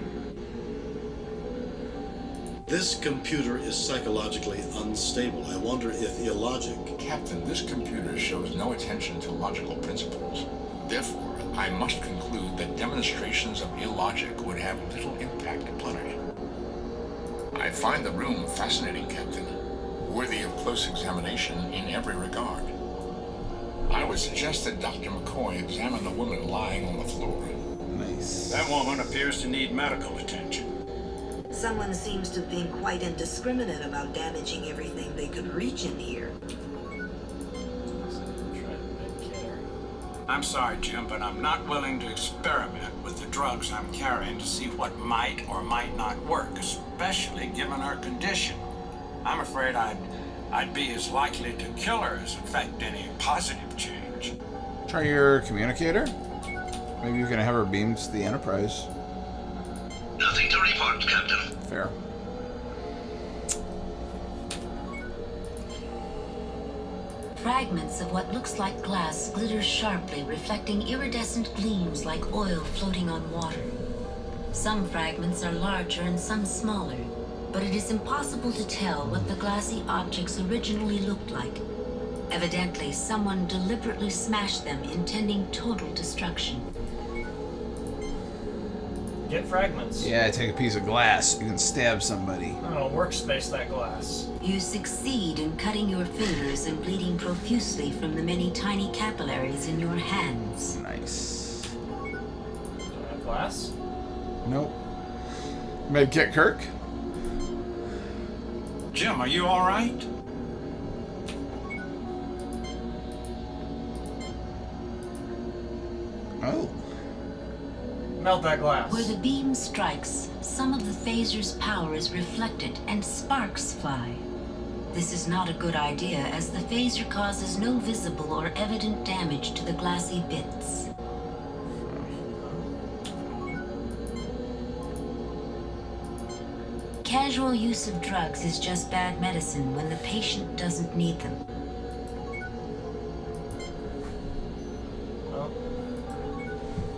[SPEAKER 7] This computer is psychologically unstable. I wonder if illogic...
[SPEAKER 18] Captain, this computer shows no attention to logical principles. Therefore, I must conclude that demonstrations of illogic would have little impact upon it. I find the room fascinating, Captain, worthy of close examination in every regard. I would suggest that Dr. McCoy examine the woman lying on the floor.
[SPEAKER 12] Nice.
[SPEAKER 22] That woman appears to need medical attention.
[SPEAKER 20] Someone seems to have been quite indiscriminate about damaging everything they could reach in here.
[SPEAKER 22] I'm sorry, Jim, but I'm not willing to experiment with the drugs I'm carrying to see what might or might not work, especially given her condition. I'm afraid I'd be as likely to kill her as affect any positive change.
[SPEAKER 12] Try your communicator. Maybe you can have her beamed to the Enterprise.
[SPEAKER 15] Nothing to report, Captain.
[SPEAKER 12] Fair.
[SPEAKER 4] Fragments of what looks like glass glitter sharply, reflecting iridescent gleams like oil floating on water. Some fragments are larger and some smaller, but it is impossible to tell what the glassy objects originally looked like. Evidently, someone deliberately smashed them, intending total destruction.
[SPEAKER 1] Get fragments.
[SPEAKER 12] Yeah, take a piece of glass. You can stab somebody.
[SPEAKER 1] Oh, workspace that glass.
[SPEAKER 4] You succeed in cutting your fingers and bleeding profusely from the many tiny capillaries in your hands.
[SPEAKER 12] Nice.
[SPEAKER 1] Do I have glass?
[SPEAKER 12] Nope. Medkit Kirk?
[SPEAKER 22] Jim, are you all right?
[SPEAKER 12] Oh.
[SPEAKER 1] Melt that glass.
[SPEAKER 4] Where the beam strikes, some of the phaser's power is reflected and sparks fly. This is not a good idea, as the phaser causes no visible or evident damage to the glassy bits. Casual use of drugs is just bad medicine when the patient doesn't need them.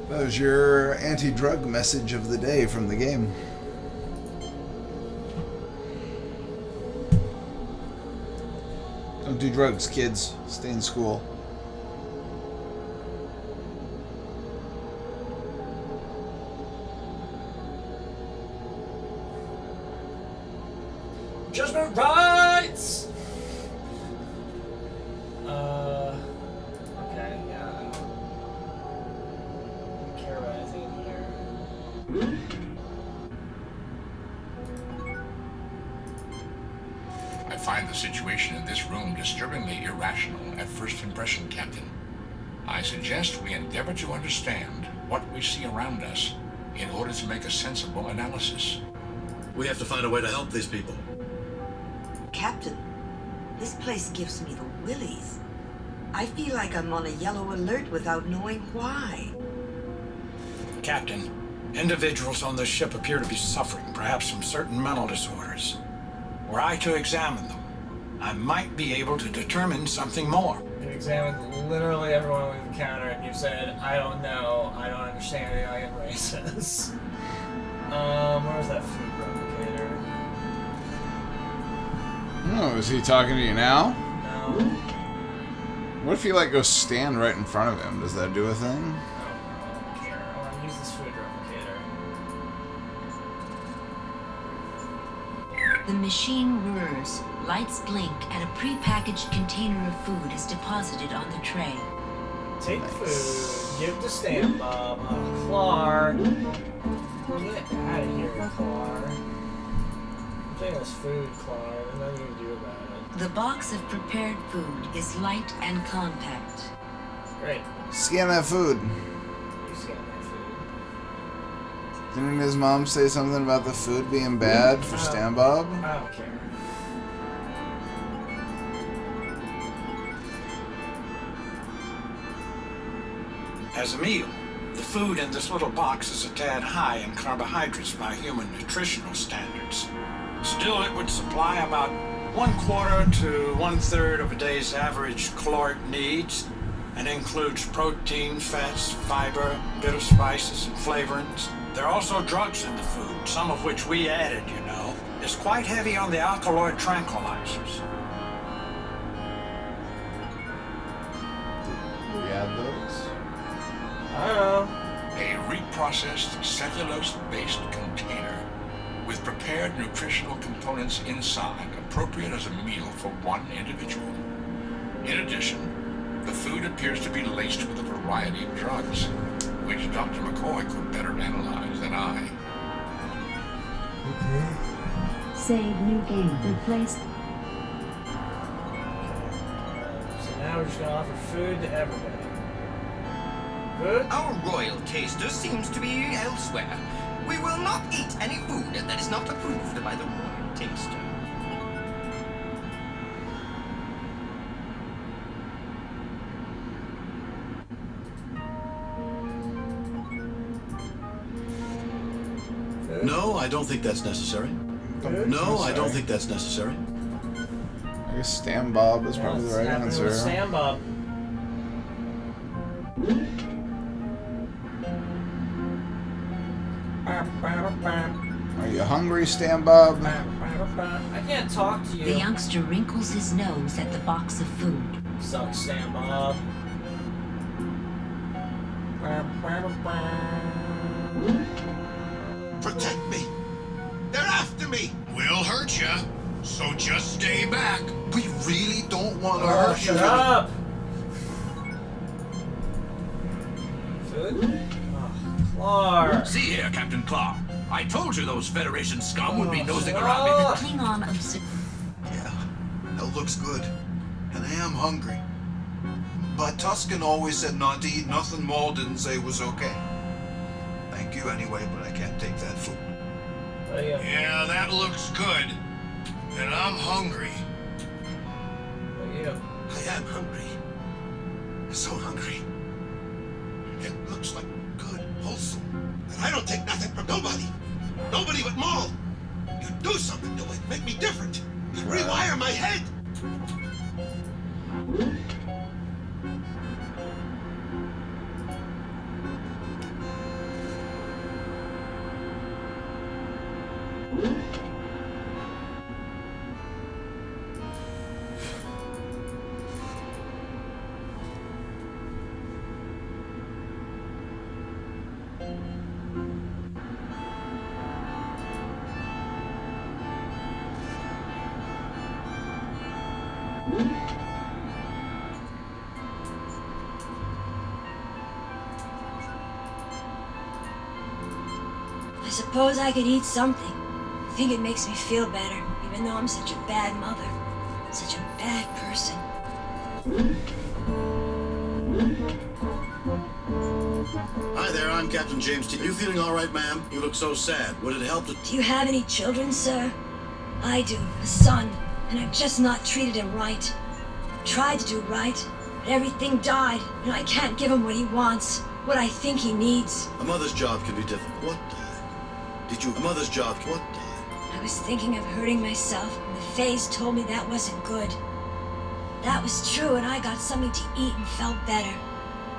[SPEAKER 12] That was your anti-drug message of the day from the game. Don't do drugs, kids. Stay in school.
[SPEAKER 1] Judgement Rites! Okay, yeah. I don't care about anything in here.
[SPEAKER 18] I find the situation in this room disturbingly irrational at first impression, Captain. I suggest we endeavor to understand what we see around us in order to make a sensible analysis.
[SPEAKER 7] We have to find a way to help these people.
[SPEAKER 20] Captain, this place gives me the willies. I feel like I'm on a yellow alert without knowing why.
[SPEAKER 22] Captain, individuals on this ship appear to be suffering, perhaps from certain mental disorders. Were I to examine them, I might be able to determine something more.
[SPEAKER 1] You examined literally everyone we've encountered, and you've said, I don't know, I don't understand anything like races. Where's that food replicator?
[SPEAKER 12] Oh, is he talking to you now?
[SPEAKER 1] No.
[SPEAKER 12] What if you like go stand right in front of him? Does that do a thing?
[SPEAKER 1] I don't care. I want to use this food replicator.
[SPEAKER 4] The machine whirs, lights blink, and a prepackaged container of food is deposited on the tray.
[SPEAKER 1] Take food, give to Stamp Bob. Clark. Get out of here, Clark. I'm taking this food, Clark. There's nothing you can do about it.
[SPEAKER 4] The box of prepared food is light and compact.
[SPEAKER 1] Great.
[SPEAKER 12] Scan that food.
[SPEAKER 1] You scan that food.
[SPEAKER 12] Didn't his mom say something about the food being bad for Stan Bob?
[SPEAKER 1] I don't care.
[SPEAKER 22] As a meal, the food in this little box is a tad high in carbohydrates by human nutritional standards. Still, it would supply about 1/4 to 1/3 of a day's average caloric needs and includes protein, fats, fiber, bit of spices, and flavorings. There are also drugs in the food, some of which we added, you know. It's quite heavy on the alkaloid tranquilizers.
[SPEAKER 12] Do we add those?
[SPEAKER 1] I don't know.
[SPEAKER 18] A reprocessed cellulose-based container with prepared nutritional components inside, appropriate as a meal for one individual. In addition, the food appears to be laced with a variety of drugs, which Dr. McCoy could better analyze than I.
[SPEAKER 4] Save new game. Replace.
[SPEAKER 1] So now we're just gonna offer food to everybody. Food?
[SPEAKER 9] Our royal taster seems to be elsewhere. We will not eat any food that is not approved by the royal taster.
[SPEAKER 7] No, I don't think that's necessary. No, I don't think that's necessary.
[SPEAKER 12] I guess Stan Bob is probably the right answer.
[SPEAKER 1] Stan Bob.
[SPEAKER 12] Are you hungry, Stan Bob?
[SPEAKER 1] I can't talk to you.
[SPEAKER 4] The youngster wrinkles his nose at the box of food.
[SPEAKER 1] Sucks, Stan Bob.
[SPEAKER 2] Protect me. They're after me. We'll hurt ya. So just stay back. We really don't want to hurt you.
[SPEAKER 1] Shut up. Food? Oh, Clark.
[SPEAKER 11] See here, Captain Clark. I told you those Federation scum would be nosing
[SPEAKER 1] shut
[SPEAKER 11] around
[SPEAKER 1] up.
[SPEAKER 11] me.
[SPEAKER 4] Klingon observes.
[SPEAKER 2] Yeah, that looks good. And I am hungry. But Tuscan always said not to eat nothing Maul didn't say was okay. Thank you anyway, but I can't take that food. Yeah, that looks good. And I'm hungry. I am hungry. So hungry. It looks like good, wholesome. And I don't take nothing from nobody. Nobody but Maul. You do
[SPEAKER 10] suppose I could eat something. I think it makes me feel better, even though I'm such a bad mother. Such a bad person.
[SPEAKER 7] Hi there, I'm Captain James T. Are you feeling all right, ma'am? You look so sad. Would it help to...
[SPEAKER 10] Do you have any children, sir? I do, a son, and I've just not treated him right. Tried to do right, but everything died, and I can't give him what he wants, what I think he needs.
[SPEAKER 7] A mother's job can be difficult. What died? Did you... A mother's job... What died?
[SPEAKER 10] I was thinking of hurting myself, and the Fays told me that wasn't good. That was true, and I got something to eat and felt better.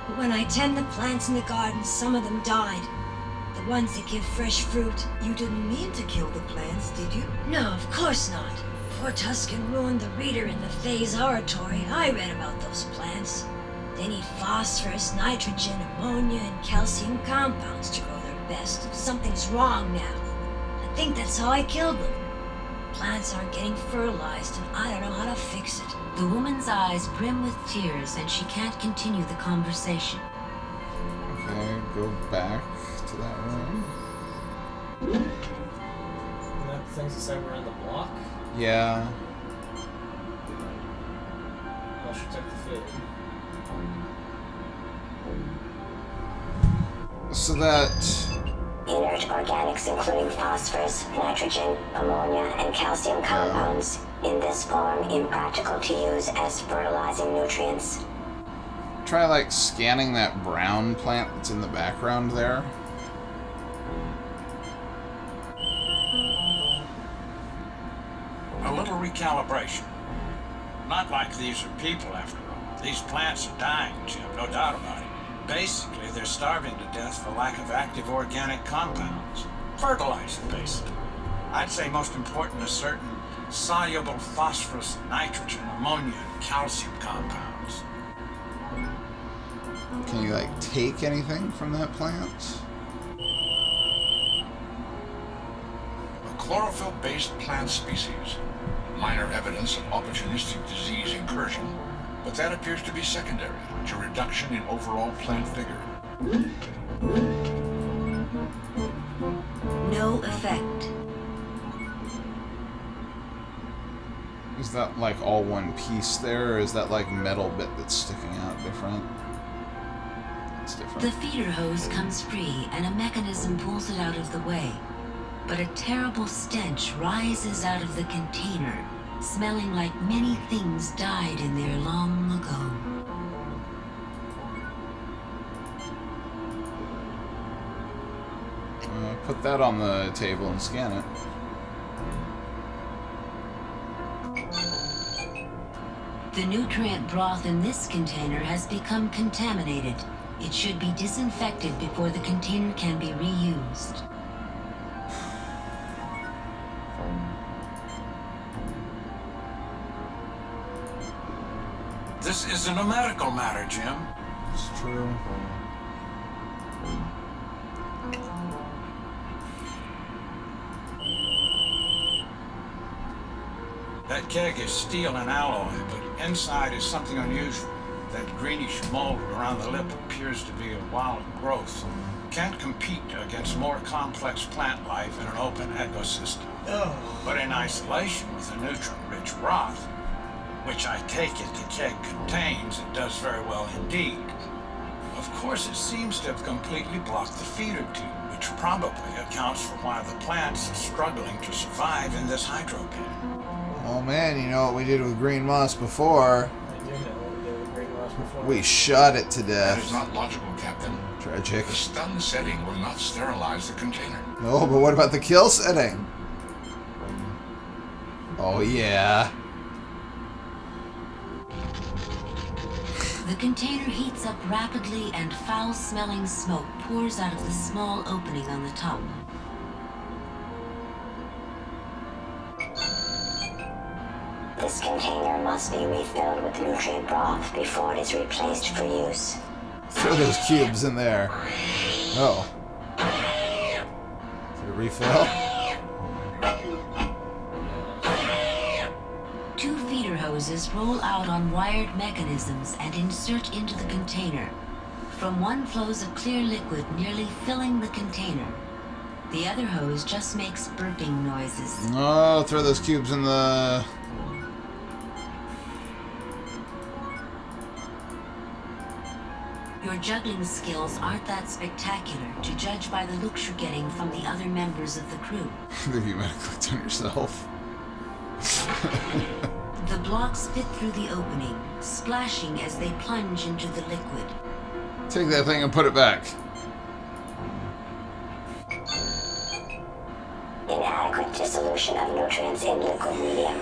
[SPEAKER 10] But when I tend the plants in the garden, some of them died. The ones that give fresh fruit.
[SPEAKER 20] You didn't mean to kill the plants, did you?
[SPEAKER 10] No, of course not. Poor Tuscan ruined the reader in the Fays Oratory. I read about those plants. They need phosphorus, nitrogen, ammonia, and calcium compounds to grow their best. Something's wrong now. I think that's how I killed them. Plants aren't getting fertilized, and I don't know how to fix it.
[SPEAKER 4] The woman's eyes brim with tears, and she can't continue the conversation.
[SPEAKER 12] Okay, go back to that room.
[SPEAKER 1] And that thing's the same around the block?
[SPEAKER 12] Yeah.
[SPEAKER 1] I should take the food.
[SPEAKER 12] So that...
[SPEAKER 13] Inert organics including phosphorus, nitrogen, ammonia, and calcium compounds. In this form, impractical to use as fertilizing nutrients.
[SPEAKER 12] Try, like, scanning that brown plant that's in the background there.
[SPEAKER 22] A little recalibration. Not like these are people, after all. These plants are dying, Jim, no doubt about it. Basically, they're starving to death for lack of active organic compounds. Fertilizer, basically. I'd say most important is certain soluble phosphorus, nitrogen, ammonia, and calcium compounds.
[SPEAKER 12] Can you, like, take anything from that plant?
[SPEAKER 18] A chlorophyll-based plant species. Minor evidence of opportunistic disease incursion, but that appears to be secondary to reduction in overall plant vigor.
[SPEAKER 4] No effect.
[SPEAKER 12] Is that, like, all one piece there, or is that, like, metal bit that's sticking out different? It's different.
[SPEAKER 4] The feeder hose comes free, and a mechanism pulls it out of the way. But a terrible stench rises out of the container, smelling like many things died in there long ago.
[SPEAKER 12] Put that on the table and scan it.
[SPEAKER 4] The nutrient broth in this container has become contaminated. It should be disinfected before the container can be reused.
[SPEAKER 22] This isn't a medical matter, Jim.
[SPEAKER 12] It's true.
[SPEAKER 22] That keg is steel and alloy, but inside is something unusual. That greenish mold around the lip appears to be a wild growth. Can't compete against more complex plant life in an open ecosystem. But in isolation with a nutrient-rich broth, which I take it the keg contains, it does very well indeed. Of course, it seems to have completely blocked the feeder tube, which probably accounts for why the plants are struggling to survive in this hydro pit.
[SPEAKER 12] Oh man, you know what we did with green moss before?
[SPEAKER 1] I do know what we did with green moss before.
[SPEAKER 12] We shot it to
[SPEAKER 18] That
[SPEAKER 12] death.
[SPEAKER 18] is not logical, Captain.
[SPEAKER 12] Tragic.
[SPEAKER 18] The stun setting will not sterilize the container.
[SPEAKER 12] No, but what about the kill setting? Oh yeah.
[SPEAKER 4] The container heats up rapidly, and foul-smelling smoke pours out of the small opening on the top.
[SPEAKER 13] This container must be refilled with nutrient broth before it is replaced for use.
[SPEAKER 12] Throw those cubes in there. Oh. Is it a refill?
[SPEAKER 4] Two feeder hoses roll out on wired mechanisms and insert into the container. From one flows a clear liquid nearly filling the container. The other hose just makes burping noises.
[SPEAKER 12] Oh, throw those cubes in the...
[SPEAKER 4] Your juggling skills aren't that spectacular, to judge by the looks you're getting from the other members of the crew.
[SPEAKER 12] I think you might have clicked on yourself.
[SPEAKER 4] The blocks fit through the opening, splashing as they plunge into the liquid.
[SPEAKER 12] Take that thing and put it back.
[SPEAKER 13] Inadequate dissolution of nutrients in liquid medium.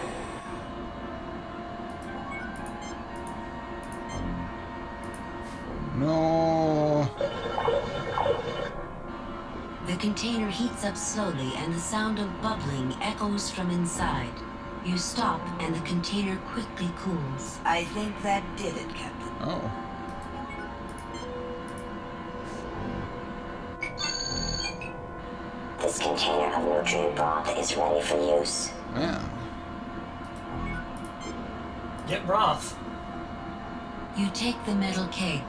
[SPEAKER 12] No.
[SPEAKER 4] The container heats up slowly and the sound of bubbling echoes from inside. You stop and the container quickly cools.
[SPEAKER 20] I think that did it, Captain.
[SPEAKER 12] Oh.
[SPEAKER 13] This container of nutrient broth is ready for use.
[SPEAKER 12] Man.
[SPEAKER 1] Get broth.
[SPEAKER 4] You take the metal keg.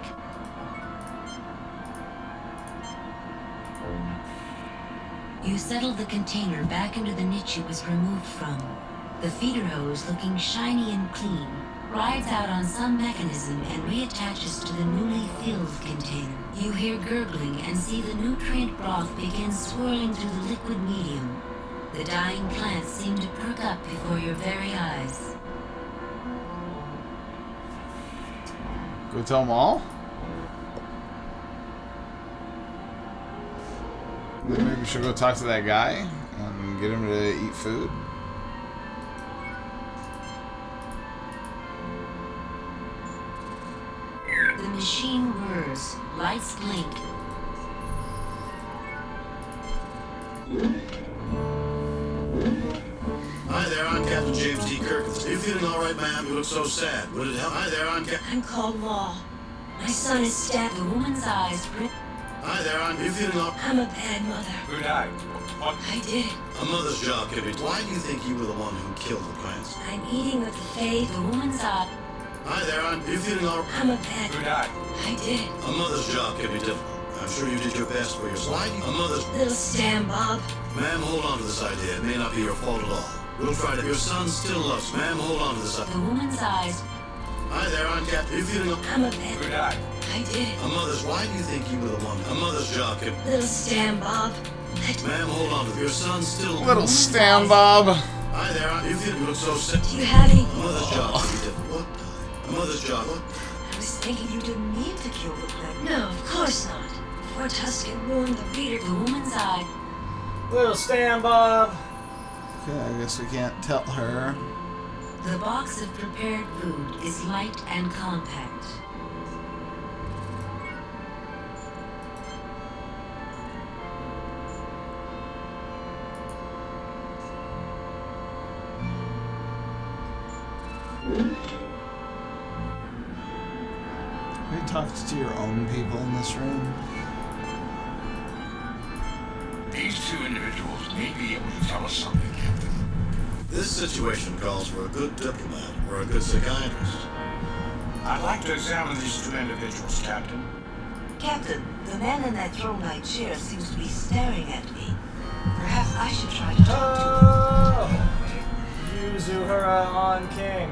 [SPEAKER 4] You settle the container back into the niche it was removed from. The feeder hose, looking shiny and clean, rides out on some mechanism and reattaches to the newly filled container. You hear gurgling and see the nutrient broth begin swirling through the liquid medium. The dying plants seem to perk up before your very eyes.
[SPEAKER 12] Go tell them all? Then maybe we should go talk to that guy and get him to eat food.
[SPEAKER 4] The machine whirs, lights blink.
[SPEAKER 7] Hi there, I'm Captain James D. Kirk. Are you feeling all right, ma'am? You look so sad. Would it help? Hi there,
[SPEAKER 10] I'm called Law. My son is stabbed.
[SPEAKER 4] The woman's eyes grip.
[SPEAKER 7] Hi there, are you feeling all...
[SPEAKER 10] I'm a bad mother.
[SPEAKER 22] Who died? What?
[SPEAKER 10] I did it.
[SPEAKER 7] A mother's job can be... Why do you think you were the one who killed the plants?
[SPEAKER 10] I'm eating with the Fae.
[SPEAKER 4] The woman's eye.
[SPEAKER 7] Hi there, are you feeling all...
[SPEAKER 10] I'm a bad...
[SPEAKER 22] Who died?
[SPEAKER 10] I did it.
[SPEAKER 7] A mother's job can be difficult. I'm sure you did your best for your son. Why do you... A mother's...
[SPEAKER 10] Little Stan, Bob.
[SPEAKER 7] Ma'am, hold on to this idea. It may not be your fault at all. We'll try to... Your son still loves... Ma'am, hold on to this idea.
[SPEAKER 4] The woman's eyes.
[SPEAKER 7] Hi there, I'm Captain. Are you feeling...
[SPEAKER 10] I'm a bad...
[SPEAKER 22] Who died?
[SPEAKER 10] I did it.
[SPEAKER 7] A mother's... Why do you think you were the one? A mother's job can...
[SPEAKER 10] Little Stan, Bob.
[SPEAKER 7] Ma'am, hold on to... Your son still...
[SPEAKER 12] Little Stan Bob.
[SPEAKER 7] Hi there, you feel... You look so sick.
[SPEAKER 10] Do you have any...
[SPEAKER 7] A mother's job can be difficult. What? A mother's job... What?
[SPEAKER 20] I was thinking you didn't need to kill the plant.
[SPEAKER 10] No, of course not. Poor Tuscan ruined the reader.
[SPEAKER 4] The woman's eye.
[SPEAKER 1] Little Stan Bob.
[SPEAKER 12] Okay, I guess we can't tell her.
[SPEAKER 4] The box of prepared food is light and compact.
[SPEAKER 12] Have you talked to your own people in this room?
[SPEAKER 18] These two individuals may be able to tell us something, Captain.
[SPEAKER 7] This situation calls for a good diplomat or a good psychiatrist.
[SPEAKER 22] I'd like to examine these two individuals, Captain.
[SPEAKER 20] Captain, the man in that throne-like chair seems to be staring at me. Perhaps I should try to talk to him.
[SPEAKER 1] Yuzuhara on King.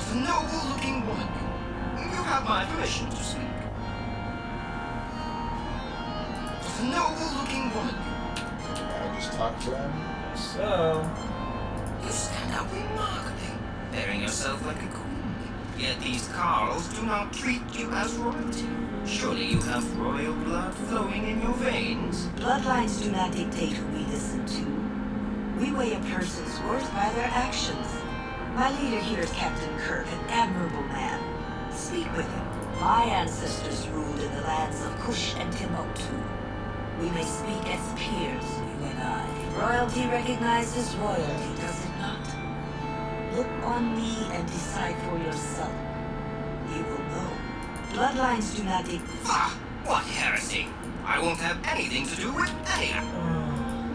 [SPEAKER 9] The noble-looking one. You have my permission to speak. The noble-looking one.
[SPEAKER 12] I just talked to him.
[SPEAKER 1] So...
[SPEAKER 9] You stand out remarkably, bearing yourself like a queen. Yet these Carls do not treat you as royalty. Surely you have royal blood flowing in your veins?
[SPEAKER 20] Bloodlines do not dictate who we listen to. We weigh a person's worth by their actions. My leader here is Captain Kirk, an admirable man. Speak with him. My ancestors ruled in the lands of Kush and Timbuktu. We may speak as peers, you and I. Royalty recognizes royalty, does it not? Look on me and decide for yourself. You will know. Bloodlines do not dictate.
[SPEAKER 9] Ah, what heresy! I won't have anything to do with any.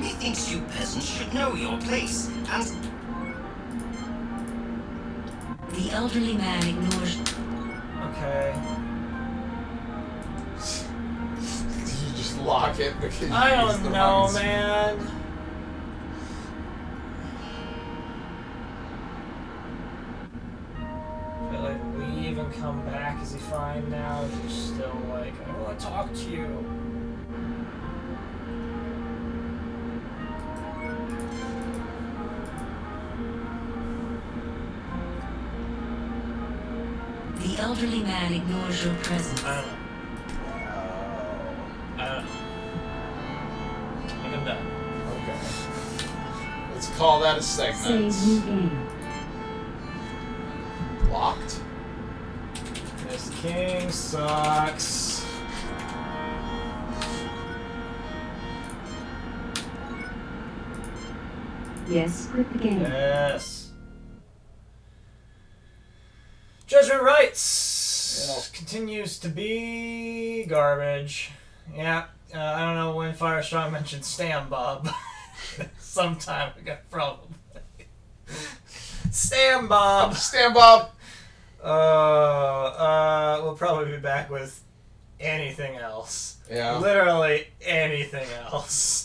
[SPEAKER 9] Methinks you peasants should know your place, and...
[SPEAKER 4] The elderly man ignores...
[SPEAKER 1] Okay.
[SPEAKER 12] Did you just
[SPEAKER 3] block it because you
[SPEAKER 1] I
[SPEAKER 3] use
[SPEAKER 1] don't
[SPEAKER 3] the
[SPEAKER 1] know,
[SPEAKER 3] wrong
[SPEAKER 1] man. But like, leave and come back. Is he fine now? He's still like, I want to talk to you.
[SPEAKER 4] The elderly man ignores your presence.
[SPEAKER 1] I don't know. I think I'm done.
[SPEAKER 3] Okay. Let's call that a segment.
[SPEAKER 4] Save new game.
[SPEAKER 3] Locked.
[SPEAKER 1] This king sucks.
[SPEAKER 4] Yes, quit the game.
[SPEAKER 1] Yes. Judgment Rites continues to be garbage. Yeah, I don't know when Firestrong mentioned Stam Bob. Sometime ago, probably. Stam Bob!
[SPEAKER 3] Stam Bob!
[SPEAKER 1] We'll probably be back with anything else.
[SPEAKER 3] Yeah.
[SPEAKER 1] Literally anything else.